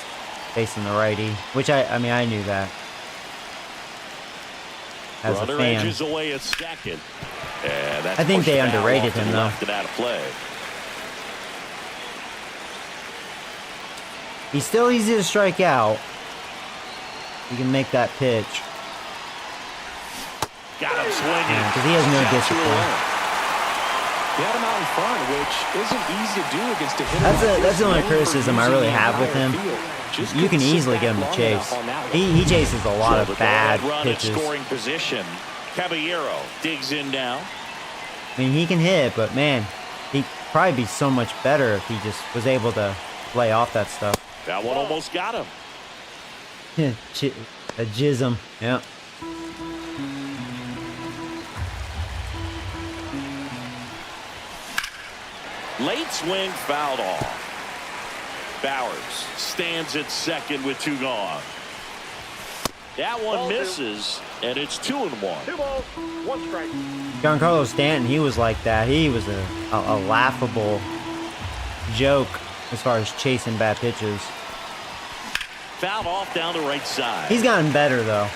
facing the righty. Which, I mean, I knew that. As a fan. Edges away at second. And that's I think they underrated him, though. Left and out of play. He's still easy to strike out. You can make that pitch. Got him swinging. Because he has no discipline. He had him out in front, which isn't easy to do against a hitter. That's the only criticism I really have with him. You can easily get him to chase. He chases a lot of bad pitches. Scoring position. Caballero digs in now. I mean, he can hit, but man, he'd probably be so much better if he just was able to lay off that stuff. That one almost got him. A jism, yeah. Late swing fouled off. Bowers stands at second with 2 gone. That one misses, and it's 2-1. 2 balls, 1 strike. Giancarlo Stanton, he was like that. He was a laughable joke as far as chasing bad pitches. Fouled off down the right side. He's gotten better though.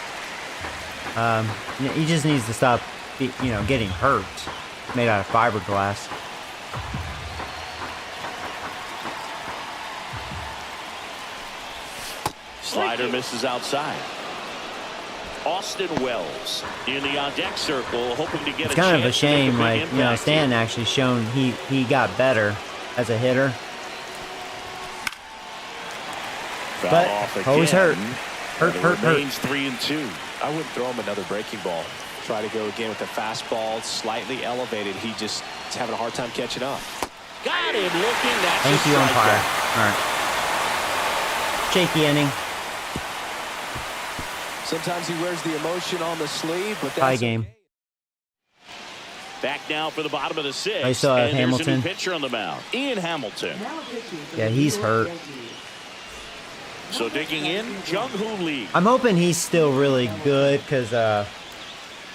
He just needs to stop, getting hurt. Made out of fiberglass. Slider misses outside. Austin Wells in the on-deck circle, hoping to get It's a kind chance of a shame, to make a big impact Stanton here. actually shown he got better as a hitter. Foul But off always again. hurt. Remains 3-2. I wouldn't throw him another breaking ball. Try to go again with the fastball, slightly elevated. He's having a hard time catching up. Got him looking. That's Thank a you, umpire. strikeout. All right. Shaky inning. Sometimes he wears the emotion on the sleeve, but that's Tie game. okay. Back now for the bottom of the 6th. I still have and there's a Hamilton. new pitcher on the mound, Ian Hamilton. Now pitching for Yeah, the he's New York hurt. Yankees. So digging in, Jung-Hoo Lee. I'm hoping he's still really good because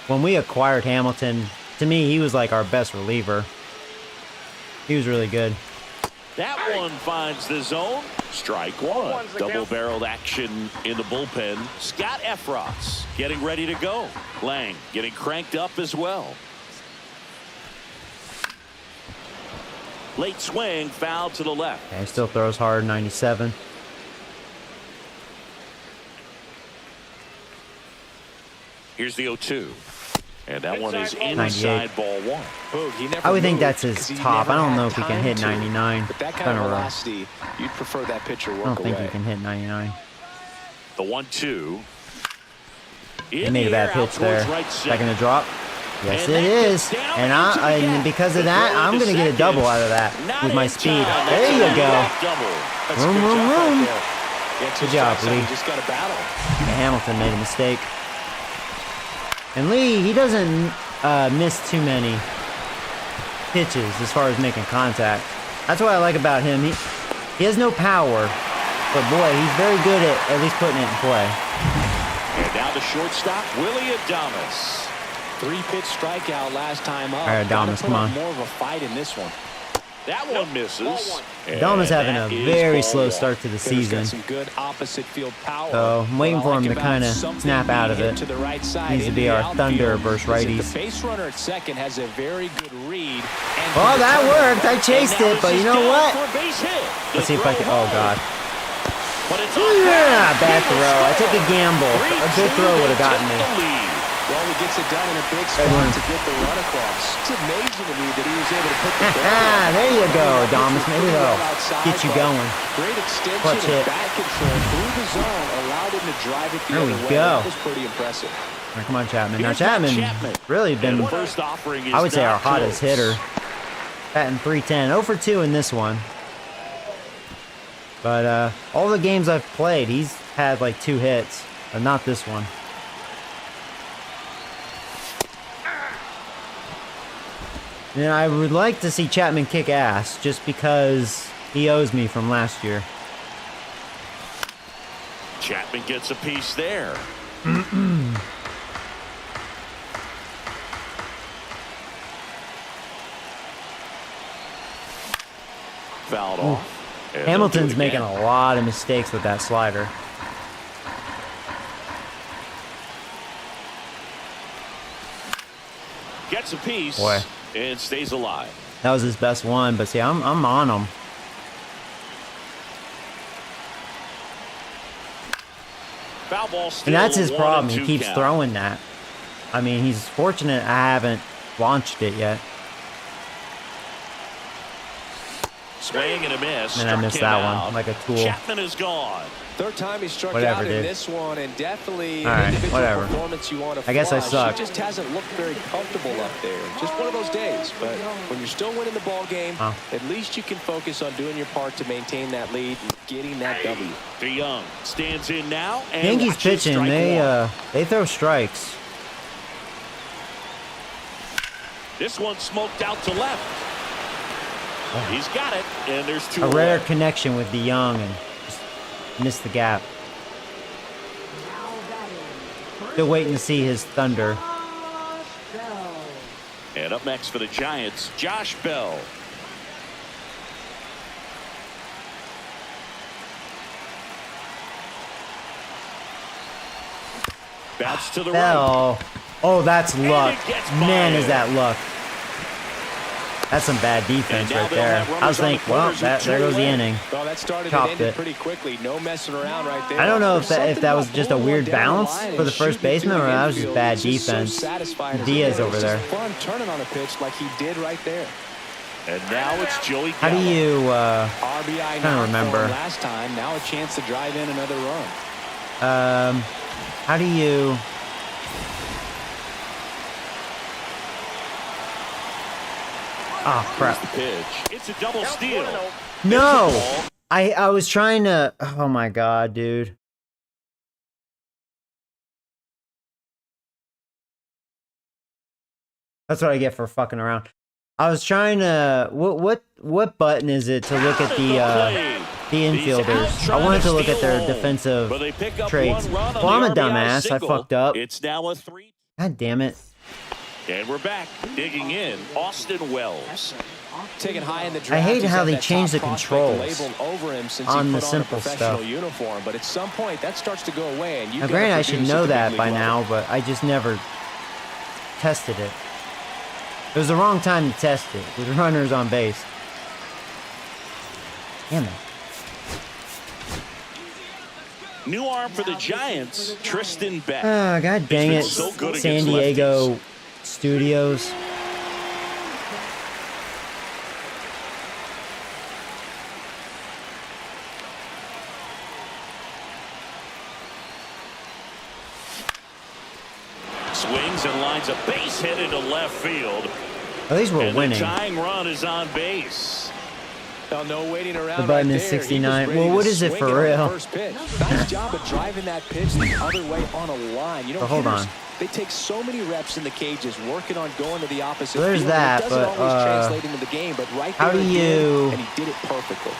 when we acquired Hamilton, to me, he was like our best reliever. He was really good. That one finds the zone. Strike one. Double-barreled action in the bullpen. Scott Efros getting ready to go. Lang getting cranked up as well. Late swing, foul to the left. Yeah, he still throws hard, 97. Here's the 0-2. And that one is Inside inside ball 1. Boog, he never I would think moved that's his 'cause he top. never I don't had know if he can time hit to. 99. But that Kind kind of of rough. velocity, you'd prefer that pitcher I work don't think away. he can hit 99. The 1-2. He made a bad pitch there. Second to drop. Yes, it is. And because of that, I'm going to get a double out of that with my speed. There you go. That's a Vroom, good vroom, job right vroom. there. Yeah, Good job, strikes out, Lee. you just got to battle. And Hamilton made a mistake. And Lee, he doesn't miss too many pitches as far as making contact. That's what I like about him. He has no power, but boy, he's very good at least putting it in play. And now the shortstop, Willie Adames. 3-pitch strikeout last time up. All right, Adames, Gotta come put on. up more of a fight in this one. That one misses. Adames having a And that is very ball slow one. start to the Hitter's got season. some good opposite field power. So I'm waiting What for I him like to about kind of something snap out of being it. hit to the right side Needs to into be the our outfield thunder versus is that righties. The base runner at second has a very good read. And Well, can that return worked. I it. chased And now it, but this you is know down what? for a base hit. The Let's see if I throw can. Oh, home. God. But it's Yeah, bad throw. I took a gamble. A good throw would have gotten me. Well, he gets it done in a big spot Edwin. to get the run across. It's amazing to me that he was able to put the ball Ah, there you go, Adames. Maybe they'll outside, get you but going. Great extension Clutch and hit. bat control through the zone allowed him to drive it the There other we way. go. That was pretty impressive. Right, come on, Chapman. Now, Here's Matt Chapman really been, And first offering is I would say, our not hottest close. hitter. Batting .310. 0 for 2 in this one. But all the games I've played, he's had like 2 hits. But not this one. And I would like to see Chapman kick ass, just because he owes me from last year. Chapman gets a piece there. Fouled off. And Hamilton's they'll do it making again. a lot of mistakes with that slider. Gets a piece. Boy. And stays alive. That was his best one, but see, I'm on him. Foul ball still. And that's his 1 problem. and He 2 keeps count. throwing that. I mean, he's fortunate I haven't launched it yet. Swing and a miss. And I Struck missed him that out. one like a tool. Chapman is gone. Third time he struck Whatever, out in dude. this one, and definitely All right, an individual whatever. performance you want to I guess I flush. suck. He just hasn't looked very comfortable up there. Just one of those days. But when you're still winning the ball game, at least you can focus on doing your part to maintain that lead and getting that W. DeYoung stands in now. And Yankees watches pitching, strike one. they throw strikes. This one smoked out to left. He's got it, and there's 2 A rare away. connection with DeYoung and just missed the gap. Now batting. Still waiting to see his thunder. Bell. And up next for the Giants, Josh Bell. Bats to the right. Bell. Oh, that's luck. it gets Man, by is him. that luck. That's some bad defense And now right they'll there. have runners I was on the thinking, well, corners with 2 there goes the away. inning. Well, that started Chopped and ended it. pretty quickly. No messing around right there. I don't know if There's that something was about just a pulling weird one down the bounce line for and the first shooting it baseman, to or the that was just infield. bad It's just so defense. satisfying as a Diaz hitter. over It's there. just fun turning on a pitch like he did right there. And now it's Joey How do Gallo. you, RBI Kinda knock remember. for him last time. Now a chance to drive in another run. how do you... Oh, crap. The pitch. It's a double steal. No! I was trying to... Oh, my God, dude. That's what I get for fucking around. I was trying to... What button is it to look at the infielders? I wanted to look at their defensive But they pick up traits. 1 run on Well, I'm the a RBI dumbass. I single. fucked up. It's now a 3. God damn it. And we're back. Digging in. Austin Wells. Taken high in the draft. I hate he's how had they that changed top the prospect controls labeled over him since on he the put simple on a professional stuff. uniform, but at some point that starts to go away, and you Now, granted, I should know that by now, but I just never tested it. It was the wrong time to test it, with runners on base. Damn it. New arm for the Giants, Tristan Beck. Oh, God dang been it. so good San against Diego Studios. Swings and lines a base hit into left field. At least we're And winning. the tying run is on base. Well, no waiting around. The button right is there. He was 69. ready Well, to what is it swing for on the real? first pitch. Nice job of driving that pitch the other way on a line. You know, So hold hitters, on. they take so many reps in the cages working on going to the opposite There's field. that, It doesn't but, always translate into the game, but right how there do he did, you- and he did it perfectly.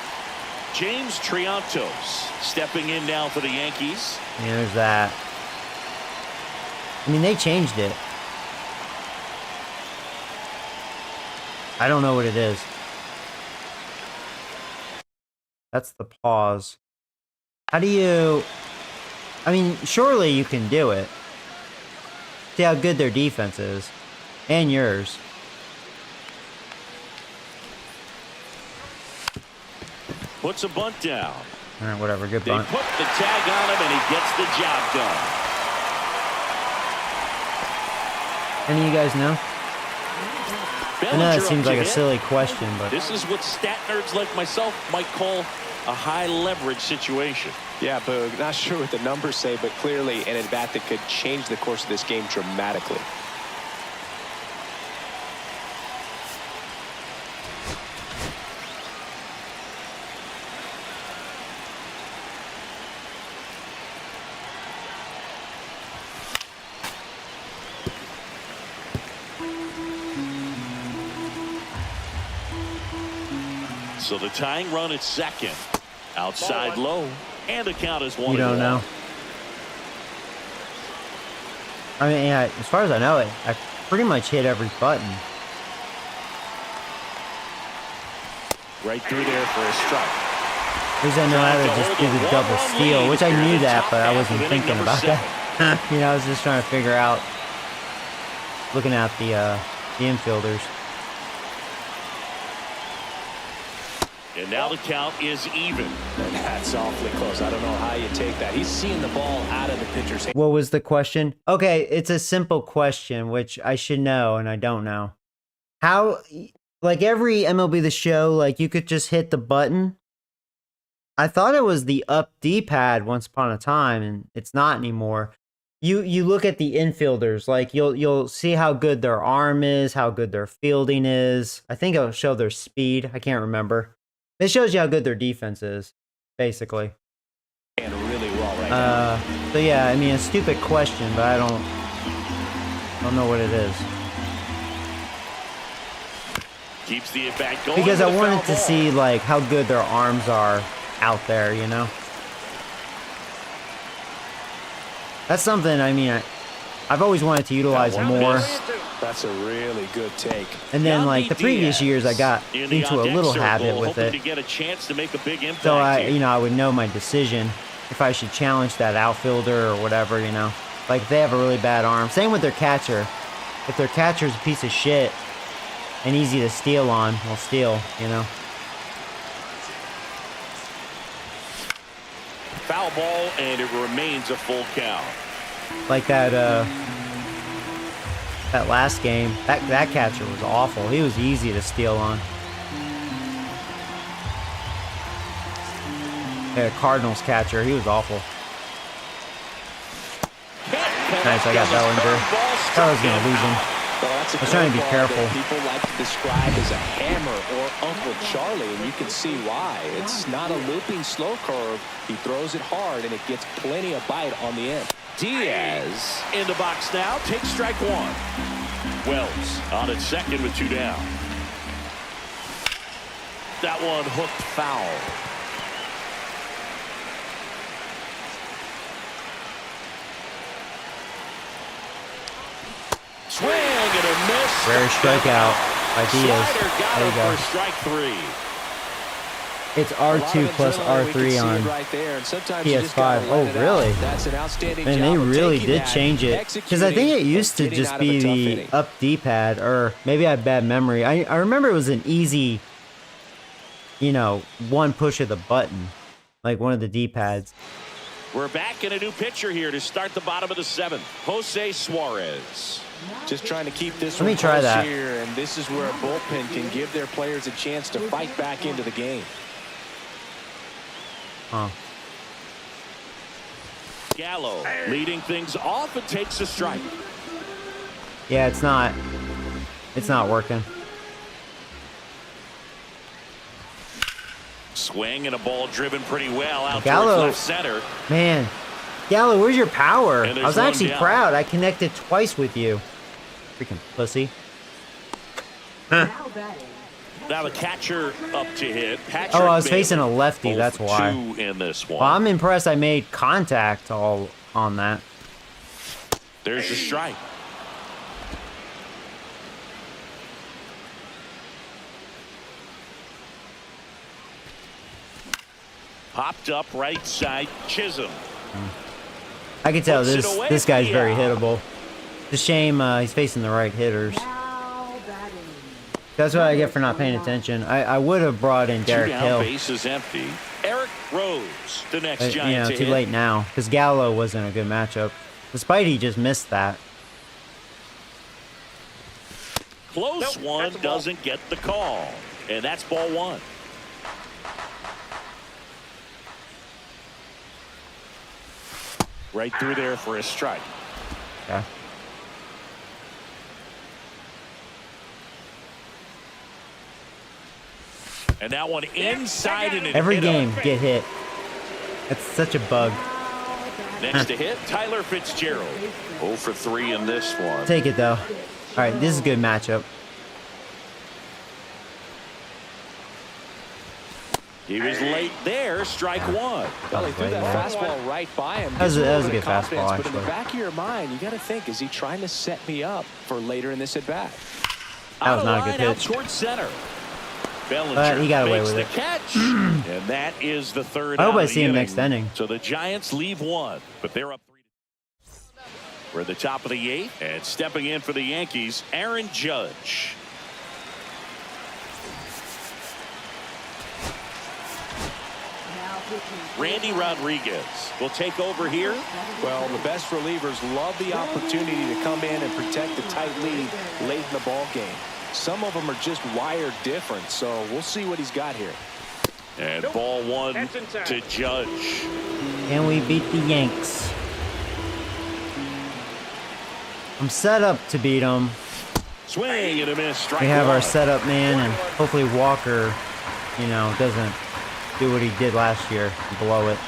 James Triantos stepping in now for the Yankees. Yeah, there's that. I mean, they changed it. I don't know what it is. That's the pause. How do you... I mean, surely you can do it. See how good their defense is. And yours. Puts a bunt down. All right, whatever. Good They bunt. put the tag on him, and he gets the job done. Any of you guys know? I know Bellinger that seems up like to a hit. silly question, but... This is what stat nerds like myself might call a high leverage situation. Yeah, Boog, not sure what the numbers say, but clearly an at-bat that could change the course of this game dramatically. So the tying run at second. Outside low. And the count is 1-1. You don't know. I mean, yeah, as far as I know, I pretty much hit every button. Right through there for a strike. Because I know how to just do the double steal, which I knew that, but I wasn't thinking about that. You know, I was just trying to figure out, looking at the infielders. And now the count is even. And that's awfully close. I don't know how you take that. He's seeing the ball out of the pitcher's hand. What was the question? Okay, it's a simple question, which I should know, and I don't know. How, like every MLB The Show, like you could just hit the button. I thought it was the up D-pad once upon a time, and it's not anymore. You look at the infielders, like you'll see how good their arm is, how good their fielding is. I think it'll show their speed. I can't remember. It shows you how good their defense is, basically. And really well right now. So yeah, I mean, a stupid question, but I don't know what it is. Keeps the at bat going. Because I wanted to see like how good their arms are out there, you know. That's something. I mean, I've always wanted to utilize more. That's a really good take. And then, like the previous years, I got into a little habit with it. To get a chance to make a big impact. So I would know my decision if I should challenge that outfielder or whatever, you know. Like if they have a really bad arm. Same with their catcher. If their catcher's a piece of shit and easy to steal on, I'll steal, you know. Foul ball, and it remains a full count. Like that last game, that catcher was awful. He was easy to steal on. Yeah, Cardinals catcher, he was awful. Nice, I got Bellinger. Thought I was gonna lose him. I was trying to be careful. People like to describe as a hammer or Uncle Charlie, and you can see why. It's not a looping slow curve. He throws it hard, and it gets plenty of bite on the end. Diaz in the box now. Takes strike one. Wells on at second with two down. That one hooked foul. Swing and a miss. Rare strikeout by Diaz. There you go. Strike three. It's R2 plus R3 on PS5. Oh, really? Man, they really did change it. Because I think it used to just be the up D-pad, or maybe I have bad memory. I remember it was an easy, you know, one push of the button, like one of the D-pads. We're back in a new pitcher here to start the bottom of the seventh. Jose Suarez. Just trying to keep this Let me try that here, and this is where a bullpen can give their players a chance to fight back into the game. Huh. Gallo leading things off and takes a strike. Yeah, it's not working. Swing and a ball driven pretty well out Gallo, towards left center. Man, Gallo, where's your power? I was actually down. proud. I connected twice with you. Freaking pussy. Now batting. Now the catcher up to hit. Patrick Oh, I was Bailey, facing a lefty, 0 that's for why. 2 in this one. Well, I'm impressed I made contact all on that. There's the strike. Popped up right side, Chisholm. I can tell Puts it away this guy's for very the out. hittable. It's a shame he's facing the right hitters. Now batting. That's what I get for not paying attention. I would have brought in Derek Two down, Hill. base is empty. Eric Rose, the next You Giant know, to too hit. late now because Gallo wasn't a good matchup. Despite he just missed that. Close Nope, one that's a ball. doesn't get the call. And that's ball one. Right through there for a strike. Yeah. And that one inside and it Every hit game him. get hit. That's such a bug. Next to hit, Tyler Fitzgerald. 0 for 3 in this one. Take it though. All right, this is a good matchup. He was late there, strike one. Well, he threw that fastball right by him. That was Gives him a little bit good of confidence, fastball, but in the actually. back of your mind, you got to think, is he trying to set me up for later in this at bat? That was not a good Out pitch. towards center. Bellinger But he got away makes with the it. catch, and that is the third. I hope out I of the see him inning. next inning. So the Giants leave one, but they're up 3. We're at the top of the 8th, and stepping in for the Yankees, Aaron Judge. Now pitching. Randy Rodriguez will take over here. Well, the best relievers love the opportunity to come in and protect the tight lead late in the ball game. Some of them are just wired different, so we'll see what he's got here. And ball one to Judge. And we beat the Yanks. I'm set up to beat them. Swing and a miss. Strike We have one. our setup man, and hopefully Walker, you know, doesn't do what he did last year and blow it.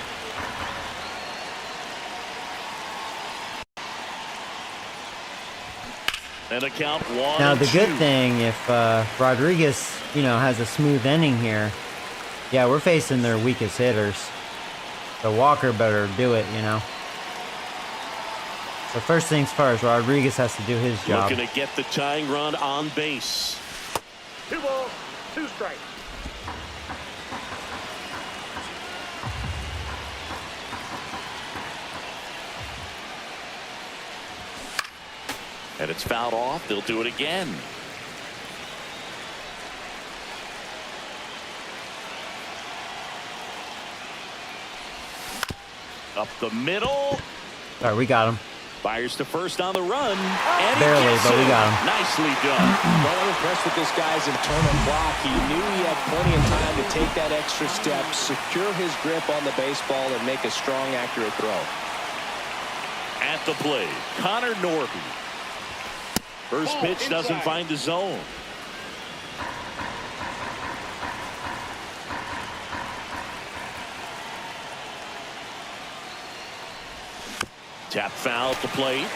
And a count 1 Now and the good 2. thing, if Rodriguez, you know, has a smooth inning here, yeah, we're facing their weakest hitters. So Walker better do it, you know. So first things first, Rodriguez has to do his job. Looking to get the tying run on base. 2 balls, 2 strikes. And it's fouled off. They'll do it again. Up the middle. All right, we got him. Fires to first on the run. And Barely, he gets but we it. got him. Nicely done. Well, I'm impressed with this guy's internal block. He knew he had plenty of time to take that extra step, secure his grip on the baseball, and make a strong, accurate throw. At the plate, Connor Norby. First pitch doesn't find the zone. Tap foul at the plate.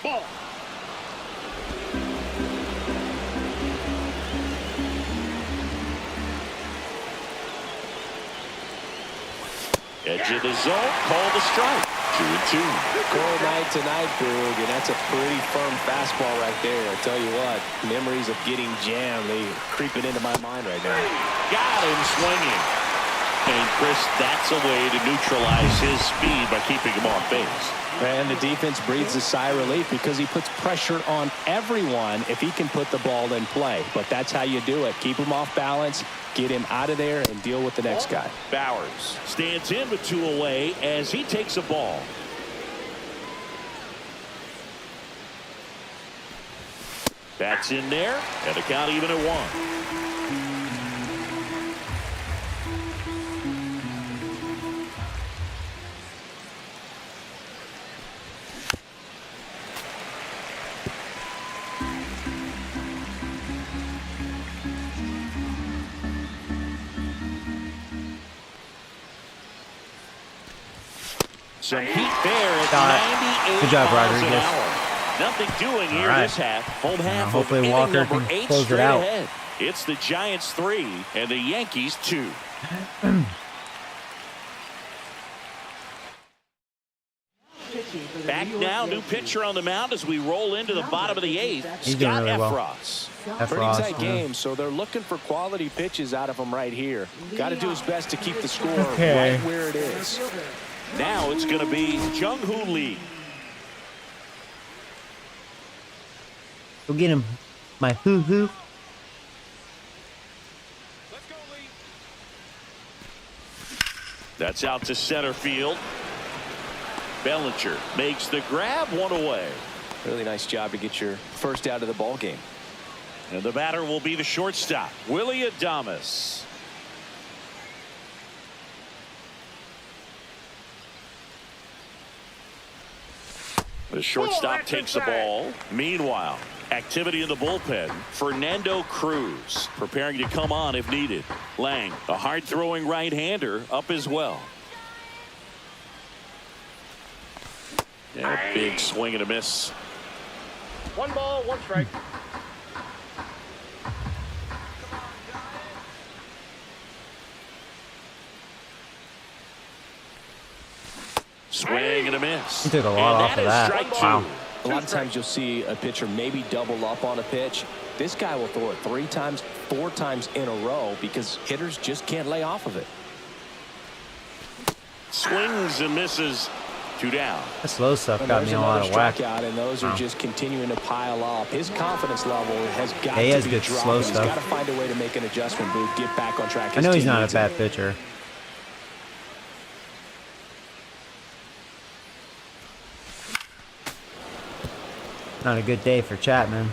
Ball. Edge of the zone, call the strike. 2-2. Cold night tonight, Boog, and that's a pretty firm fastball right there. I tell you what, memories of getting jammed, they creeping into my mind right now. Got him swinging. And Chris, that's a way to neutralize his speed by keeping him off base. And the defense breathes a sigh of relief because he puts pressure on everyone if he can put the ball in play. But that's how you do it. Keep him off balance, get him out of there, and deal with the next guy. Bowers stands in with 2 away as he takes a ball. Bats in there, and the count even at 1. Some heat there at 98 Good job, miles an Rodriguez. hour. Nothing doing here right. this half. Home half hopefully of inning Walker number can 8 close it straight out. ahead. It's the Giants 3 and the Yankees 2. Back now, new pitcher on the mound as we roll into the bottom of the 8th. He's doing Scott really well. Efros. Pretty Efros, tight yeah. game, so they're looking for quality pitches out of him right here. Got to do his best to keep the score Okay. right where it is. Now it's going to be Jung-Hoo Lee. Go get him, my hoo-hoo. That's out to center field. Bellinger makes the grab, 1 away. Really nice job to get your first out of the ball game. And the batter will be the shortstop, Willie Adames. The shortstop takes the ball. Meanwhile, activity in the bullpen. Fernando Cruz preparing to come on if needed. Lang, a hard-throwing right-hander, up as well. Yeah, big swing and a miss. 1 ball, 1 strike. Swing and a miss. He took a lot off of that. Wow. A lot of times you'll see a pitcher maybe double up on a pitch. This guy will throw it 3 times, 4 times in a row because hitters just can't lay off of it. Swings and misses. 2 down. That slow stuff got me a lot of whack. And those are just continuing to pile up. His confidence level has got he has to be good dropping. slow He's stuff. got to find a way to make an adjustment, Boog, get back on track. I know he's not a bad pitcher. Not a good day for Chapman.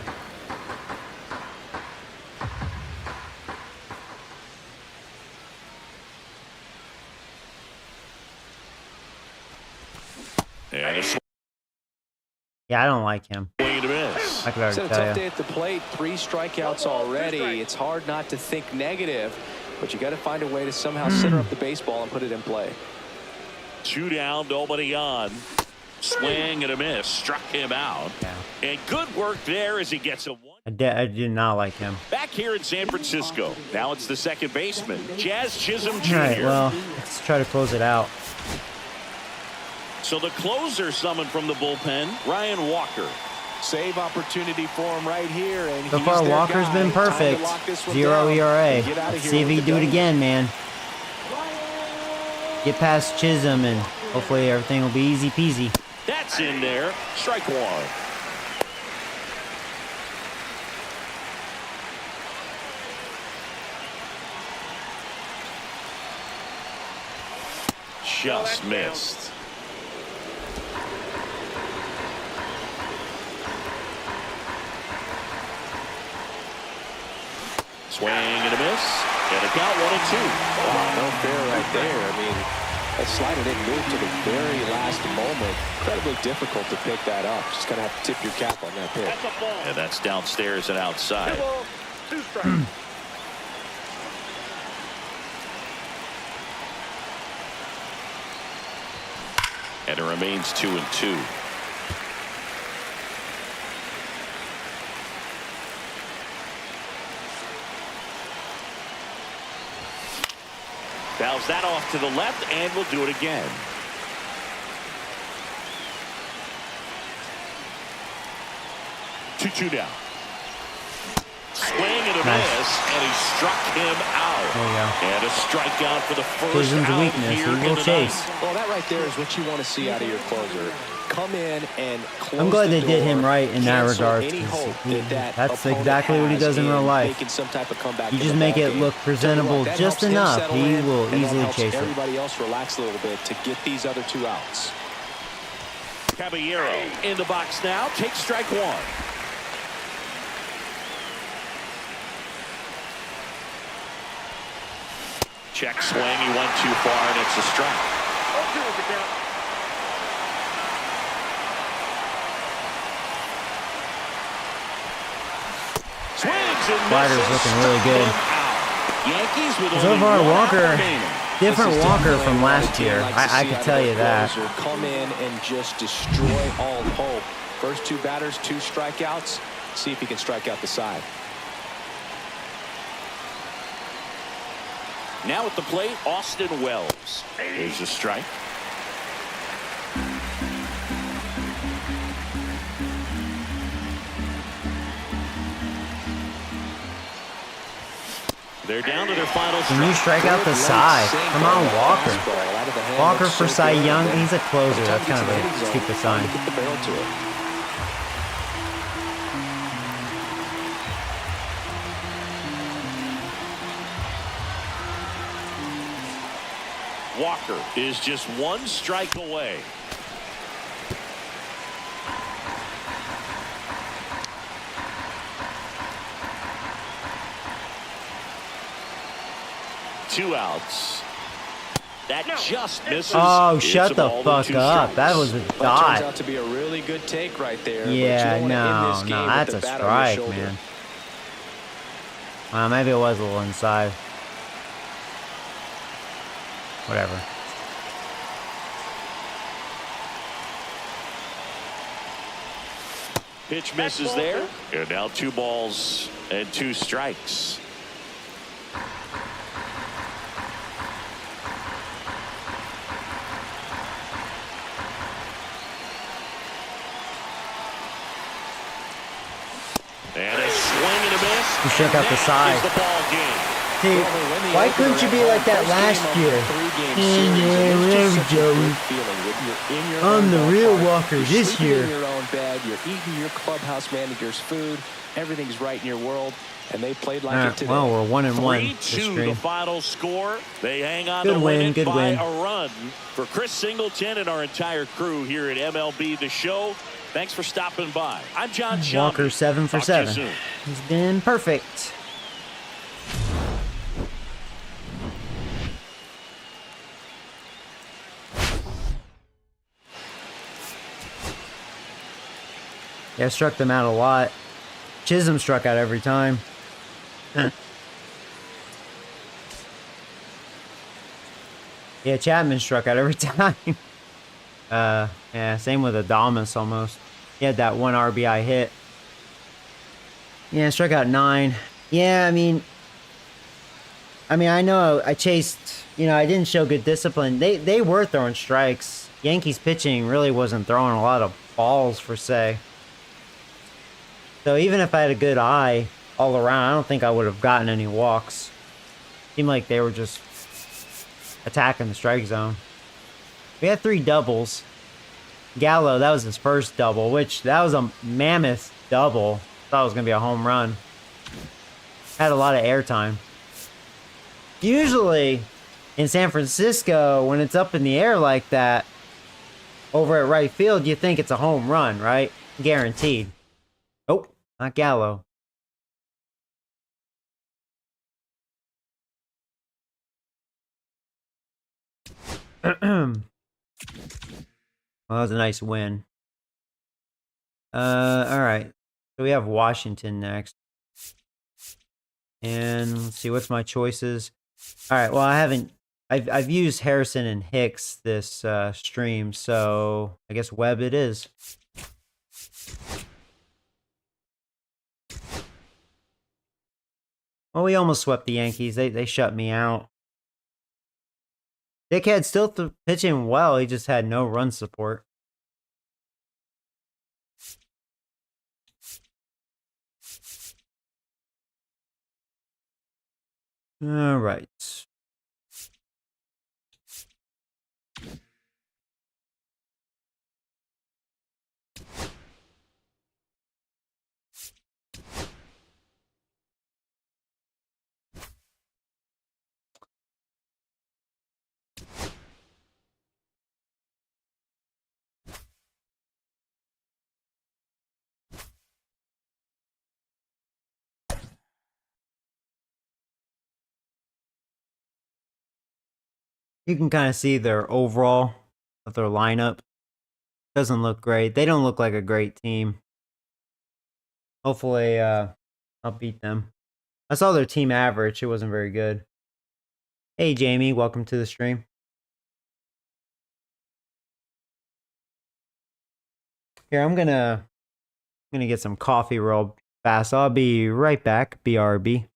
Yeah, I don't like him. I could already It's a tell tough you. day at the plate. 3 strikeouts already. It's hard not to think negative, but you got to find a way to somehow center up the baseball and put it in play. 2 down, nobody on. Swing and a miss. Struck him out. Yeah. And good work there as he gets a 1. I did not like him. Back here in San Francisco. Now it's the second baseman, Jazz Chisholm Jr. All right, well, let's try to close it out. So the closer summoned from the bullpen, Ryan Walker. Save opportunity for him right here. And So far, Walker's been perfect. 0 ERA. Let's see if he can do it again, man. Get past Chisholm, and hopefully everything will be easy peasy. That's in there. Strike 1. Just missed. Swing and a miss. And a count 1-2. No fair right there. I mean, that slider didn't move to the very last moment. Incredibly difficult to pick that up. Just going to have to tip your cap on that pick. And that's downstairs and outside. 2 balls, 2 strikes. And it remains 2-2. Fouls that off to the left, and we'll do it again. Two down. Swing and a miss, and he struck him out. There you go. And a strikeout for the first Chisholm's out weakness. here He in will the chase. ninth. Well, that right there is what you want to see out of your closer. Come in and close I'm glad the they did him door, right in that cancel regard. any hope that That's opponent exactly what he has does in real life. making some type of comeback You in just the make ball it game. look presentable That just helps him enough. settle He in, will and that easily helps chase it. everybody else relax a little bit to get these other 2 outs. Caballero in the box now. Takes strike 1. Check swing. He went too far, and it's a strike. 0-2 is the count. Swings and Slider's misses. looking really good. Yankees with So only far, 1 out Walker, remaining. different This is Walker definitely from what a last team year. likes to I see could out tell of you their that. closer. Come in and just destroy all hope. First 2 batters, 2 strikeouts. See if he can strike out the side. Now at the plate, Austin Wells. There's a strike. They're down to their final Can you strike out the side? Come on, Walker. Walker for Cy Young. He's a closer. That's kind of a stupid sign. Get the barrel to it. Walker is just 1 strike away. 2 outs. That just misses. Oh, It's shut a the ball fuck and 2 up. That strikes. was a That turns dot. out to be a really good take right there. But you Yeah, don't want to end this no, game that's with a the bat on your strike, shoulder. man. Well, maybe it was a little inside. Whatever. Pitch misses there. And now 2 balls and 2 strikes. And a swing and a miss. He struck out the side. That is the ball game. See, why couldn't you be like that last year? I'm the real Walker this year. You're in your own bed. You're eating your clubhouse manager's food. Everything's right in your world, and they played like it today. Well, we're 1-1 this 3-2 the stream. final score. They hang on Good to win, win it good by win. a run. For Chris Singleton and our entire crew here at MLB The Show, thanks for stopping by. I'm John Shelby. Walker 7 for Talk to you 7. soon. He's been perfect. Yeah, struck them out a lot. Chisholm struck out every time. Yeah, Chapman struck out every time. Yeah, same with Adames almost. He had that 1 RBI hit. Yeah, struck out 9. Yeah, I mean, I know I chased, I didn't show good discipline. They were throwing strikes. Yankees pitching really wasn't throwing a lot of balls per se. So even if I had a good eye all around, I don't think I would have gotten any walks. Seemed like they were just attacking the strike zone. We had 3 doubles. Gallo, that was his first double, which that was a mammoth double. Thought it was going to be a home run. Had a lot of airtime. Usually in San Francisco, when it's up in the air like that, over at right field, you think it's a home run, right? Guaranteed. Oh, not Gallo. Well, that was a nice win. All right. So we have Washington next. And let's see, what's my choices? All right, well, I've used Harrison and Hicks this stream, so I guess Webb it is. Well, we almost swept the Yankees. They shut me out. Dickhead still pitching well. He just had no run support. All right. You can kind of see their overall of their lineup. Doesn't look great. They don't look like a great team. Hopefully, I'll beat them. I saw their team average. It wasn't very good. Hey, Jamie. Welcome to the stream. Here, I'm gonna get some coffee real fast. I'll be right back. BRB.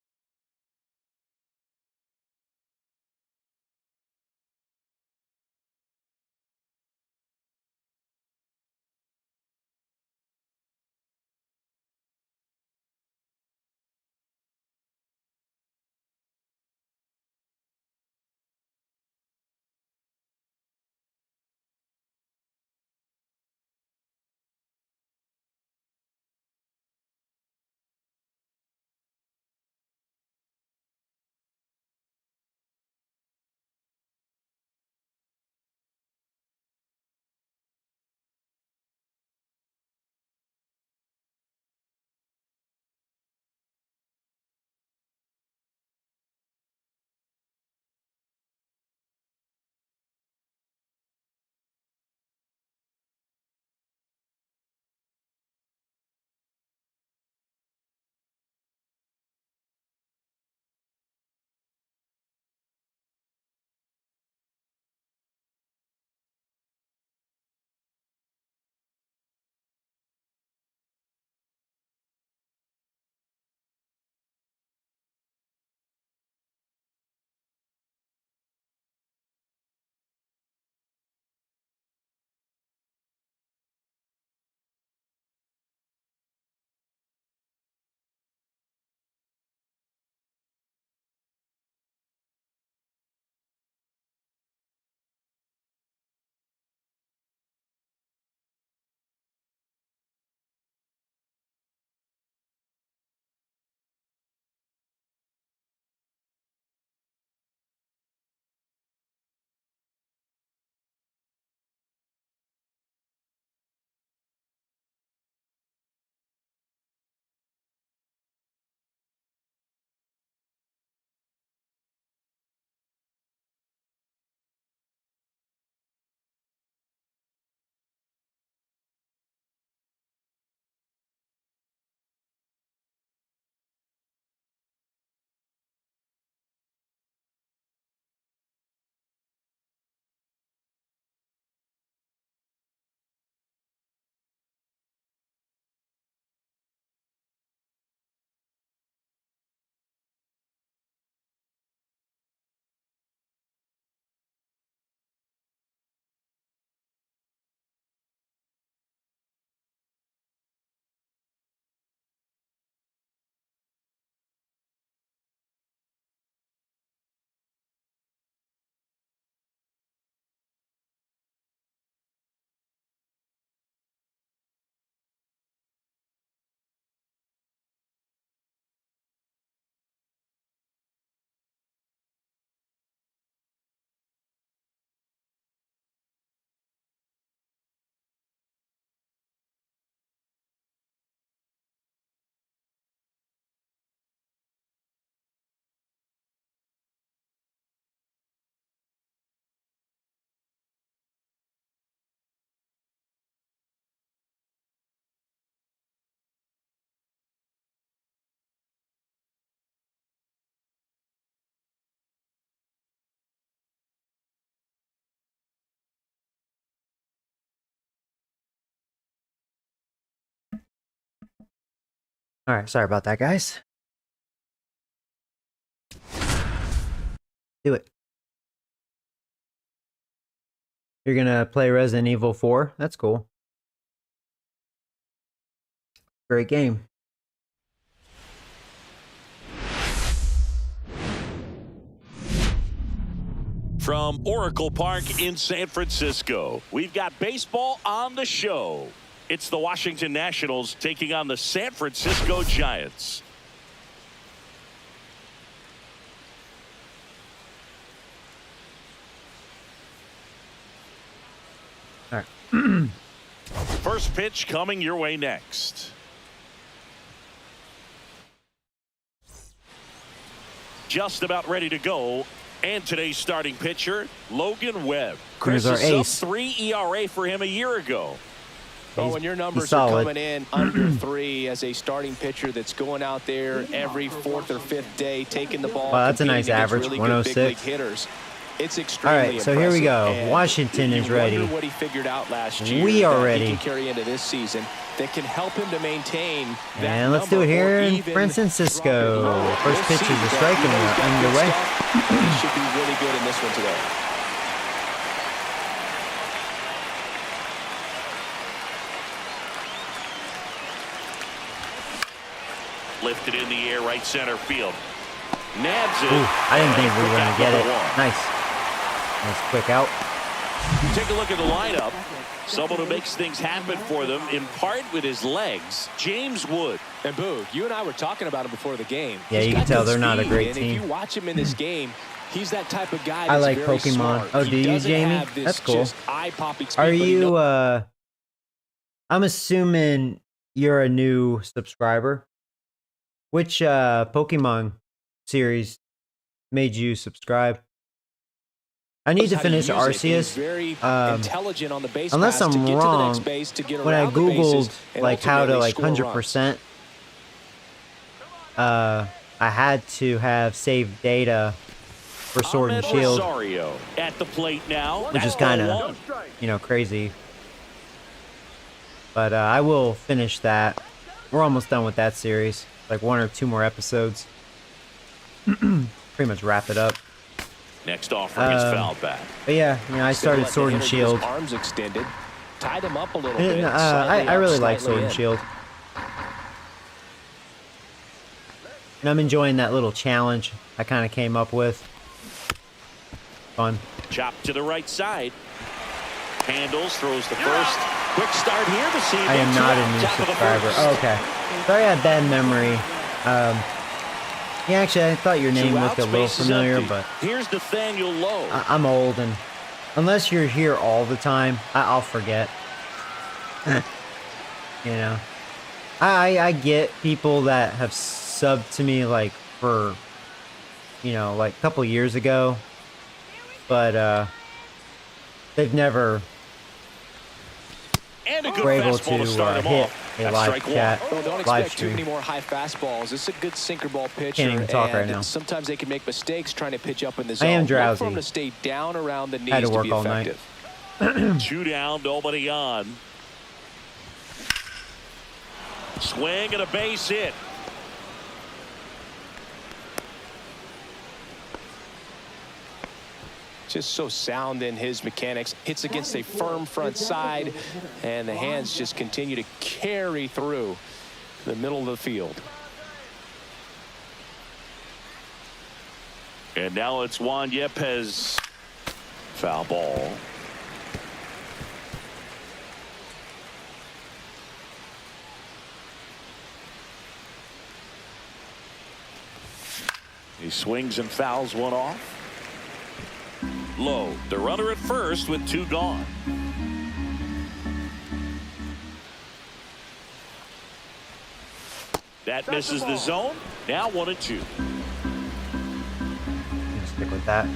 All right, sorry about that, guys. Do it. You're gonna play Resident Evil 4? That's cool. Great game. From Oracle Park in San Francisco, we've got baseball on the show. It's the Washington Nationals taking on the San Francisco Giants. All right. First pitch coming your way next. Just about ready to go. And today's starting pitcher, Logan Webb. Here's our Chris, ace. sub-3 ERA for him a year ago. Well, when your numbers are coming in under 3 as a starting pitcher that's going out there every 4th or 5th day, taking the ball. Wow, that's a nice average, really 106. Good big league hitters. It's extremely All right, so here we go. impressive. Washington is ready. What he figured out last year We are that ready. He can carry into this season that can help him to maintain that And let's do it here in Francisco. First pitch is a strike and we're underway. He should be really good in this one today. Lifted in the air, right center field. Nabs it. Ooh, I didn't think we were going to get it. One. Nice. Nice quick out. Take a look at the lineup. Someone who makes things happen for them, in part with his legs, James Wood. And Boo, you and I were talking about him before the game. Yeah, He's you got can tell good they're not a speed, great and team. if you watch him in this game, he's that type of guy I that's like very Pokemon. smart. Oh, He do you, doesn't Jamie? have this That's cool. just eye-popping speed, Are but he you, knows I'm assuming you're a new subscriber. Which Pokemon series made you subscribe? I need to how to finish use it. He's Arceus. very intelligent on the base Unless pass to I'm get to the wrong, next base, to get when I around the bases, Googled and like how to ultimately like score runs. 100%, I had to have saved data for Sword and Ahmed Shield, Rosario at the plate now. which is That's kind ball of, one. crazy. But I will finish that. We're almost done with that series. Like 1 or 2 more episodes. Pretty much wrap it up. Next offering is foul back. But yeah, I started Let the Sword and hitter get his Shield. Arms extended, tied him up a little And, bit. I really like Sword and Shield. And I'm enjoying that little challenge I kind of came up with. Fun. Chop to the right side. Handles, throws the first. Quick start here to see. I am not a new subscriber. Oh, okay. Sorry I had bad memory. Yeah, actually, I thought your name looked a little familiar, but here's Nathaniel Lowe. I'm old, and unless you're here all the time, I'll forget. I get people that have subbed to me like for, like a couple years ago, but they've never And a good were able fastball to start to him hit off. a That's live strike chat, one. Well, don't live expect too many stream. more high fastballs. This is a good sinker ball pitcher. Can't even talk right and now. Sometimes they can make mistakes trying to pitch up in the zone. I am Look drowsy. for him to stay down around the knees Had to work be all night. effective. 2 down, nobody on. Swing and a base hit. Just so sound in his mechanics. Hits against a firm front side, and the hands just continue to carry through the middle of the field. And now it's Juan Yepes. Foul ball. He swings and fouls one off. Low, the runner at first with 2 gone. That misses the zone. Now 1-2. Stick with that.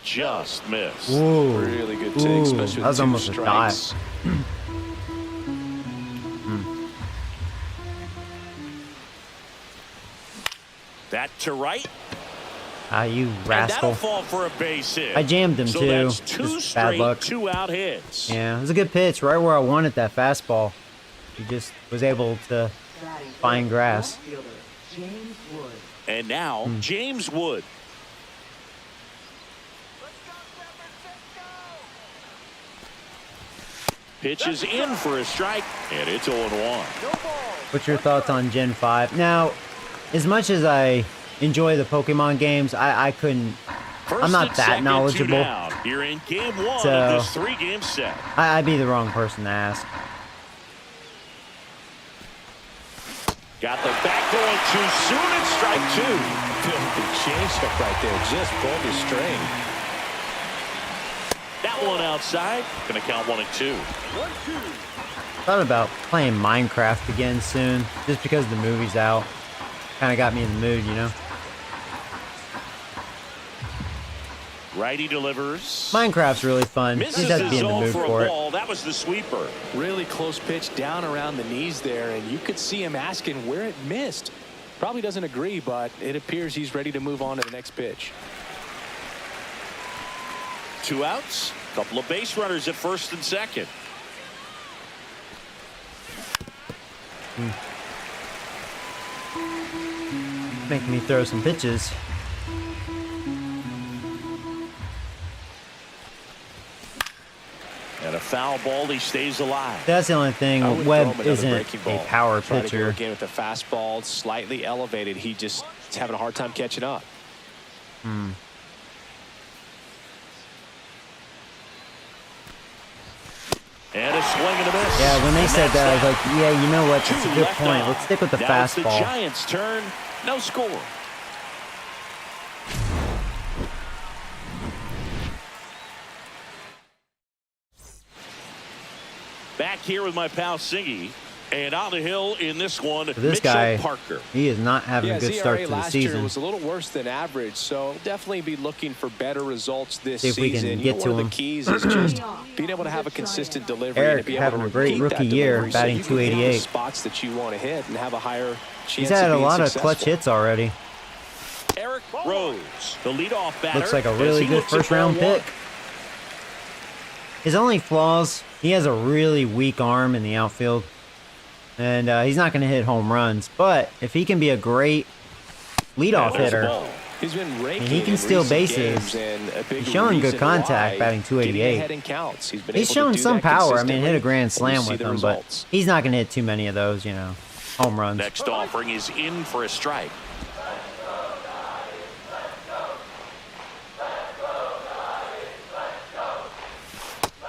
Just missed. Ooh, Really good take, Ooh, especially that was with 2 almost a dive. strikes. That to right. Ah, you And rascal. that'll fall for a base hit. I jammed him so too. That's two Just bad straight luck. 2-out hits. Yeah, it was a good pitch, right where I wanted that fastball. He just was able to find grass. James Wood. And now, James Wood. Pitches in for a strike, and it's 0-1. What's your thoughts on Gen 5? Now, as much as I enjoy the Pokemon games, I couldn't. I'm not that knowledgeable. You're in game 1 So, of this 3-game set. I'd be the wrong person to ask. Got the back going too soon at strike 2. The changeup right there just pulled the string. That one outside. Gonna count 1-2. Thought about playing Minecraft again soon, just because the movie's out. Kind of got me in the mood, you know. Righty delivers. Minecraft's really fun. You Misses just have to his be in the zone mood for a for it. ball. That was the sweeper. Really close pitch down around the knees there, and you could see him asking where it missed. Probably doesn't agree, but it appears he's ready to move on to the next pitch. 2 outs. Couple of base runners at first and second. Making me throw some pitches. And a foul ball. He stays alive. That's the only I thing. would throw him Webb another isn't breaking a ball. power Try to go pitcher. again with the fastball slightly elevated. He just is having a hard time catching up. And a swing and a miss. Yeah, when they And said that's that, I was like, yeah, you know what? That's a Two good left point. on. Let's stick with the Now it's the fastball. Giants' turn. No score. Back here with my pal Singy. And on the hill in this one, This Mitchell guy, Parker. he is not having a good his start ERA to the last year season. was a little worse than average, so definitely be looking for better results this See if we can season. get One to of him. the keys is just being able to have a consistent delivery Eric and to be having able a to great repeat rookie that year, delivery batting so you can hit the 288. spots that you want to hit and have a higher chance He's had of a being lot of successful. clutch hits already. Eric Rose, the leadoff batter. Looks like a as really he good looks at first round ball one. pick. His only flaws, he has a really weak arm in the outfield. And he's not going to hit home runs. But if he can be a great leadoff There's the hitter, ball. He's been raking he can in steal recent bases. games, and a big He's showing good reason contact, why batting getting 288. ahead in counts. He's been he's able to shown do some that power. I mean, consistently, hit a grand and you slam see with the him, results. but he's not going to hit too many of those, you know, home runs. Next offering is in for a strike.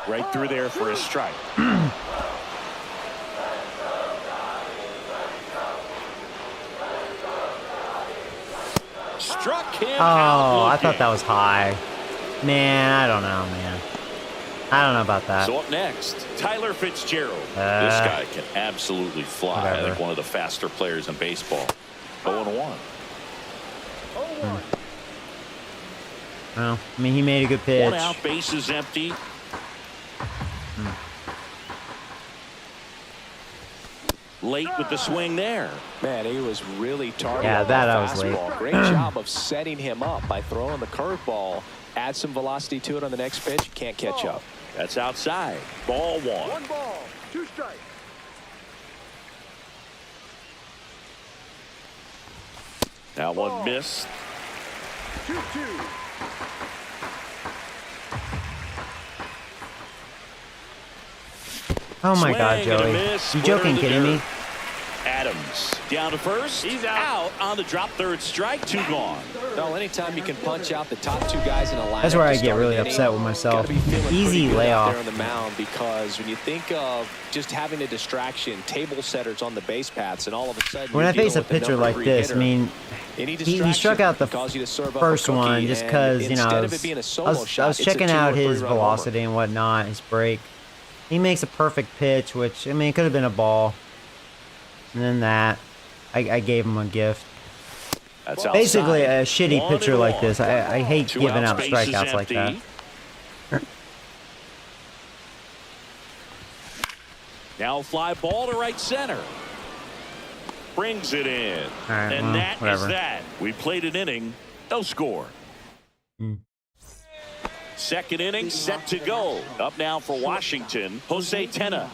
Right through there for a strike. Struck him out Oh, I looking. thought that was high. Man, I don't know, man. I don't know about that. So up next, Tyler Fitzgerald. This Uh, guy can absolutely fly. I whatever. think one of the faster players in baseball. 0-1. Well, I mean, he made a good pitch. 1 out, base is empty. Late with the swing there. Man, he was really targeted. Yeah, on that I was late. fastball. Great job of setting him up by throwing the curveball. Add some velocity to it on the next pitch. Can't catch up. That's outside. Ball 1. 1 ball, 2 strikes. That one missed. 2-2. Oh my God, Swing and a Joey. miss. You Splitter joking, to kidding me? dirt. Adams down to first. He's out. on the drop, third strike, 2 gone. No, anytime you can punch out the top 2 guys in a lineup. That's where to I get start really an inning, upset with myself. gotta be feeling Easy pretty good out layoff. there on the mound, because when you think of just having a distraction, table setters on the base paths, and all of a sudden When I you're face a dealing with the pitcher number like 3 this, I hitter. mean, Any he distraction struck out the can cause you to serve up a first cookie, one just and because, you know, instead I of it being a solo was shot, it's a checking 2 or out 3 his run homer. velocity and whatnot, his break. He makes a perfect pitch, which, I mean, it could have been a ball. And then that. I gave him a gift. That's Basically, outside. a shitty 1 pitcher and like 1. this. I hate 2 giving outs, out base is strikeouts like that. empty. Now fly ball to right center. Brings it in. right, And well, that is whatever. that. We played an inning. No score. Second inning set to go. Up now for Washington, Jose Tena.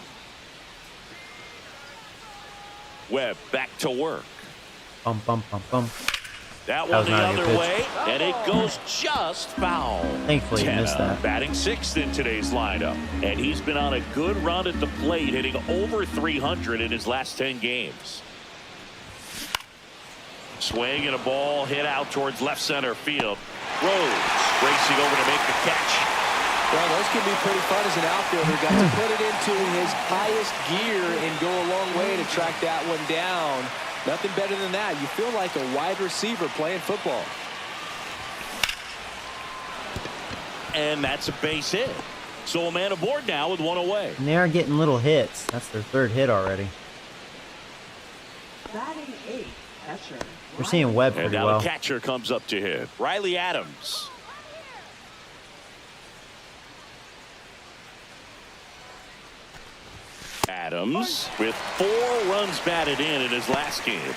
Webb back to work. Bum, bum, bum, bum. That one was the not a good other pitch. way, and it goes just foul. Thankfully, he missed that. Batting sixth in today's lineup, and he's been on a good run at the plate, hitting over 300 in his last 10 games. Swing and a ball hit out towards left center field. Rhodes racing over to make the catch. Well, those can be pretty fun as an outfielder. Got to put it into his highest gear and go a long way to track that one down. Nothing better than that. You feel like a wide receiver playing football. And that's a base hit. So a man aboard now with one away. And they are getting little hits. That's their third hit already. Batting 8th, catcher. We're seeing Webb And pretty now well. the catcher comes up to hit. Riley Adams. Adams with 4 runs batted in his last game.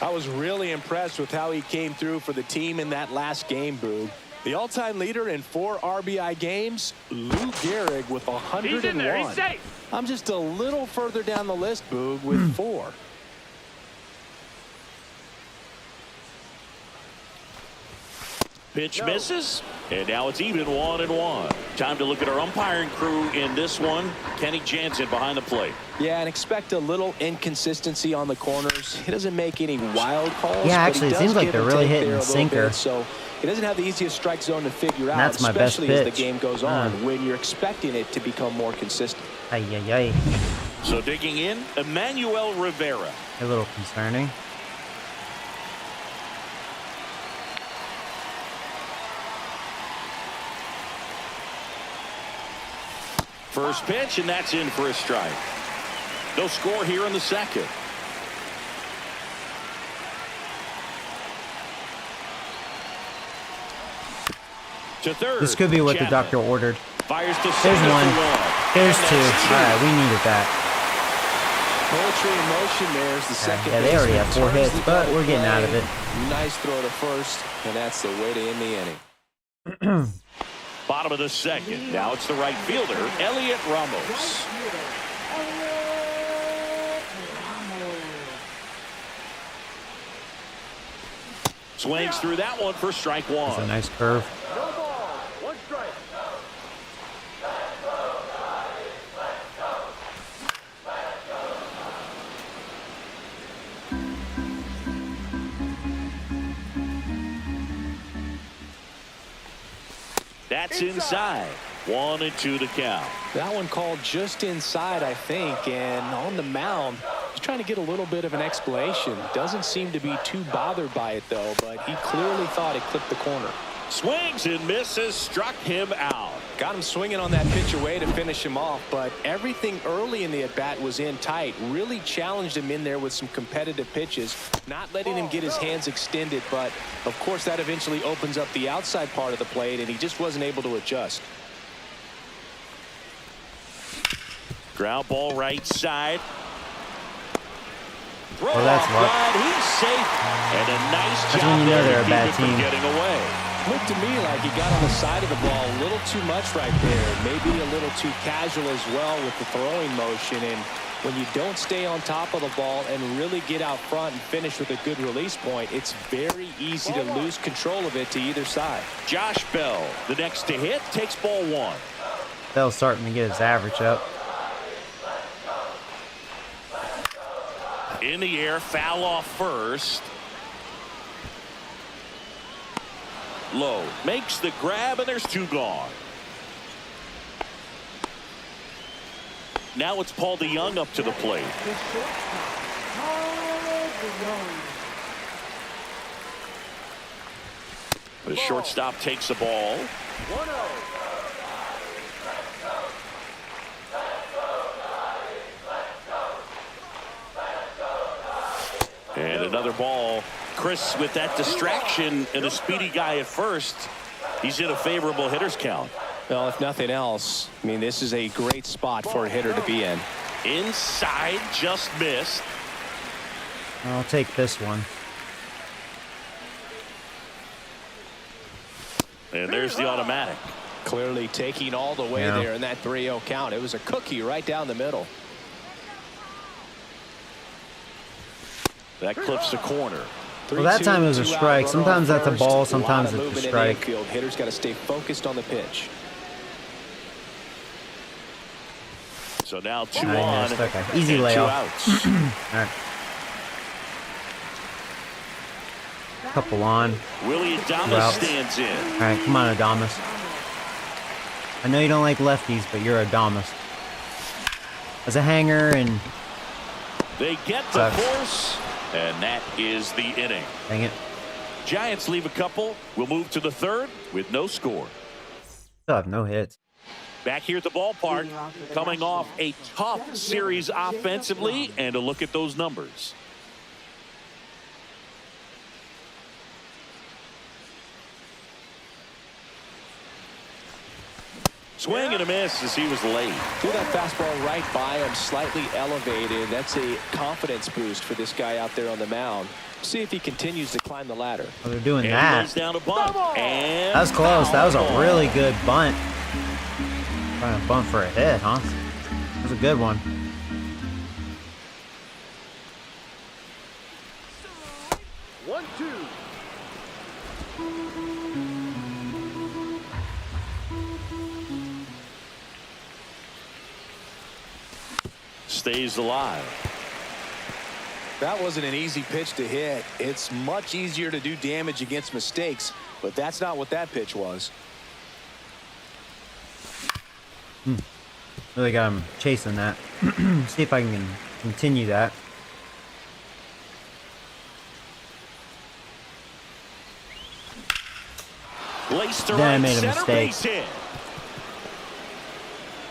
I was really impressed with how he came through for the team in that last game, Boog. The all-time leader in 4 RBI games, Lou Gehrig with 101. He's in there. He's safe. I'm just a little further down the list, Boog, with 4. Pitch misses, and now it's even 1-1. Time to look at our umpiring crew in this one. Kenny Jansen behind the plate. Yeah, and expect a little inconsistency on the corners. He doesn't make any wild calls. Yeah, but actually, he it seems does like give they're and really take hitting there a little sinker. bit, so he doesn't have the easiest strike zone to figure out, That's my best especially as the pitch. game goes on, when you're expecting it to become more consistent. Ay, ay, ay. So digging in, Emmanuel Rivera. A little concerning. First pitch, and that's in for a strike. No score here in the second. To third. This could be what the Chapman doctor ordered. fires to There's center one. for one. There's And 2. that's two. All right, we needed that. Poetry in motion there is the second. Yeah, they already have 4 baseman hits, turns the but double we're getting out of play. it. Nice throw to first, and that's the way to end the inning. Bottom of the second. Now it's the right fielder, Elliot Ramos. Swings through that one for strike That's a one. nice curve. No ball. 1 strike. That's inside. 1-2 to count. That one called just inside, I think, and on the mound, he's trying to get a little bit of an explanation. Doesn't seem to be too bothered by it, though, but he clearly thought it clipped the corner. Swings and misses, struck him out. Got him swinging on that pitch away to finish him off, but everything early in the at-bat was in tight. Really challenged him in there with some competitive pitches, not letting him get his hands extended, but of course that eventually opens up the outside part of the plate, and he just wasn't able to adjust. Ground ball right side. Throw Oh, that's off luck. line. He's safe. And a nice That's job when you know there they're to a bad keep it from team. getting away. Looked to me like he got on the side of the ball a little too much right there. Maybe a little too casual as well with the throwing motion. And when you don't stay on top of the ball and really get out front and finish with a good release point, it's very easy to lose control of it to either side. Josh Bell, the next to hit, takes ball 1. Bell's starting to get his average up. In the air, foul off first. Low makes the grab, and there's 2 gone. Now it's Paul DeYoung up to the plate. The shortstop, Paul DeYoung. The shortstop takes the ball. 1-0. And another ball. Chris, with that distraction and a speedy guy at first, he's in a favorable hitter's count. Well, if nothing else, I mean, this is a great spot for a hitter to be in. Inside, just missed. I'll take this one. And there's the automatic. Clearly taking all the way there in that 3-0 count. It was a cookie right down the middle. That clips the corner. Well, that time it was a strike. Sometimes that's a ball, sometimes it's a strike. Hitter's got to stay focused on the pitch. So now 2 I on. missed. Okay. Easy and 2 layoff. outs. All right. Couple on. Willie Adames Routes. stands in. All right, come on, Adames. I know you don't like lefties, but you're Adames. As a hanger, and They get the force, and that is the inning. dang it. Giants leave a couple. We'll move to the third with no score. Still have no hits. Back here at the ballpark, coming off a tough series offensively, and a look at those numbers. Swing and a miss as he was late. Threw that fastball right by him, slightly elevated. That's a confidence boost for this guy out there on the mound. See if he continues to climb the ladder. Oh, they're doing And that. lays down a bunt. And That was close. That was a really good bunt. Trying to bunt for a hit, huh? That was a good one. One, two. stays alive. That wasn't an easy pitch to hit. It's much easier to do damage against mistakes, but that's not what that pitch was. Really got him chasing that. See if I can continue that. Laced to Then I right made a center, mistake. base hit.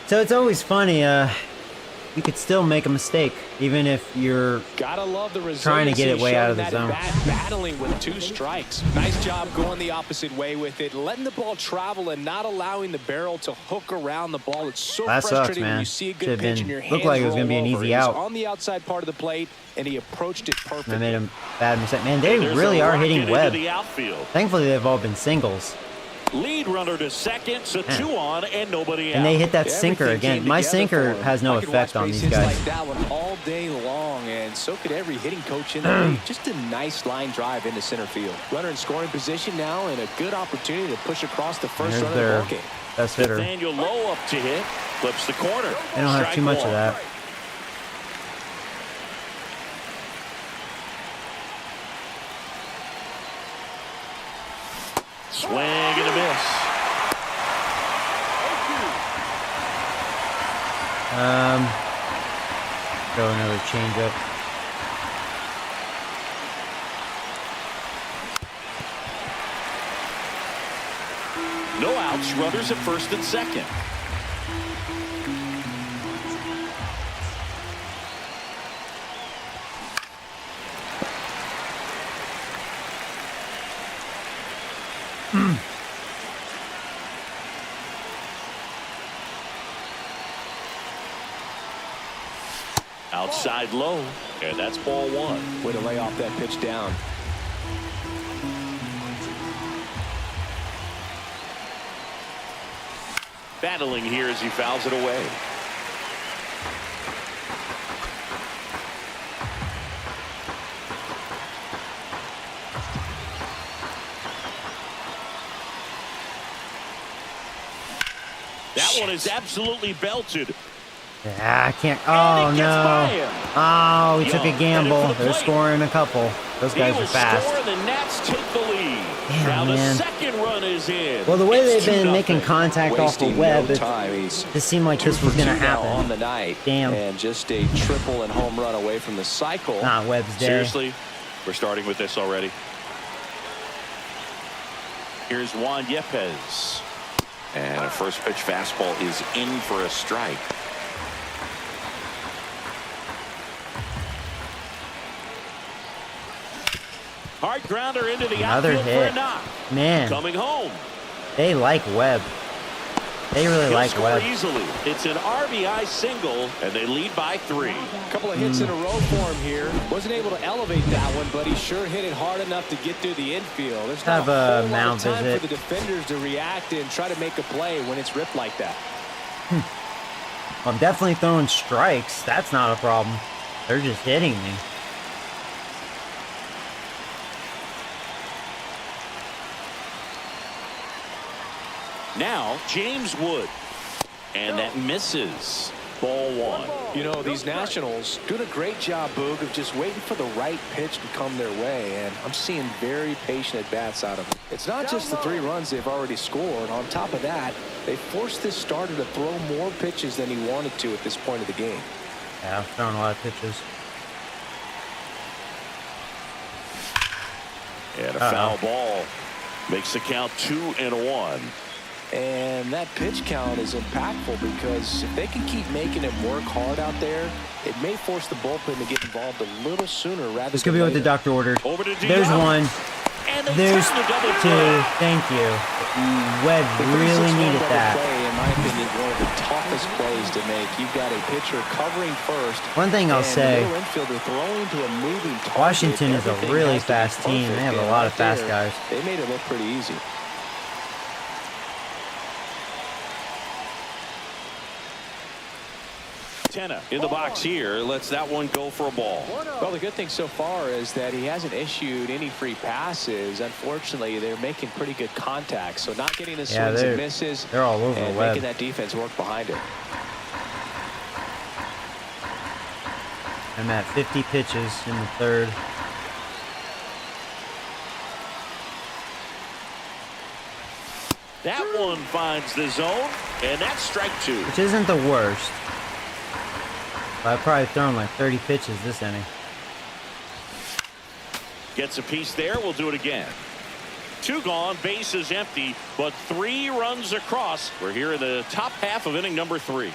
So it's always funny, you could still make a mistake, even if you're Gotta love the trying to get it way out of the that zone. battling with 2 strikes. Nice job going the opposite way with it, letting the ball travel and not allowing the barrel to hook around the ball. It's so That sucks, frustrating when man. you see a good Should've pitch been- and your hands looked like it was gonna roll be an over. easy He was out. on the outside part of the plate, and he approached it perfectly. I made a bad mistake. Man, they There's really a are rocket hitting into Webb. the outfield. Thankfully, they've all been singles. Lead runner to second, so 2 on and nobody out. And they hit that Everything sinker came again. My together sinker for him. has no I could effect watch on base these hits guys. like that one all day long, and so could every hitting coach in the league. Just a nice line drive into center field. Runner in scoring position now, and a good opportunity to push across the first There's run of the their ball game. best hitter. Nathaniel Lowe up to hit, flips the corner. They don't have Strike too much one. of that. Swing and a miss. Throw another changeup. No outs, runners at first and second. Outside low, and that's ball 1. Way to lay off that pitch down. Battling here as he fouls it away. That one is absolutely belted. Yeah, I can't. And Oh, it gets by no. him. Oh, we took a Young gamble. headed for the They're plate. scoring a couple. Those guys He are will fast. score, and the Nats take the lead. Damn, Now the man. second run is in. Well, the way It's they've been 2-0. making contact off Wasting of Webb, no it time. He's just seemed like this 2 was for going to 2 now on happen. the night. Damn. And just a triple and home run away from the cycle. Not Webb's day. Seriously, we're starting with this already. Here's Juan Yepes. And a first pitch fastball is in for a strike. Hard grounder into the Another outfield hit. for a knock. Man, Coming home. they like Webb. They really He'll like score Webb. easily. It's an RBI single, and they lead by 3. A couple of hits in a row for him here. Wasn't able to elevate that one, but he sure hit it hard enough to get through the infield. There's not Have a a whole lot mound of time visit. for the defenders to react and try to make a play when it's ripped like that. I'm definitely throwing strikes. That's not a problem. They're just hitting me. Now, James Wood. And that misses. Ball 1. You know, these Nationals doing a great job, Boog, of just waiting for the right pitch to come their way, and I'm seeing very patient at-bats out of them. It's not just the 3 runs they've already scored. On top of that, they forced this starter to throw more pitches than he wanted to at this point of the game. Yeah, I've thrown a lot of pitches. And a foul ball makes the count 2-1. And that pitch count is impactful because if they can keep making him work hard out there, it may force the bullpen to get involved a little sooner rather This than could be what the later. doctor ordered. Over to There's Dion. one. And they There's turn the double 2. play. Thank you. Webb The really 36 needed double that. Play, in my opinion, one of the toughest plays to make. You've got a pitcher covering first. One thing I'll and say, the middle infielder throwing to a moving target. Washington is a Everything really has to be fast team. perfect, They have a and lot right of fast there, guys. They made it look pretty easy. Tenna in the box here. Lets that one go for a ball. Well, the good thing so far is that he hasn't issued any free passes. Unfortunately, they're making pretty good contact, so not getting the Yeah, swings and misses. they're all over and Webb. making that defense work behind it. I'm at 50 pitches in the 3rd. That one finds the zone, and that's strike 2. Which isn't the worst. But I've probably thrown like 30 pitches this inning. Gets a piece there. We'll do it again. 2 gone, base is empty, but 3 runs across. We're here in the top half of inning number 3.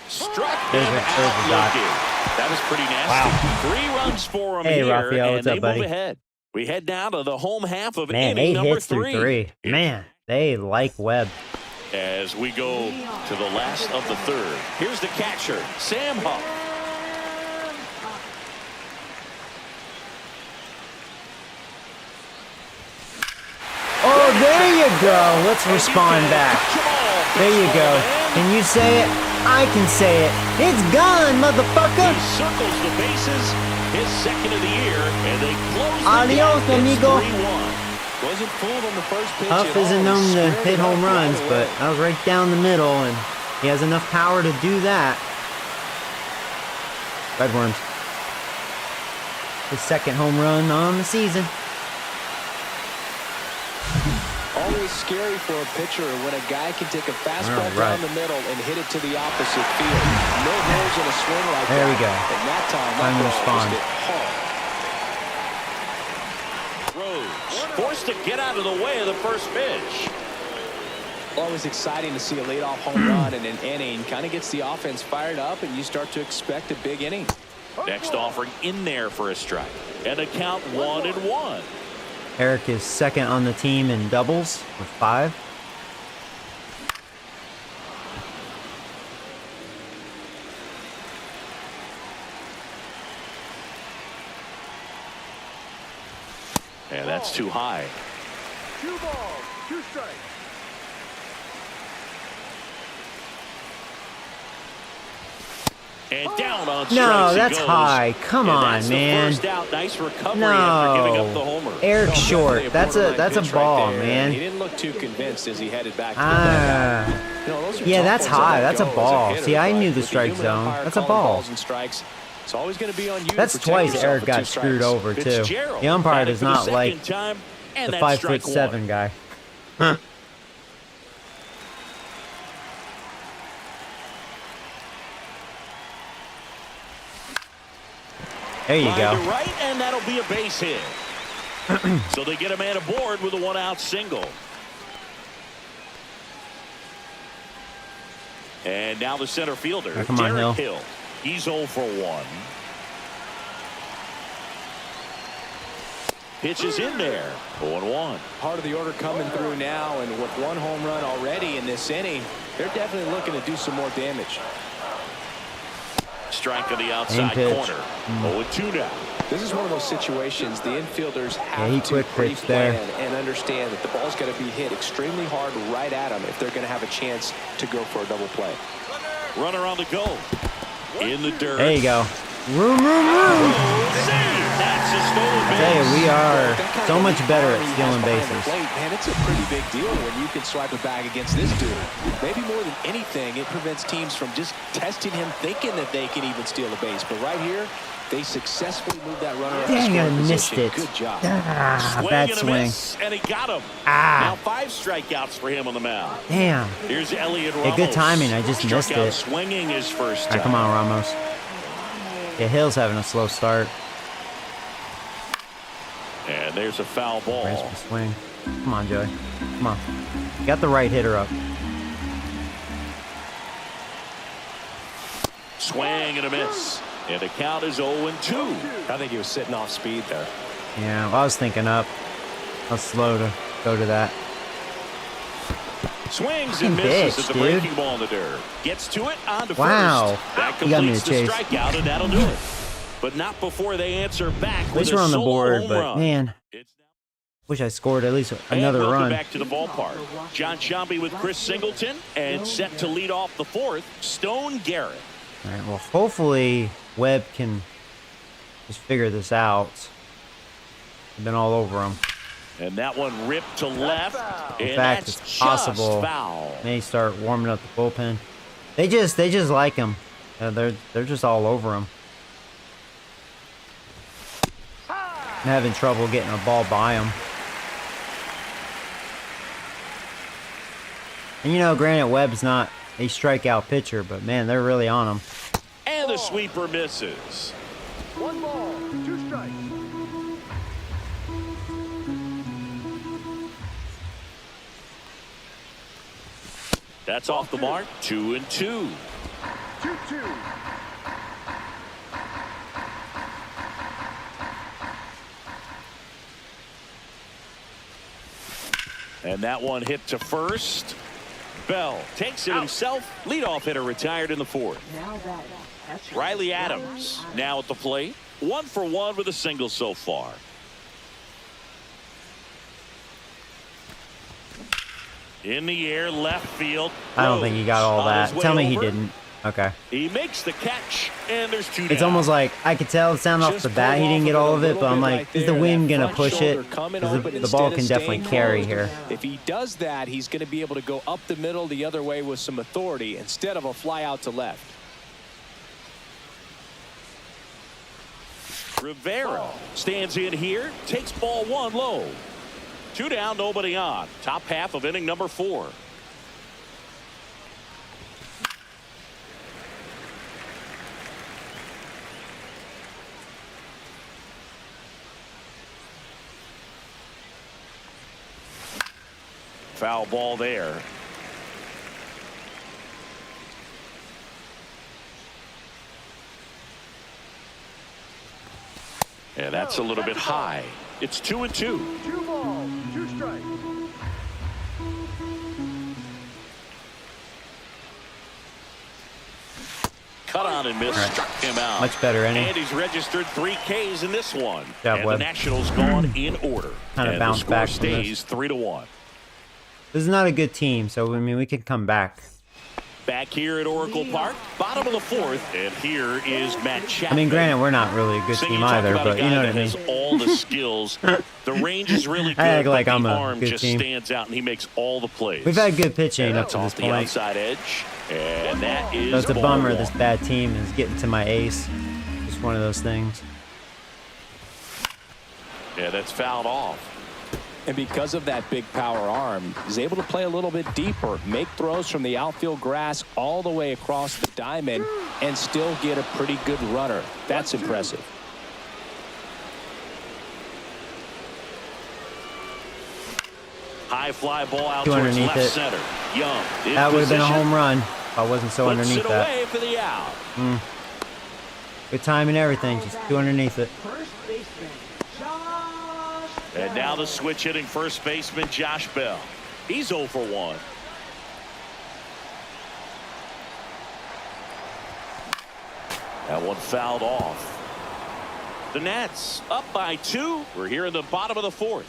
Struck him out looking. That was pretty nasty. 3 runs for him Hey, here, Rafael, and what's they up, buddy? move ahead. We head down to the home half of Man, inning 8 number hits through 3. Man, they like Webb. As we go to the last of the 3rd. Here's the catcher, Sam Huff. Oh, there you go. Let's respond back. There you go. Can you say it? I can say it. It's gone, motherfucker. He circles the bases, his 2nd of the year, and they close the Adios, gap. It's amigo. 3-1. Wasn't fooled on the first pitch. Huff at all. isn't known to Squared hit it home up right runs, but away. that was right down the middle, and he has enough power to do that. Redworms. His 2nd home run on the season. Always scary for a pitcher when a guy can take a fastball Right. down the middle and hit it to the opposite field. No holes in a swing like There that. we go. And that time Time to that ball respond. just hit hard. Rose forced to get out of the way of the first pitch. Always exciting to see a leadoff home run in an inning. Kind of gets the offense fired up, and you start to expect a big inning. Next offering in there for a strike. And a count 1-1. Eric is 2nd on the team in doubles with 5. And that's too high. 2 balls, 2 strikes. And down on strikes No, he that's goes. high. Come And on, that's man. The first out. Nice recovery after giving up the No. homer. Eric's Definitely short. That's a borderline pitch right ball, there. man. He didn't look too convinced as he headed back to the dugout. You know, those are Yeah, tough that's ones to high. let That's a go as ball. hitter, See, I but knew the with strike human zone. umpire That's a calling ball. balls and strikes, it's always going to be on you. That's to protect twice yourself Eric with got 2 screwed strikes. over, too. Fitzgerald The umpire batted does for the not like second time, and the that's 5'7" strike 1. guy. Huh. There you Line go. to right, and that'll be a base hit. So they get a man aboard with a 1-out single. And now the center fielder, Oh, come on, Derek Hill. Hill. He's 0 for 1. Pitch is in there. 0-1. Part of the order coming through now, and with one home run already in this inning, they're definitely looking to do some more damage. Strike on the outside corner. 0-2 now. This is one of those situations the infielders have he to quick pitched there. pre-plan and understand that the ball's got to be hit extremely hard right at them if they're going to have a chance to go for a double play. Runner on the go. In the dirt. There you go. Room. That's a stolen base. I tell you, we are so much better at stealing bases. And it's a pretty big deal when you can swipe it back against this dude. Maybe more than anything, it prevents teams from just testing him, thinking that they can even steal a base. But right here, they successfully moved that runner up. Dang, I missed it. Good job. Bad swing. Miss, and he got him. Now 5 strikeouts for him on the mound. Damn. Here's Elliot Ramos. Yeah, good timing. I just missed it. Swinging his first All time. right, come on, Ramos. Yeah, Hill's having a slow start. And there's a foul ball. Nice swing. Come on, Joey. Come on. Got the right hitter up. Swing and a miss. And the count is 0-2. I think he was sitting off speed there. Yeah, well, I was thinking up. I was slow to go to that. Swings and Fucking misses bitch, at the dude. breaking ball in the dirt. Gets to it on to Wow. first. That You got me completes to the chase. strikeout, and that'll do it. But not before they answer back At with least a we're on the solo board, home but run. man, It's now wish I scored at least and another welcome run. back to the ballpark. John Shambi with Chris Singleton, and set to lead off the 4th, Stone Garrett. All right, well, hopefully Webb can just figure this out. I've been all over him. And that one ripped to left. In And fact, that's it's possible just foul. may start warming up the bullpen. They just like him. They're just all over him. I'm having trouble getting a ball by him. And you know, granted, Webb's not a strikeout pitcher, but man, they're really on him. And the sweeper misses. 1 ball, 2 strikes. That's off the mark. 2-2. 2-2. And that one hit to first. Bell takes it himself. Leadoff hitter retired in the 4th. Now batting, catcher, Riley Adams now at the plate. 1 for 1 with a single so far. In the air, left field. I don't think he got all On his that. way Tell me he over. didn't. Okay. He makes the catch, and there's 2 down. It's almost like I could tell it sounded off Just the bat he pulled didn't off get of it all a of it, little but I'm bit like, right is the there. wind That going to front push it? shoulder coming 'Cause open the instead ball of can definitely staying carry closed. here. If he does that, he's going to be able to go up the middle the other way with some authority instead of a fly out to left. Rivera stands in here, takes ball 1 low. 2 down, nobody on. Top half of inning number 4. Foul ball there. And that's a little bit high. It's 2-2. 2 balls, 2 strikes. Cut on and miss. Right. Struck him out. Much better inning. And he's registered 3 Ks in this one. Job, and Webb. the Nationals gone in order. Kinda and bounced the score back from this. stays 3-1. This is not a good team, so I mean we can come back. Back here at Oracle Park, bottom of the 4th, and here is Matt Chapman. I mean, granted, we're not really a good Saying team you talk either, about a but you guy know what that I mean. has all the skills. The range is really good. I act like but I'm the a arm good just tean. stands out, and he makes all the plays. We've had good pitching And up that's to this off the point. outside edge, and that is So it's a ball bummer 1. this bad team is getting to my ace. Just one of those things. Yeah, that's fouled off. And because of that big power arm, he's able to play a little bit deeper, make throws from the outfield grass all the way across the diamond, and still get a pretty good runner. That's impressive. High fly ball out Two towards underneath left it. center. Young in That would have been a position, home run if I wasn't so puts underneath it that. away for the out. Good time and everything, just two underneath it. First baseman, Josh And now the switch hitting first baseman Josh Bell. He's 0 for 1. That one fouled off. The Nats up by 2. We're here in the bottom of the 4th.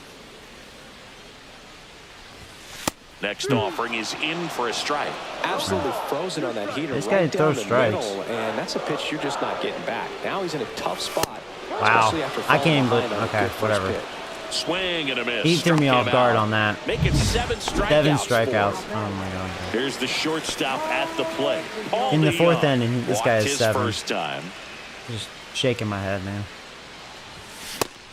Next offering is in for a strike. Absolutely frozen on that heater. This guy throws strikes. Middle, and that's a pitch you're just not getting back. Now he's in a tough spot. Wow. After I can't even believe. behind on a Okay, good first whatever. pitch. Swing and a miss. He threw me Struck off him guard out. on that. Make it 7 strikeouts. 7 for strikeouts. him. Oh my god. Here's the shortstop at the plate. Paul In the 4th DeYoung inning, this guy walked is his 7. first time. Just shaking my head, man.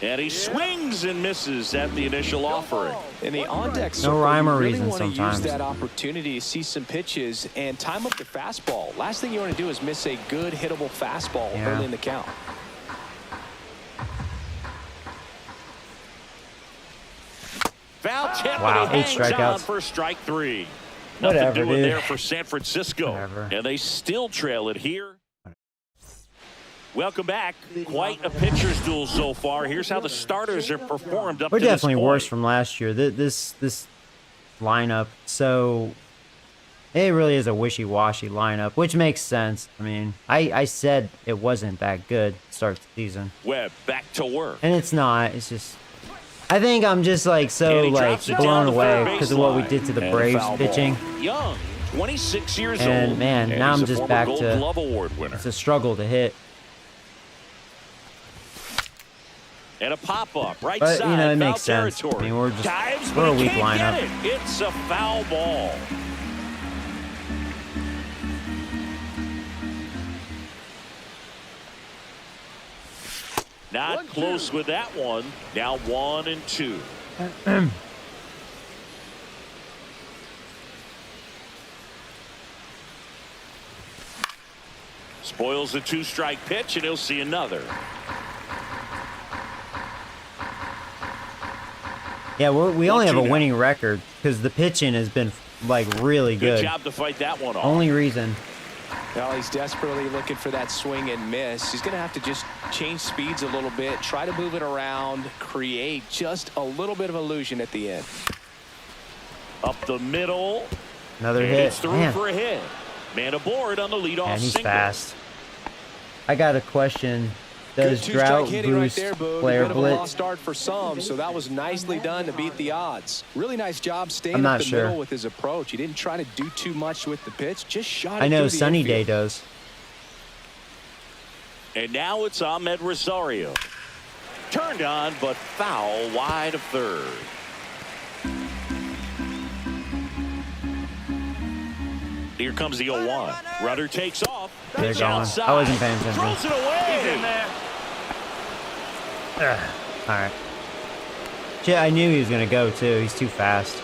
And he swings and misses at the initial offering. In the on-deck No circle, rhyme or you really reason want to sometimes. use that opportunity to see some pitches and time up the fastball. Last thing you want to do is miss a good hittable fastball Yeah. early in the count. Foul tip, Wow, and he 8 hangs on strikeouts. for strike 3. Whatever, Nothing doing dude. there for San Francisco. Whatever. And they still trail it here. Welcome back. Quite a pitcher's duel so far. Here's how the starters have performed up We're to this definitely point. worse from last year. This lineup, so it really is a wishy-washy lineup, which makes sense. I mean, I said it wasn't that good to start the season, Webb back to work. and it's not. It's just I think I'm just like so And he like drops it down blown the away third because of what we baseline. did to the And a Braves foul pitching. ball. Young, 26 years And, old. man, now he's I'm a just former back Gold to- Glove Award winner. It's a struggle to hit, And a pop-up right but side. you know it foul makes sense. I territory. mean, we're Dives, a but he weak can't lineup. get it. It's a foul ball. Not close with that one. Now 1 and 2. Spoils the 2-strike pitch, and he'll see another. Yeah, we only have a 1-2 now. winning record because the pitching has been like really Good good. job to fight that one off. Only reason. Well, he's desperately looking for that swing and miss. He's going to have to just change speeds a little bit, try to move it around, create just a little bit of illusion at the end. Up the middle. Another And hit. it's through Man, for a hit. Man aboard on the leadoff man, he's single. fast. I got a question. Good Does two-strike drought hitting right boost there, Boog. player A bit of a lost blitz? start for some, so that was nicely done to beat the odds. Really nice job staying I'm up not the sure. middle with his approach. He didn't try to do too much with the pitch, just shot it I know through the Sunny Day infield. does. And now it's Ahmed Rosario. Turned on, but foul wide of third. Here comes the 0-1. Runner takes off. They're Pitch gone. outside. I wasn't paying attention. Throws it away. He's in there. All right. Shit, I knew he was gonna go too. He's too fast.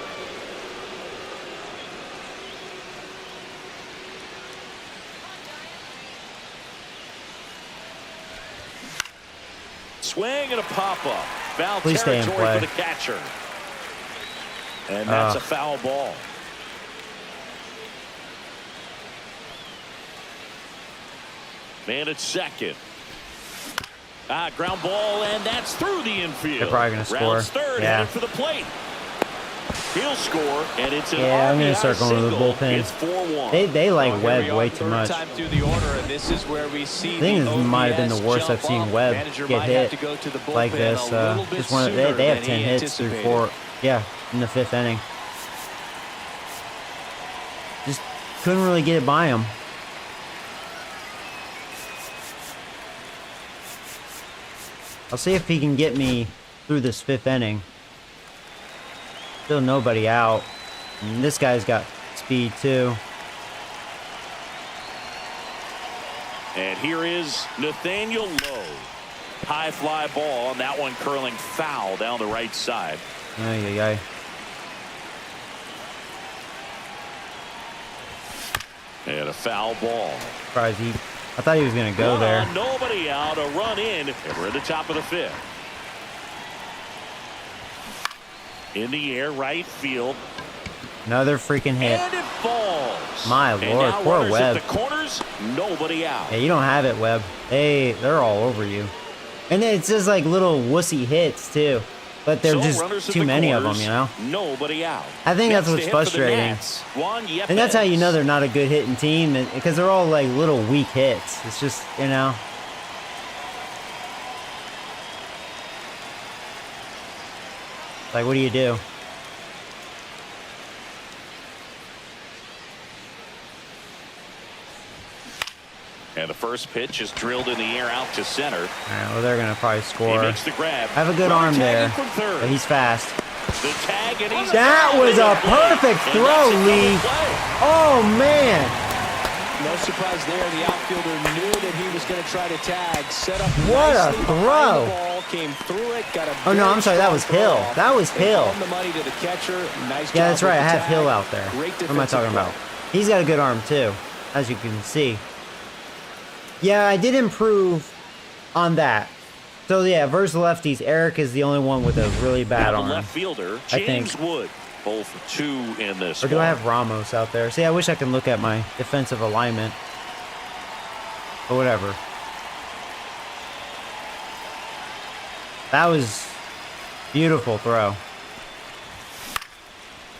Swing and a pop-up. Foul Please stay in territory for play. the catcher. And that's Ugh. a foul ball. Man at second. Ground ball, and that's through the infield. They're probably gonna score. Rounds third, Yeah. headed for the plate. He'll score, and it's an Yeah, I'm gonna RBI start going to the single. bullpen. It's 4-1. They like Well, here we Webb are, way third too much. time through the order, and this is where we see I think the this might have been the OPS worst I've jump seen up. Webb Manager get might hit have to go to the like bullpen this. a little bit Just one. sooner They have than 10 he hits through anticipated. 4. Yeah, in the 5th inning. Just couldn't really get it by him. I'll see if he can get me through this 5th inning. Still nobody out. And this guy's got speed too. And here is Nathaniel Lowe. High fly ball, and that one curling foul down the right side. Ay, ay, ay. And a foul ball. Surprised he. I thought he was gonna go One there. on, nobody out, a run in, and we're at the top of the 5th. In the air, right field, Another freaking hit. and it falls. My And Lord, now poor runners Webb. at the corners, nobody out. Yeah, you don't have it, Webb. They're all over you. And it's just like little wussy hits too. But there's So just runners at too the many of them, corners, you know? Nobody out. I think that's Next what's to hit for the frustrating. Nats, Juan Yepes. And that's how you know they're not a good hitting team, because they're all like little weak hits. It's just, you know. Like, what do you do? And the first pitch is drilled in the air out to center. All right, well, they're going to probably He score. makes the grab. I have a good arm there, From third. but he's fast. The tag, and he's That was a perfect And throw, that's a double Lee. play. Oh, man. No surprise there. The outfielder knew that he was going to try to tag. Set up What a nicely behind throw. the ball, came through it, got a Oh, no, I'm sorry. That was very Hill. strong throw That was off, and Hill. home the money to the catcher. Nice Yeah, job that's right. I with the have tag. Hill out there. Great What am I talking defensive about? He's got a good arm, too, as you can see. Yeah, I did improve on that. So, yeah, versus lefties, Eric is the only one with a really bad Now the arm. left fielder, I think. James Wood. 0 for 2 in this Or do I one. have Ramos out there? See, I wish I could look at my defensive alignment. But whatever. That was beautiful throw.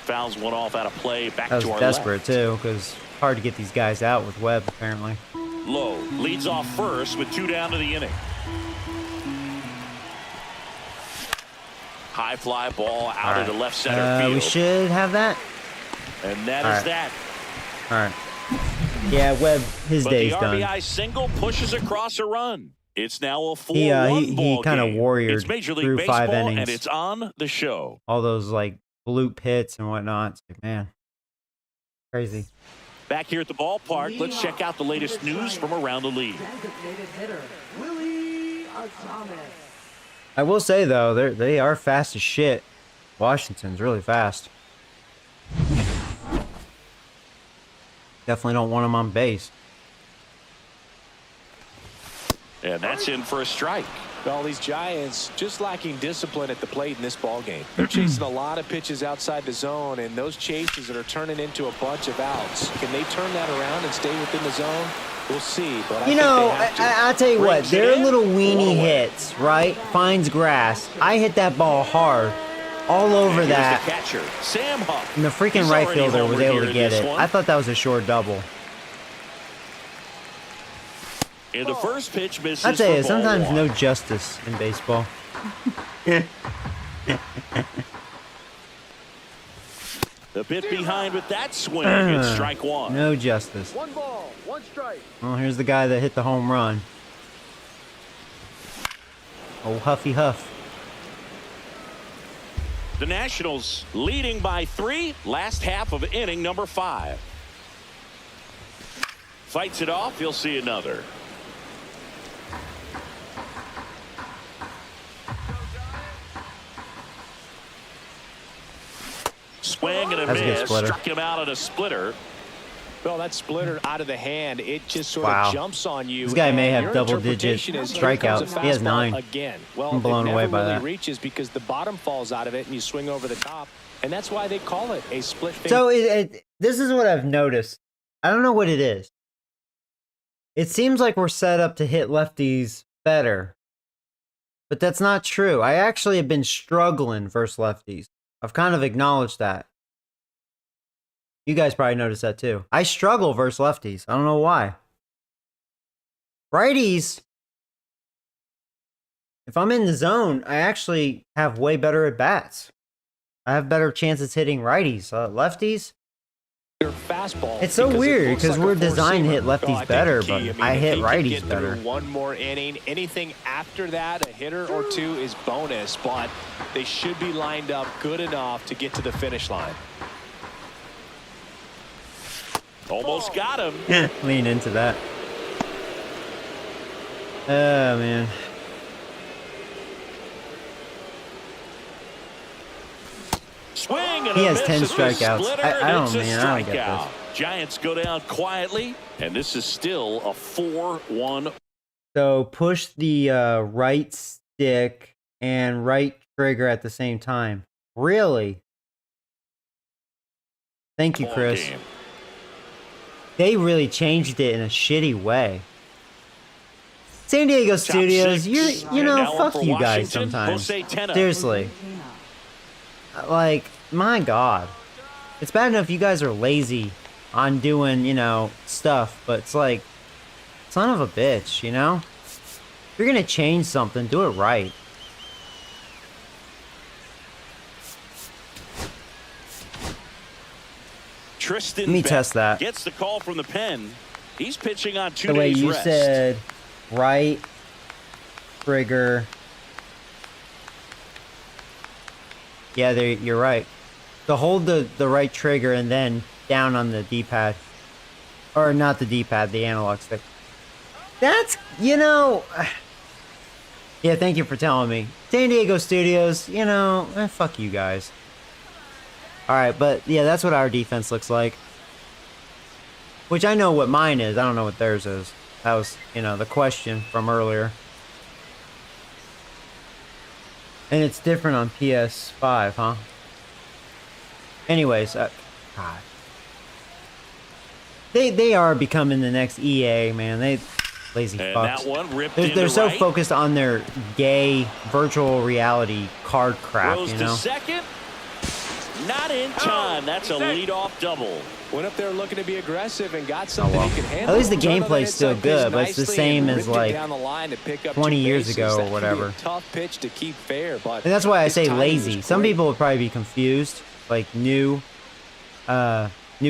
Fouls one off out of play. Back That was to our desperate, left. too, because hard to get these guys out with Webb, apparently. Lowe leads off first with 2 down to the inning. High fly ball out into left center field. We should have that. And that All is right. that. All right. Yeah, Webb, his But day's the done. RBI single pushes across a run. It's now a 4-1 He ball kind of game. warriored It's Major League through Baseball, 5 innings. and it's on the show. All those, like, bloop hits and whatnot. It's like, man, crazy. Back here at the ballpark, let's check out the latest news from around the league. Designated hitter, Willie Adames. I will say, though, they are fast as shit. Washington's really fast. Definitely don't want him on base. And that's in for a strike. Well, these Giants just lacking discipline at the plate in this ball game. They're chasing a lot of pitches outside the zone, and those chases that are turning into a bunch of outs. Can they turn that around and stay within the zone? We'll see. But I You think know, they have to. I'll tell you what, Brings it they're in. little weenie Away. hits, right? Finds grass. I hit that ball hard, all over Here's that, the catcher, Sam Huff. and the freaking He's right already fielder was homered able here to in get this it. one. I thought that was a short double. And the first pitch misses. I'll tell you, for ball sometimes one. no justice in baseball. The bit behind with that swing. It's strike one. No justice. 1 ball, 1 strike. Well, here's the guy that hit the home run. Oh, Huffy Huff. The Nationals leading by 3. Last half of inning number 5. Fights it off. He'll see another. Swing and a That's a good miss. splitter. Struck him out at a splitter. Well, that splitter out of the hand, it just sort Wow. of jumps on you. This guy may and have your double-digit interpretation is, here comes a strikeouts. He has fastball 9. Again. Well, I'm blown it away never by really that. reaches because the bottom falls out of it and you swing over the top. And that's why they call it a split finger. So this is what I've noticed. I don't know what it is. It seems like we're set up to hit lefties better. But that's not true. I actually have been struggling versus lefties. I've kind of acknowledged that. You guys probably noticed that too. I struggle versus lefties. I don't know why. Righties, if I'm in the zone, I actually have way better at bats. I have better chances hitting righties. Lefties, Your fastball. it's so because it weird looks because like a we're designed to hit four-seamer. lefties Well, I think better, the but key, I if hit he can righties get through better. one more inning. Anything after that, a hitter or two is bonus, but they should be lined up good enough to get to the finish line. Almost got him. Lean into that. Oh, man. Swing and He a has miss 10 at the strikeouts. splitter, I and don't, it's a man, I don't get strikeout. Giants go down quietly, and this is still a 4-1. So push the right stick and right trigger at the same time. Really? Thank you, ball Chris. game. They really changed it in a shitty way. San Diego Top Studios, six. you And know, now on fuck for you guys Washington, sometimes. Jose Tenna. Seriously. Like, my God. It's bad enough you guys are lazy on doing, you know, stuff, but it's like, son of a bitch, you know? If you're gonna change something, do it right. Tristan Let me Beck test that. gets the call from the pen. He's pitching on 2 The way days you rest. said right trigger. Yeah, you're right. So hold the right trigger and then down on the D-pad. Or not the D-pad, the analog stick. That's, you know... Yeah, thank you for telling me. San Diego Studios, you know, fuck you guys. Alright, but yeah, that's what our defense looks like. Which I know what mine is. I don't know what theirs is. That was, you know, the question from earlier. And it's different on PS5, huh? Anyways, God. They are becoming the next EA, man. They lazy And fucks. that one ripped They're into so right. focused on their gay virtual reality card crap, Throws you to know? second. Not in time. That's a leadoff double. Went up there looking to be aggressive and got something he could handle. At least the Turned on that gameplay's still inside pitch good, but it's the nicely same and as, ripped it like, down the line to pick up 20 2 years bases. ago or That could be whatever. a tough pitch to keep fair, but And that's why I his say timing lazy. was Some great. people would probably be confused, like new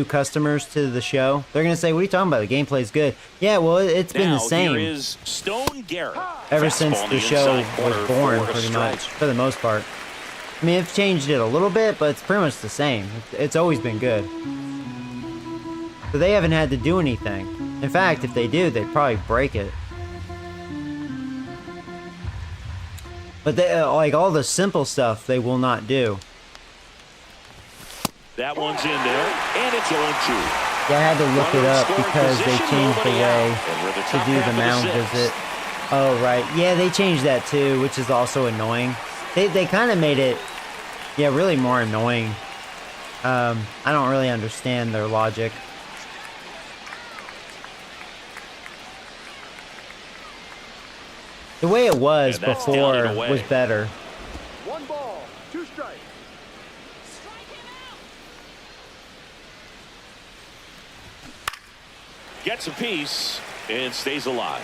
customers to the show. They're gonna say, "What are you talking about? The gameplay's good." Yeah, well, it's been the Now, same here is Stone Garrett. ever Fastball since on the show inside corner was born, for a pretty strike. much, for the most part. I mean, it's changed it a little bit, but it's pretty much the same. It's always been good. So they haven't had to do anything. In fact, if they do, they'd probably break it. But they, like all the simple stuff, they will not do. That one's in there, and it's 0-2. Yeah, I had to look it up Runner in because they scoring changed the position, way nobody out. And we're the to top do half the of the mound sixth. visit. Oh, right. Yeah, they changed that too, which is also annoying. They kind of made it, yeah, really more annoying. I don't really understand their logic. The way it was And that's before down and away. was better. 1 ball, 2 strikes. Gets a piece and stays alive.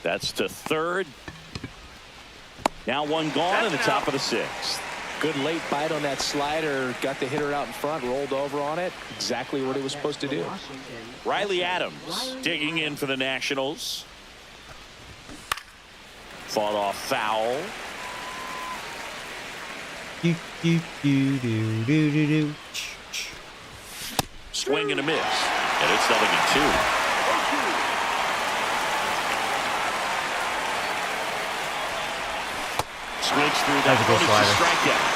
That's to third. Now one gone in the top of the 6th. Good late bite on that slider. Got the hitter out in front, rolled over on it. Exactly what he was supposed to do. Riley Adams digging in for the Nationals. Fought off foul. Do, do, do, do, do, do, do. Swing and a miss. And it's 0-2. Swings through that That's a good one. It's slider. strikeout.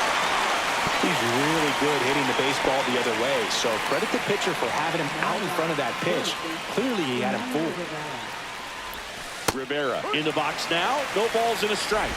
He's really good hitting the baseball the other way. So credit the pitcher for having him out in front of that pitch. Clearly he had him fooled. Rivera in the box now. No balls and a strike.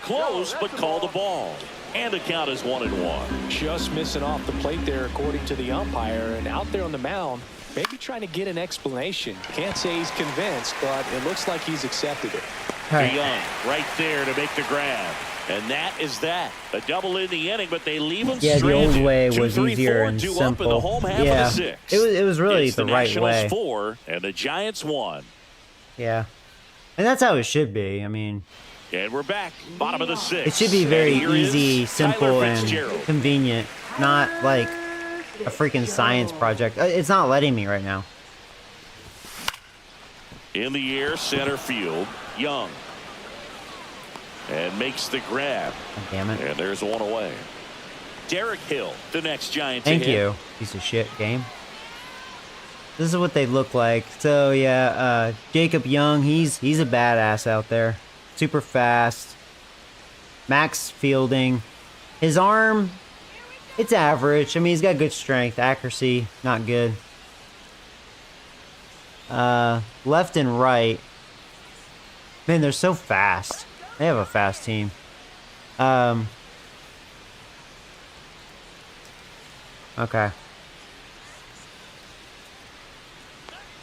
Close, but called a ball. And the count is 1-1. Just missing off the plate there, according to the umpire. And out there on the mound, maybe trying to get an explanation. Can't say he's convinced, but it looks like he's accepted it. DeYoung right there to make the grab. And that is that. A double in the inning, but they leave him Yeah, the stranded. old way 2, was 3, easier 4, and due simple. up in the home half Yeah, of the 6th. it was really It's the right Nationals way. 4 and the Giants 1. Yeah. And that's how it should be. I mean, And we're back. Bottom of the 6th. it should be very And here is easy, simple, Tyler and Fitzgerald. convenient. Not like a freaking science project. It's not letting me right now. In the air, center field. Young. And makes the grab. God damn it. And there's one away. Derek Hill, the next Giant to Thank hit. you, piece of shit game. This is what they look like. So yeah, Jacob Young, he's a badass out there. Super fast. Max fielding. His arm, it's average. I mean, he's got good strength. Accuracy, not good. Left and right. Man, they're so fast. They have a fast team. Okay.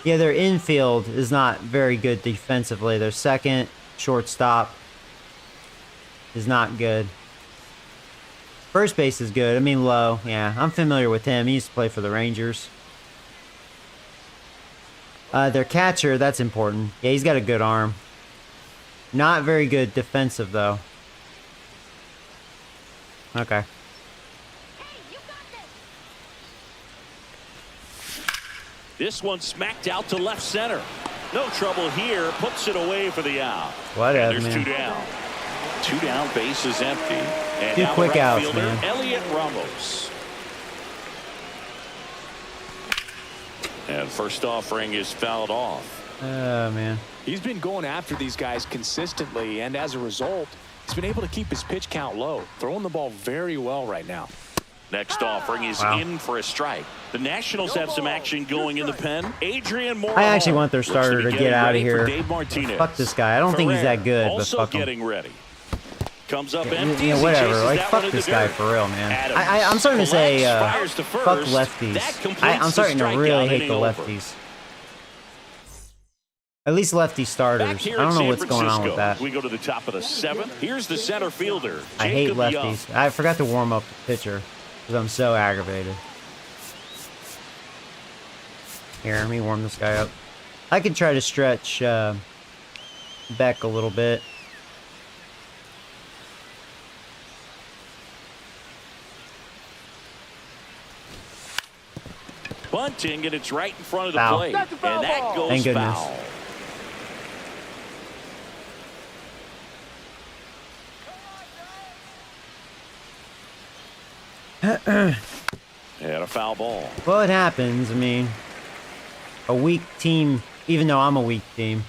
Yeah, their infield is not very good defensively. Their second shortstop is not good. First base is good. I mean, Low. Yeah, I'm familiar with him. He used to play for the Rangers. Their catcher, that's important. Yeah, he's got a good arm. Not very good defensive, though. Okay. This one smacked out to left center. No trouble here. Puts it away for the out. Whatever, and there's man. 2 down. 2 down, base is empty. And Two now quick the right outs, fielder, man. Elliot Ramos. And first offering is fouled off. Oh, man. He's been going after these guys consistently, and as a result, he's been able to keep his pitch count low, throwing the ball very well right now. Next offering is in for a strike. The Nationals have some action going in the pen. Adrian Moore. I actually want their starter to get out of here. Dave Martinez. Fuck this guy. I don't think he's that good, but also fuck him. getting ready. Comes up empty. Yeah, as he whatever. chases Like, that fuck one in this the guy dirt. for real, man. Adams I'm starting to say, collects, fires to fuck first. lefties. That completes I'm starting the to really strikeout hate the inning over. lefties. At least lefty Back starters. here I don't in know San what's going on with Francisco, that. we go to the top of the 7th. Here's the center fielder. I hate Jacob lefties. Young. I forgot to warm up the pitcher because I'm so aggravated. Here, let me warm this guy up. I could try to stretch Beck a little bit. Bunting, and it's right in front of the Foul. plate. That's a foul And that ball. goes Thank goodness. foul. And a foul ball. Well, it happens. I mean, a weak team, even though I'm a weak team,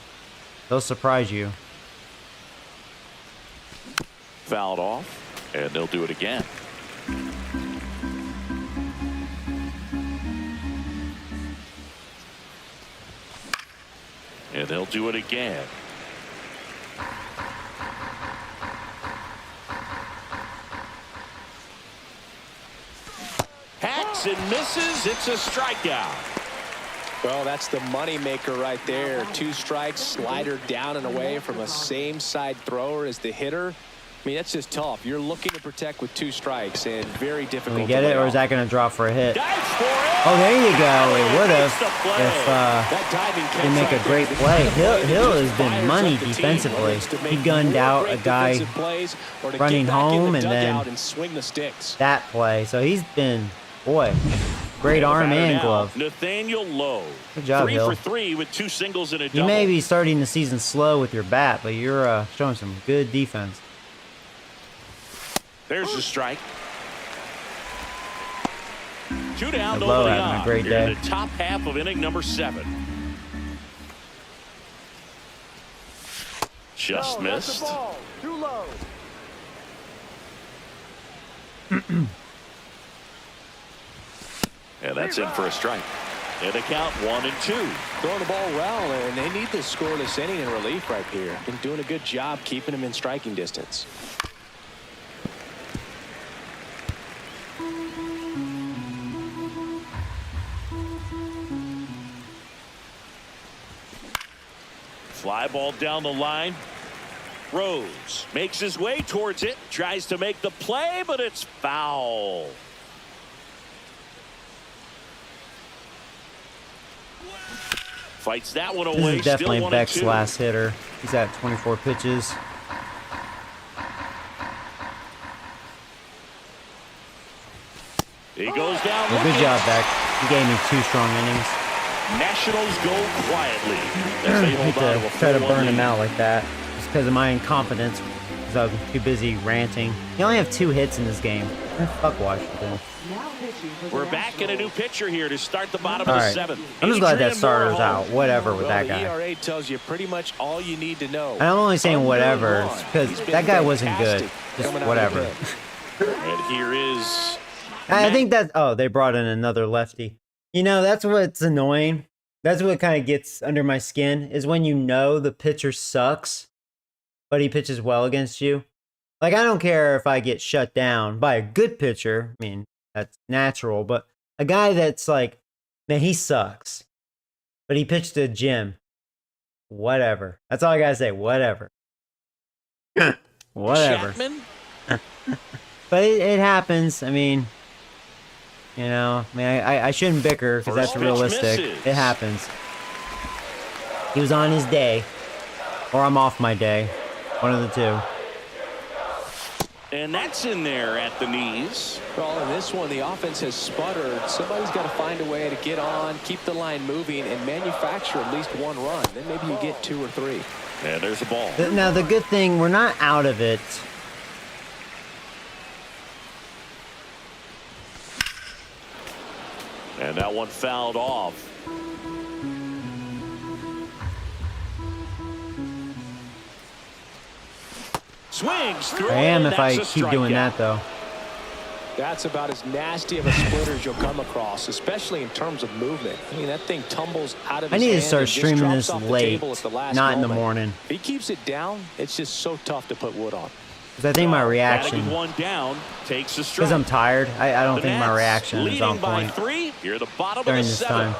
they'll surprise you. Fouled off, and they'll do it again. And they'll do it again. Hacks and misses. It's a strikeout. Well, that's the money maker right there. 2 strikes, slider down and away from a same side thrower as the hitter. I mean, that's just tough. You're looking to protect with 2 strikes, and very difficult. Can we get to it, lay or is off. that going to drop for a hit? Dives for it. Oh, there you go. It would Makes the have play. if That diving they make catch a right great there. play. Hill has Fires been up money the team, defensively. whether it's to He make gunned more out great a guy defensive plays or to running get back in home the and dugout then and swing the sticks. that play. So he's been, boy, great arm Batter and now, glove. Nathaniel Lowe. Good job, 3 Hill. for 3 with 2 singles and a You double. may be starting the season slow with your bat, but you're showing some good defense. There's the strike. 2 down, And Lowe nobody having a on. great Here in day. the top half of inning number 7. Just No, that's the missed. ball. Too low. And that's in for a strike. And a count 1-2. Throwing the ball well, and they need this scoreless inning in relief right here. Been doing a good job keeping him in striking distance. Fly ball down the line. Rose makes his way towards it. Tries to make the play, but it's foul. Fights that one This away. is definitely Still Beck's 1-2. last hitter. He's at 24 pitches. He goes down. Well, good looking. job, Beck. You gave me 2 strong innings. Nationals go quietly as they I hold hate on to to a try to 4-1 burn him lead. out like that. Just because of my incompetence. Because I'm too busy ranting. You only have 2 hits in this game. Fuck Washington. Now pitching for the We're back in a new Nationals. pitcher here to start the bottom All of the right. 7th. I'm just glad that Adrian starter's Moore out. home. Whatever with that The guy. ERA tells you pretty much all you need to know. I'm only saying Under whatever. one. It's because He's been that guy wasn't good. fantastic Just coming out of whatever. the pen. And here is I think that. Oh, they brought in another lefty. You know, that's what's annoying. That's what kind of gets under my skin is when you know the pitcher sucks, but he pitches well against you. Like, I don't care if I get shut down by a good pitcher. I mean, that's natural. But a guy that's like, man, he sucks. But he pitched to Jim. Whatever. That's all I gotta say. Whatever. Whatever. Chapman? But it happens. I mean, you know, I mean, I shouldn't bicker because that's First pitch realistic. misses. It happens. He was on his day, or I'm off my day. One of the two. And that's in there at the knees. Well, in this one, the offense has sputtered. Somebody's got to find a way to get on, keep the line moving, and manufacture at least one run. Then maybe you get 2 or 3. And there's a ball. Now, the good thing, we're not out of it. And that one fouled off. Swings through. I am and if I that's a keep doing strikeout. that, though. That's about as nasty of a splitter as you'll come across, especially in terms of movement. I mean, that thing tumbles out of I his need to hand start and just streaming drops this off the late, table at the last not in the moment. morning. If he keeps it down, it's just so tough to put wood on. Because I think my Batting reaction, one down, takes a strike. because I'm tired, I don't The think my Nats reaction is leading on by point 3 here at the bottom during of the this 7th. time.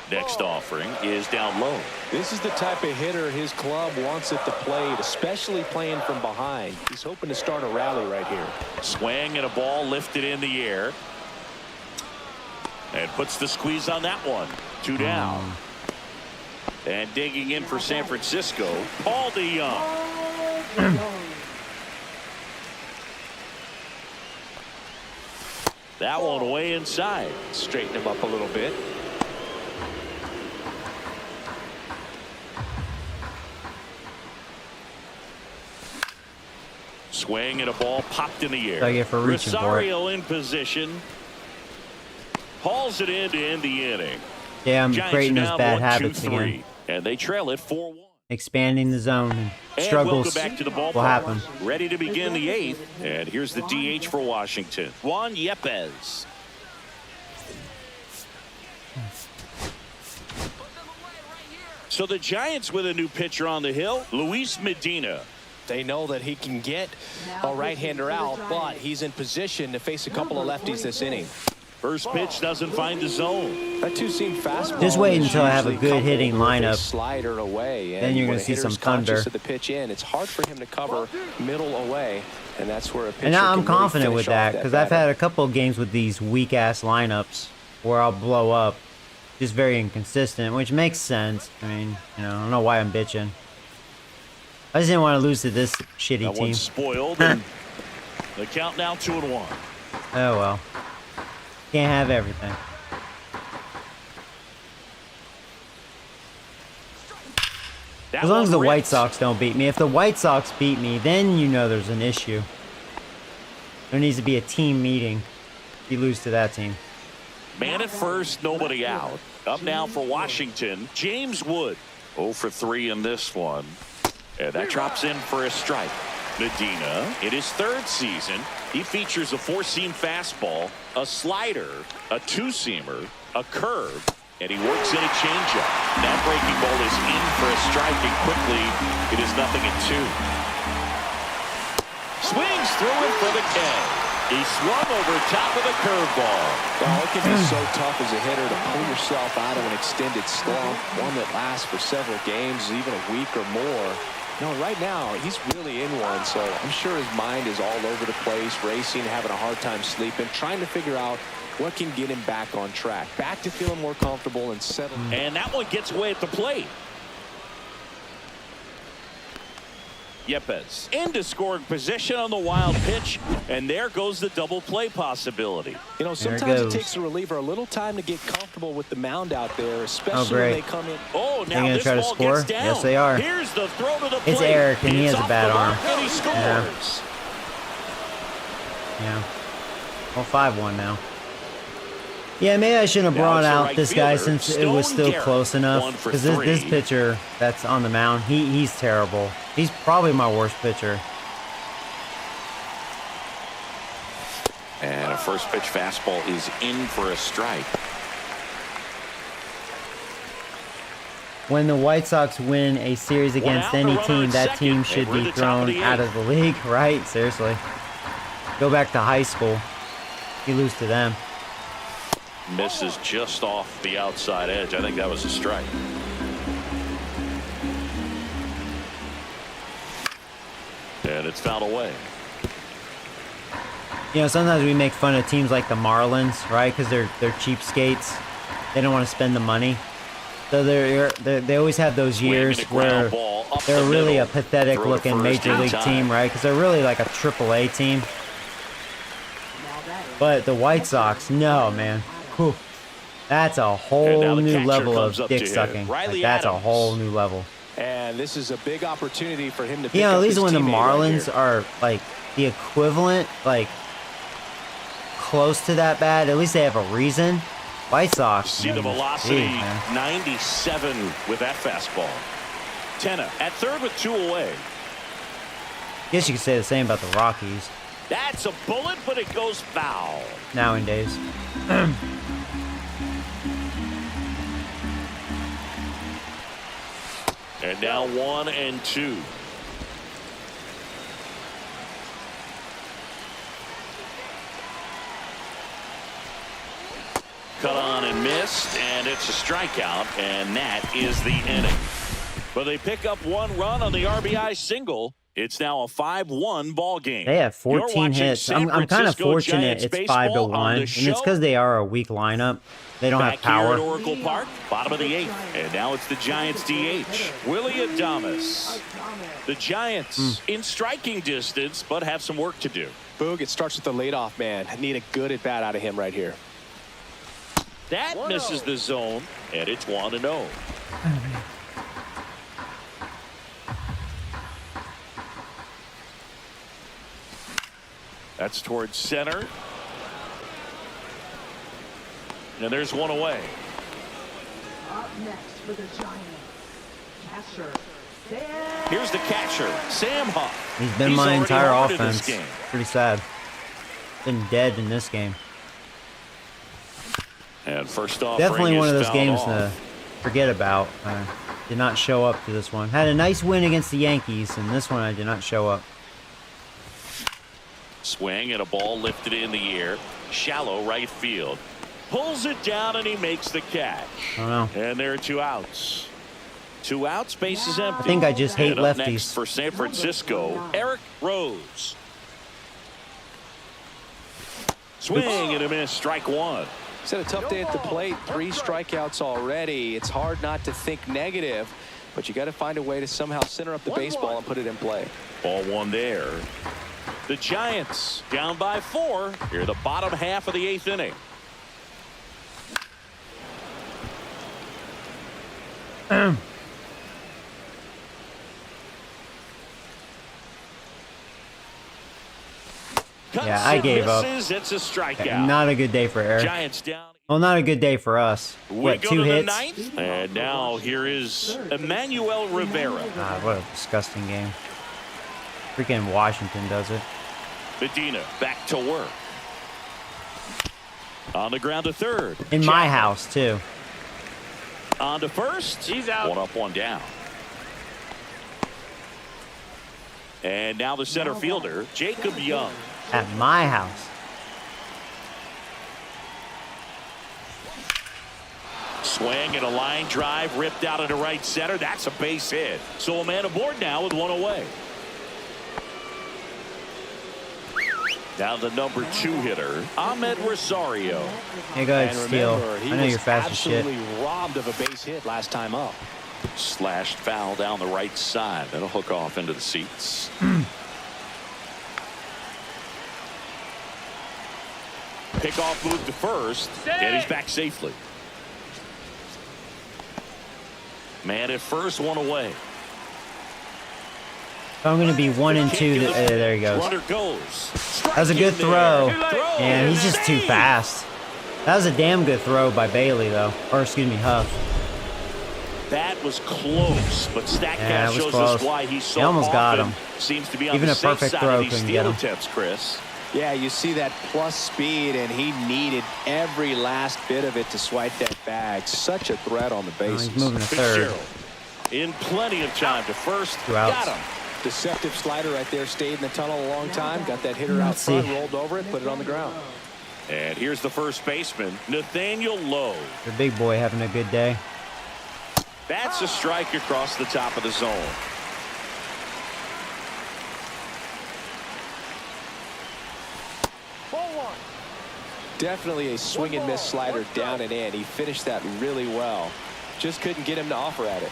Next offering is down low. This is the type of hitter his club wants at the plate, especially playing from behind. He's hoping to start a rally right here. Swing and a ball lifted in the air. And puts the squeeze on that one. 2 down. And digging in for San Francisco, Paul DeYoung. That one way inside. Straighten him up a little bit. Swing and a ball popped in the air. What I get for reaching for it. Rosario in position. Hauls it in to end the inning. Yeah, I'm Giants creating are those down bad 1, 2, habits 3, again. and they trail it 4-1. Expanding the zone and And struggles welcome back to the ballpark. will happen. Ready to begin the 8th, and here's the DH for Washington, Juan Yepez. So the Giants with a new pitcher on the hill, Luis Medina. They know that he can get a right-hander out, but he's in position to face a couple of lefties this inning. First pitch doesn't find the zone. That two-seam fastball. Just wait is until I have a usually good hitting coupled with a lineup. Slider away, and Then you're when gonna a see some hitter's conscious thunder. of the pitch in, it's hard for him to cover middle away, and that's where a pitcher And now can I'm really confident finish with off that because I've batter. had a couple of games with these weak-ass lineups where I'll blow up. Just very inconsistent, which makes sense. I mean, you know, I don't know why I'm bitching. I just didn't want to lose to this shitty That team. one's spoiled, and the count now 2-1. Oh well. Can't have everything. That As long as one the White ripped. Sox don't beat me. If the White Sox beat me, then you know there's an issue. There needs to be a team meeting if you lose to that team. Man at first, nobody out. Up now for Washington, James Wood. 0 for 3 in this one. And that drops in for a strike. Medina, in his 3rd season, he features a 4-seam fastball, a slider, a 2-seamer, a curve, and he works in a changeup. That breaking ball is in for a strike, and quickly it is 0-2. Swings through it for the K. He swung over top of the curveball. Well, it can be so tough as a hitter to pull yourself out of an extended slump, one that lasts for several games, even a week or more. No, right now, he's really in one, so I'm sure his mind is all over the place, racing, having a hard time sleeping, trying to figure out what can get him back on track, back to feeling more comfortable and settled. And that one gets away at the plate. Yepez into scoring position on the wild pitch, and there goes the double play possibility. You know, There it sometimes it goes. takes a reliever a little time to get comfortable with the mound out there, especially when great. they come in. Oh, They now gonna this try to ball score? gets down. Yes, they are. Here's the throw to the plate. It's Eric, and he It's has a off bad the mark, arm. and he scores. Yeah. Well, 5-1 now. Yeah, maybe I shouldn't have Now brought it's the out right this guy fielder, since it was Stone still Garrett, close 1 enough. for Because this 3. pitcher that's on the mound, he's terrible. He's probably my worst pitcher. And a first pitch fastball is in for a strike. when the White Sox win a series against any team, that team should be thrown out of the league, right? Seriously. Go back to high school. You lose to them. Misses just off the outside edge. I think that was a strike. And it's fouled away. You know, sometimes we make fun of teams like the Marlins, right? Because they're cheapskates. They don't want to spend the money. So they always have those years where they're really a pathetic-looking major league team, right? Because they're really like a AAA team. But the White Sox, no, man. Whew. That's a whole new level of dick sucking. Like, that's a whole new level. And this is a big opportunity for him to pick You know, up at least his when the teammate right Marlins here. are like the equivalent, like close to that bad, at least they have a reason. White Sox. See the velocity, 97 with that fastball. Tenna at third with 2 away. Guess you could say the same about the Rockies That's a bullet, but it goes foul. nowadays. And now 1-2. Cut on and missed, and it's a strikeout, and that is the inning. But they pick up 1 run on the RBI single. It's now a 5-1 ball game. They have 14 hits. I'm kind of fortunate it's 5-1, and it's because they are a weak lineup. They don't have power. Here at Oracle Park, bottom of the 8th, and now it's the Giants DH, Willie Adames. The Giants in striking distance, but have some work to do. Boog, it starts with the leadoff man. Need a good at bat out of him right here. That misses the zone, and it's 1-0. That's towards center. And there's 1 away. Up next for the Giants, catcher Sam. Here's the catcher, Sam Huff. He's been my already entire hard in this offense. game. Pretty sad. Been dead in this game. And first off, Definitely one of those games to forget about. Did not show up to this one. Had a nice win against the Yankees, and this one I did not show up. Swing and a ball lifted in the air. Shallow right field. Pulls it down and he makes the catch. I don't know. And there are 2 outs. 2 outs, base is empty. I think I just hate And up lefties. next for San Francisco, Eric Rose. Swing and a miss, strike 1. He's had a tough day at the plate. 3 strikeouts already. It's hard not to think negative, but you got to find a way to somehow center up the baseball and put it in play. Ball 1 there. The Giants down by 4 here, the bottom half of the 8th inning. Yeah, I gave up. It's a strikeout. Not a good day for Eric. Giants down. Well, not a good day for us. What, 2 hits? The 9th, and now here is Emmanuel Rivera. God, what a disgusting game. Freaking Washington does it. Medina back to work. On the ground to third. In my house, too. On to first. He's out. 1 up, 1 down. And now the center fielder, Jacob Young. At my house. Swing and a line drive ripped out into right center. That's a base hit. So a man aboard now with 1 away. Now the number 2 hitter, Ahmed Rosario. Hey, go ahead, Steele. I know you're fast as shit. Absolutely robbed of a base hit last time up. Slashed foul down the right side. That'll hook off into the seats. Pickoff move to first, and he's back safely. Man at first, 1 away. So I'm going to be 1 and 2. There he goes. Runner goes. That was a good throw. And he's just too fast. That was a damn good throw by Bailey, though. Or, excuse me, Huff. That was close, but Statcast Yeah, it was shows close. us why he's so He almost got often him. seems to be on Even the a safe perfect side throw of these couldn't steal get him. attempts, Chris. Yeah, you see that plus speed, and he needed every last bit of it to swipe that bag. Such a threat on the bases. He's moving to third. Fitzgerald in plenty of time to first. Two outs. Got him. Deceptive slider right there. Stayed in the tunnel a long time. Got that hitter out front, rolled over it, put it on the ground. And here's the first baseman, Nathaniel Lowe. The big boy having a good day. That's a strike across the top of the zone. Definitely a swing and miss slider down and in. He finished that really well. Just couldn't get him to offer at it.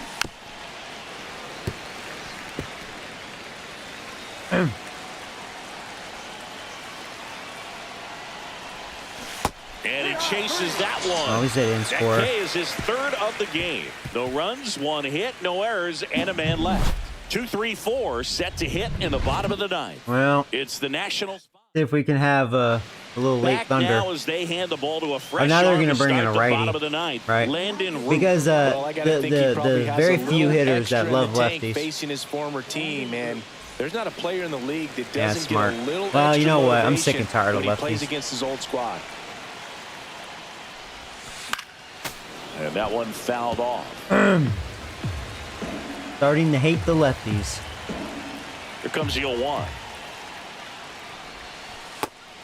And he chases that one. Oh, he didn't score. That K is his third of the game. No runs, one hit, no errors, and a man left. 2-3-4 set to hit in the bottom of the ninth. Well, It's the Nationals. see if we can have a little late Back thunder. now as they hand the ball to a fresh now they're arm going to bring in start a the righty, bottom of the ninth. right? Landon Root. Because Well, I gotta think he the probably has very a few little hitters that extra in love the tank lefties. facing his former team, and there's not a player in the league that Yeah, doesn't smart. get a little Well, you extra know what? I'm sick motivation and tired of when he plays lefties. against his old squad. And that one fouled off. Starting to hate the lefties. Here comes the 0-1.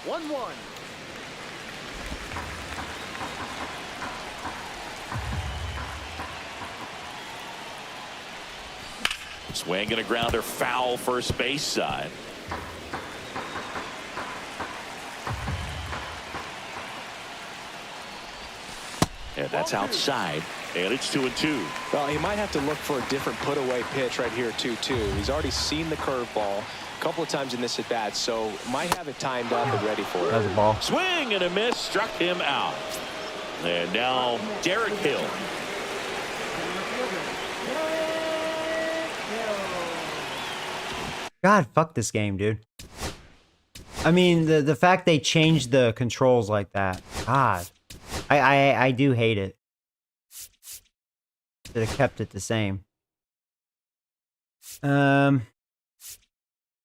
1-1. Swing and a grounder foul first base side. And that's outside. And it's 2-2. Well, he might have to look for a different put-away pitch right here, 2-2. He's already seen the curveball a couple of times in this at-bat, so might have it timed up and ready for That's it. a ball. Swing and a miss struck him out. And now Derek Hill. God, fuck this game, dude. I mean, the fact they changed the controls like that. God. I do hate it. Should have kept it the same. Man,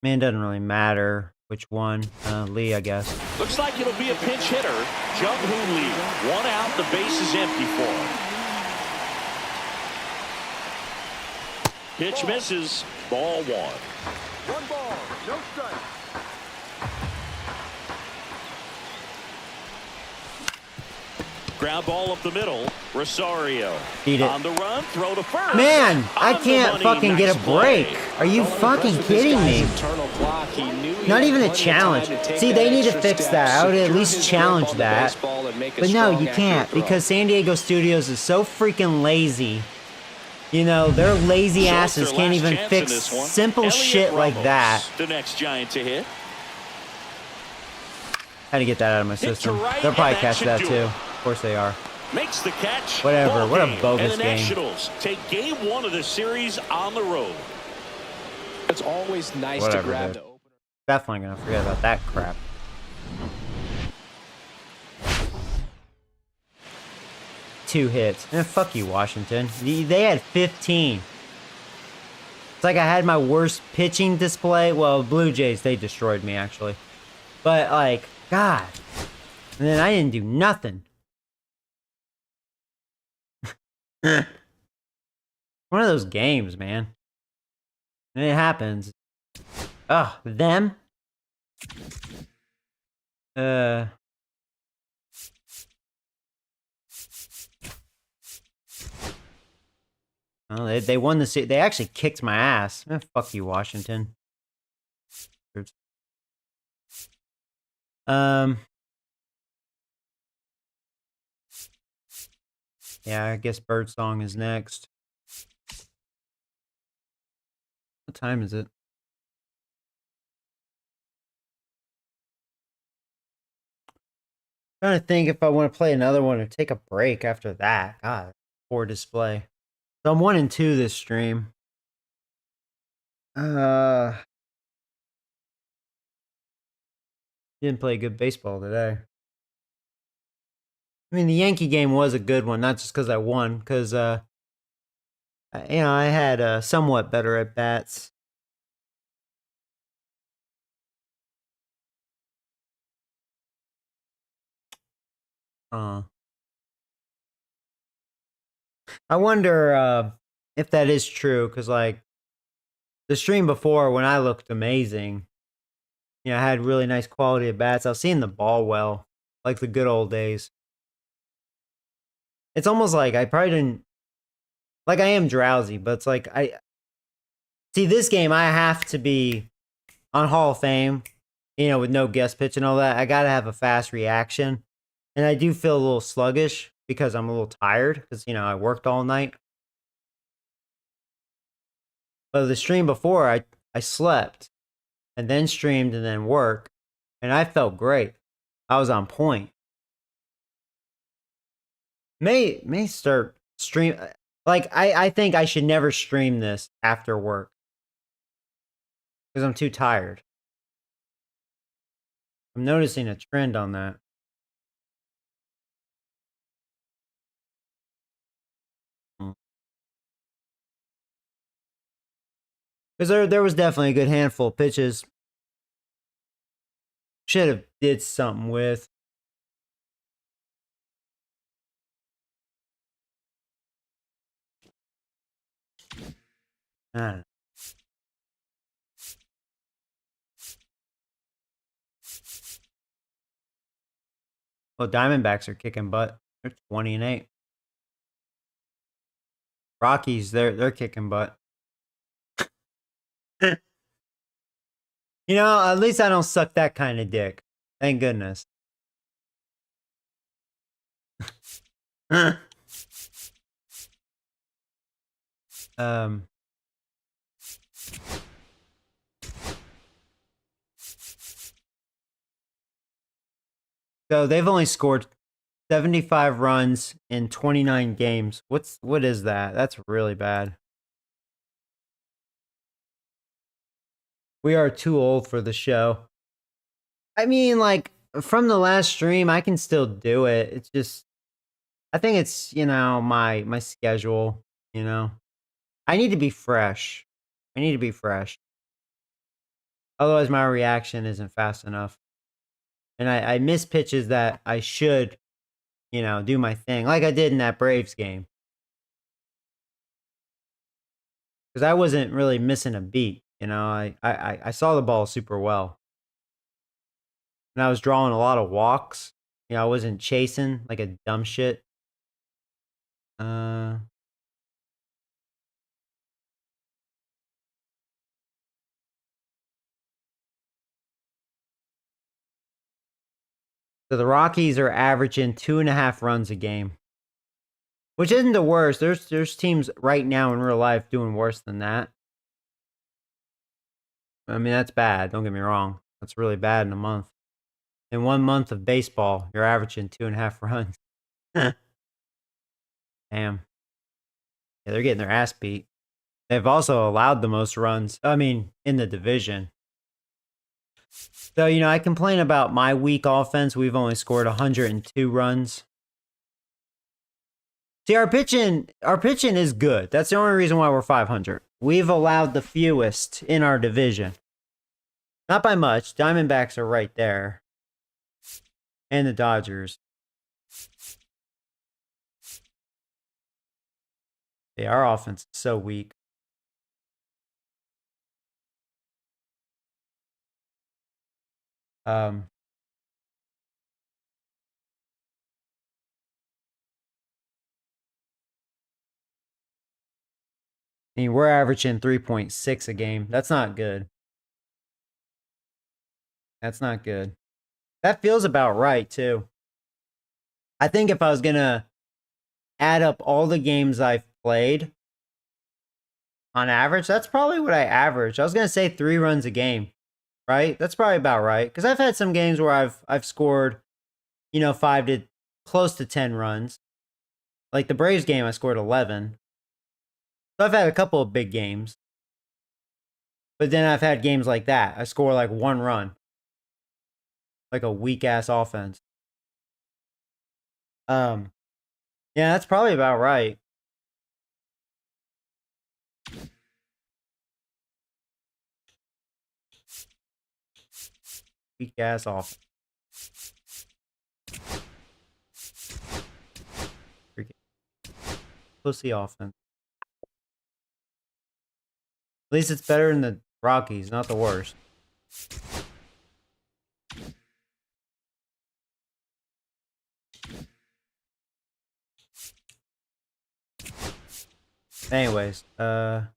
it doesn't really matter which one. Lee, I guess. Looks like it'll be a pinch hitter. Jung-Hoo Lee. One out, the base is empty for him. Pitch misses. Ball one. 1 ball, no strike. Ground ball up the middle. Rosario. Beat it. On the run, throw to first. Man, I On the can't money, fucking get a nice play. break. Are you fucking kidding me? Not even a challenge. See, they need to fix that. I would at least challenge that. But no, you can't, because San Diego Studios is so freaking lazy. You know, their lazy So it's asses their can't last even chance fix in this one. simple Elliot shit like Ramos, that. The next Giant to hit. Had to get that out of my Hit to system. right, They'll probably and that catch should that do too. it. Of course they are. Makes the catch. Whatever. Ball What a game. bogus and the game. Nationals take game 1 of the series on the road. It's always nice Whatever, to grab dude. the opener. Definitely gonna forget about that crap. Two hits. Fuck you, Washington. They had 15. It's like I had my worst pitching display. Well, Blue Jays, they destroyed me, actually. But, like, God. And then I didn't do nothing. One of those games, man. And it happens. Ugh, them? Well, they won the series. They actually kicked my ass. Fuck you, Washington. Oops. Yeah, I guess Birdsong is next. What time is it? Trying to think if I want to play another one or take a break after that. God, poor display. So I'm 1-2 this stream. Didn't play good baseball today. I mean, the Yankee game was a good one, not just because I won, because I had somewhat better at bats. I wonder if that is true, because like the stream before, when I looked amazing, I had really nice quality at bats. I was seeing the ball well, like the good old days. It's almost like I probably didn't like I am drowsy, but it's like I see this game. I have to be on Hall of Fame, with no guest pitch and all that. I got to have a fast reaction, and I do feel a little sluggish because I'm a little tired because I worked all night. But the stream before, I slept and then streamed and then work, and I felt great. I was on point. May start stream like I think I should never stream this after work because I'm too tired. I'm noticing a trend on that. Because there was definitely a good handful of pitches. Should have did something with. Ah. Well, Diamondbacks are kicking butt. They're 20-8. Rockies, they're kicking butt. At least I don't suck that kind of dick. Thank goodness. um So they've only scored 75 runs in 29 games. What is that? That's really bad. We are too old for the show. I mean, like, from the last stream, I can still do it. It's just, I think it's, my schedule, I need to be fresh. I need to be fresh. Otherwise, my reaction isn't fast enough. And I miss pitches that I should, do my thing, like I did in that Braves game. Because I wasn't really missing a beat, I saw the ball super well. And I was drawing a lot of walks. I wasn't chasing like a dumb shit. So the Rockies are averaging 2.5 runs a game, which isn't the worst. There's teams right now in real life doing worse than that. I mean, that's bad. Don't get me wrong. That's really bad in a month. In 1 month of baseball, you're averaging 2.5 runs. Damn. Yeah, they're getting their ass beat. They've also allowed the most runs, in the division. So, I complain about my weak offense. We've only scored 102 runs. See, our pitching is good. That's the only reason why we're 500. We've allowed the fewest in our division. Not by much. Diamondbacks are right there. And the Dodgers. Yeah, our offense is so weak. I mean, we're averaging 3.6 a game. That's not good. That's not good. That feels about right, too. I think if I was going to add up all the games I've played, on average, that's probably what I average. I was going to say 3 runs a game, right? That's probably about right. Because I've had some games where I've scored, 5 to close to 10 runs. Like the Braves game, I scored 11. So I've had a couple of big games. But then I've had games like that. I score like 1 run. Like a weak-ass offense. Yeah, that's probably about right. Weak-ass offense. pussy offense. At least it's better than the Rockies, not the worst. Anyways, the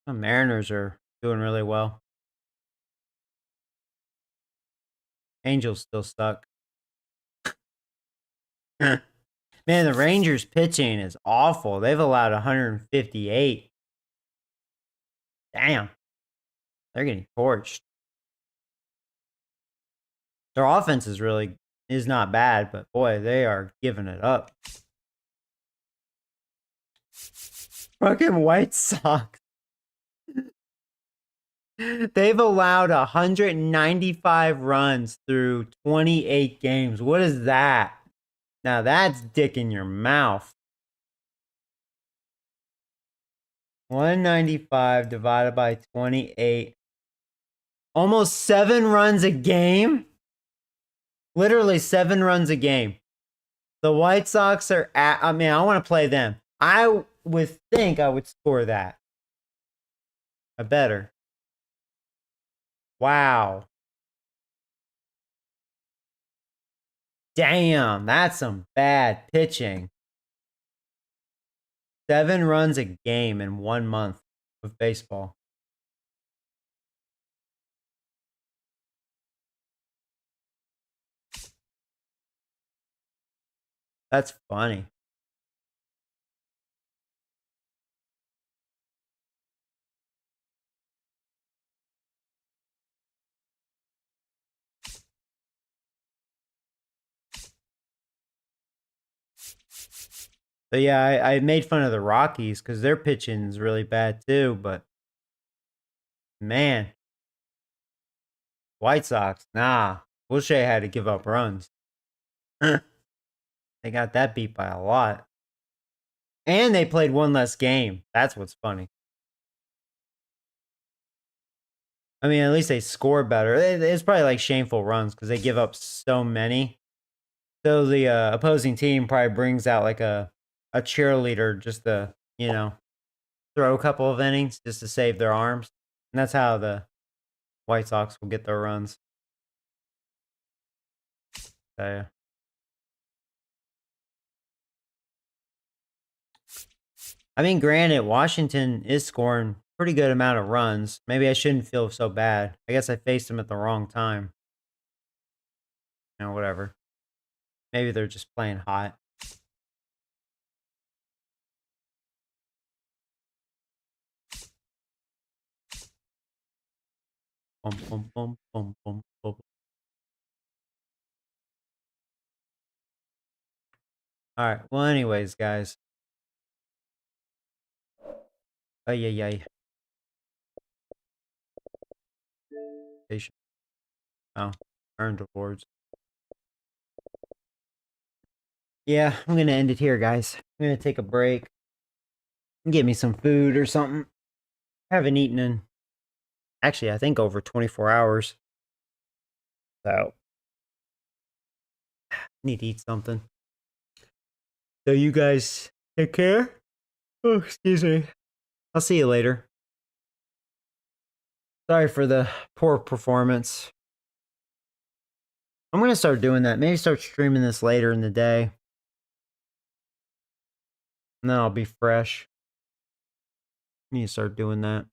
Mariners are doing really well. Angels still stuck. Man, the Rangers pitching is awful. They've allowed 158. Damn. They're getting torched. Their offense is not bad, but boy, they are giving it up. Fucking White Sox. They've allowed 195 runs through 28 games. What is that? Now that's dick in your mouth. 195 divided by 28. Almost 7 runs a game. Literally 7 runs a game. The White Sox are at, I mean, I want to play them. I would think I would score that. I better. Wow. Damn, that's some bad pitching. 7 runs a game in 1 month of baseball. That's funny. So yeah, I made fun of the Rockies because their pitching is really bad too, but man, White Sox, nah. Wilshere had to give up runs. They got that beat by a lot. And they played 1 less game. That's what's funny. I mean, at least they score better. It's probably like shameful runs because they give up so many. So the opposing team probably brings out like a cheerleader just to, throw a couple of innings just to save their arms. And that's how the White Sox will get their runs. So, yeah. I mean, granted, Washington is scoring pretty good amount of runs. Maybe I shouldn't feel so bad. I guess I faced them at the wrong time. Whatever. Maybe they're just playing hot. Bum, bum, bum, bum, bum, bum. All right. Well, anyways, guys. Ay, ay, ay. Patient. Oh, earned awards. Yeah, I'm going to end it here, guys. I'm going to take a break. Get me some food or something. Haven't eaten in, actually, I think over 24 hours. So, need to eat something. So you guys take care. Oh, excuse me. I'll see you later. Sorry for the poor performance. I'm going to start doing that. Maybe start streaming this later in the day. And then I'll be fresh. Need to start doing that.